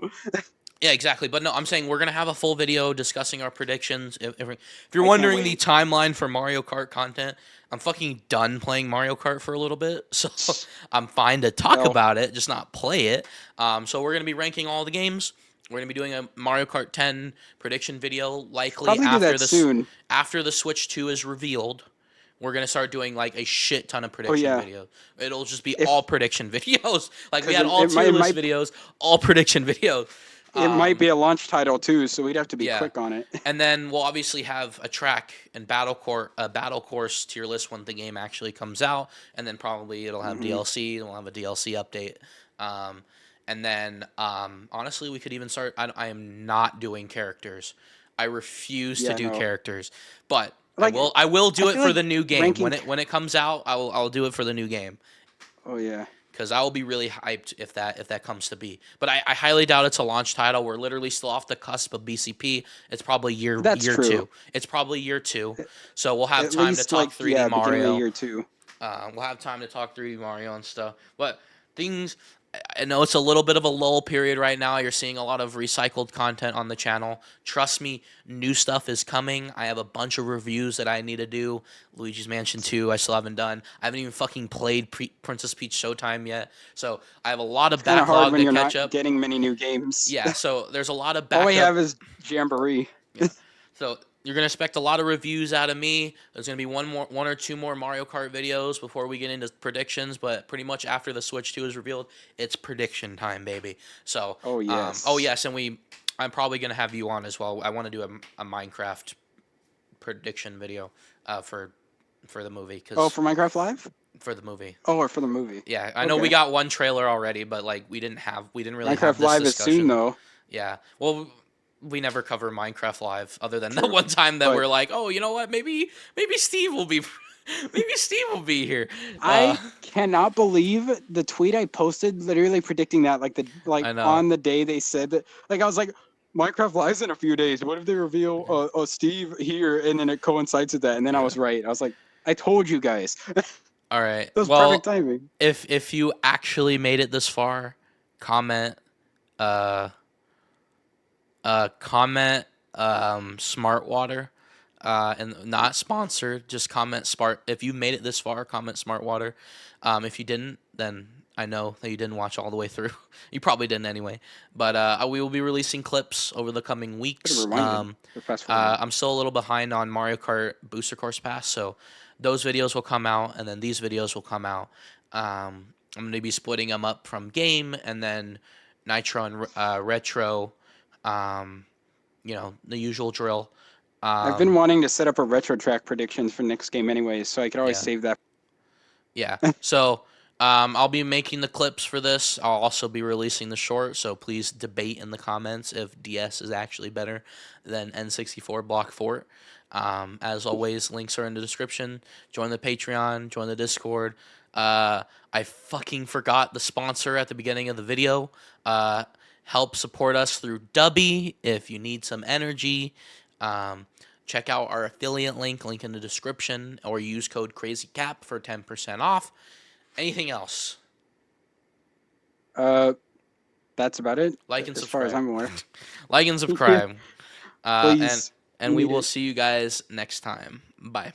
yeah, exactly. But no, I'm saying we're gonna have a full video discussing our predictions. If you're I can't wondering the wait. timeline for Mario Kart content, I'm fucking done playing Mario Kart for a little bit, so I'm fine to talk Well, about it, just not play it. So we're gonna be ranking all the games. We're gonna be doing a Mario Kart 10 prediction video, likely probably do that soon. after the Switch 2 is revealed. We're gonna start doing like a shit ton of Oh prediction yeah, videos. It'll just be all if prediction videos. Like we because had all tier it list might videos, all prediction videos. it might Um, be a launch title too, so we'd have to be yeah, quick on it. and then we'll obviously have a track and battle course tier list when the game actually comes out, and then probably it'll have Hmm. DLC. It'll have a DLC update. And then honestly, we could even start. I am not doing characters. I refuse to Yeah, do no. characters, but Like I will I do it feel for like the new game ranking. when it comes out. I'll do it for the new game Oh yeah. because I will be really hyped if that comes to be. But I highly doubt it's a launch title. We're literally still off the cusp of BCP. It's probably That's year true. 2. It's probably year 2. So we'll have At time to least talk like 3D beginning of the Mario. year too. We'll have time to talk 3D Mario and stuff. But things. I know it's a little bit of a lull period right now. You're seeing a lot of recycled content on the channel. Trust me, new stuff is coming. I have a bunch of reviews that I need to do. Luigi's Mansion 2, I still haven't done. I haven't even fucking played Princess Peach Showtime yet. So I have a lot of It's kind of hard backlog when to you're catch not up. getting many new games. Yeah, so there's a lot of All we backup. have is Jamboree. Yeah. So you're gonna expect a lot of reviews out of me. There's gonna be one or two more Mario Kart videos before we get into predictions. But pretty much after the Switch 2 is revealed, it's prediction time, baby. So, Oh yes. oh yes, and I'm probably gonna have you on as well. I want to do a Minecraft prediction video, for the movie. Oh, for Minecraft Live? For the movie. Oh, or for the movie? Yeah, I know we got one trailer already, but like we didn't really have Minecraft this Live discussion. is soon though. Yeah. Well, we never cover Minecraft Live other than the one time that we're like, oh, you know what? Maybe Steve will be maybe Steve will be here. I cannot believe the tweet I posted, literally predicting that, on the day they said that. Like I was like, Minecraft Live's in a few days. What if they reveal Steve here, and then it coincides with that? And then I was right. I was like, I told you guys. All right. That was perfect timing. If you actually made it this far, comment smart water, and not sponsored, just comment smart. If you made it this far, comment smart water. If you didn't, then I know that you didn't watch all the way through. You probably didn't anyway. But we will be releasing clips over the coming weeks. I'm still a little behind on Mario Kart Booster Course Pass, so those videos will come out, and then these videos will come out. I'm going to be splitting them up from game, and then Nitro and retro. The usual drill. I've been wanting to set up a retro track predictions for next game anyways, so I could always save that. Yeah. So I'll be making the clips for this. I'll also be releasing the short, so please debate in the comments if DS is actually better than N64 Block Fort. As always, links are in the description. Join the Patreon, join the Discord. I fucking forgot the sponsor at the beginning of the video. Help support us through Dubby if you need some energy. Check out our affiliate link in the description, or use code CrazyCap for 10% off. Anything else? That's about it. Like and as subscribe. Far as I'm aware. Like and subscribe. Please. And we will see you guys next time. Bye.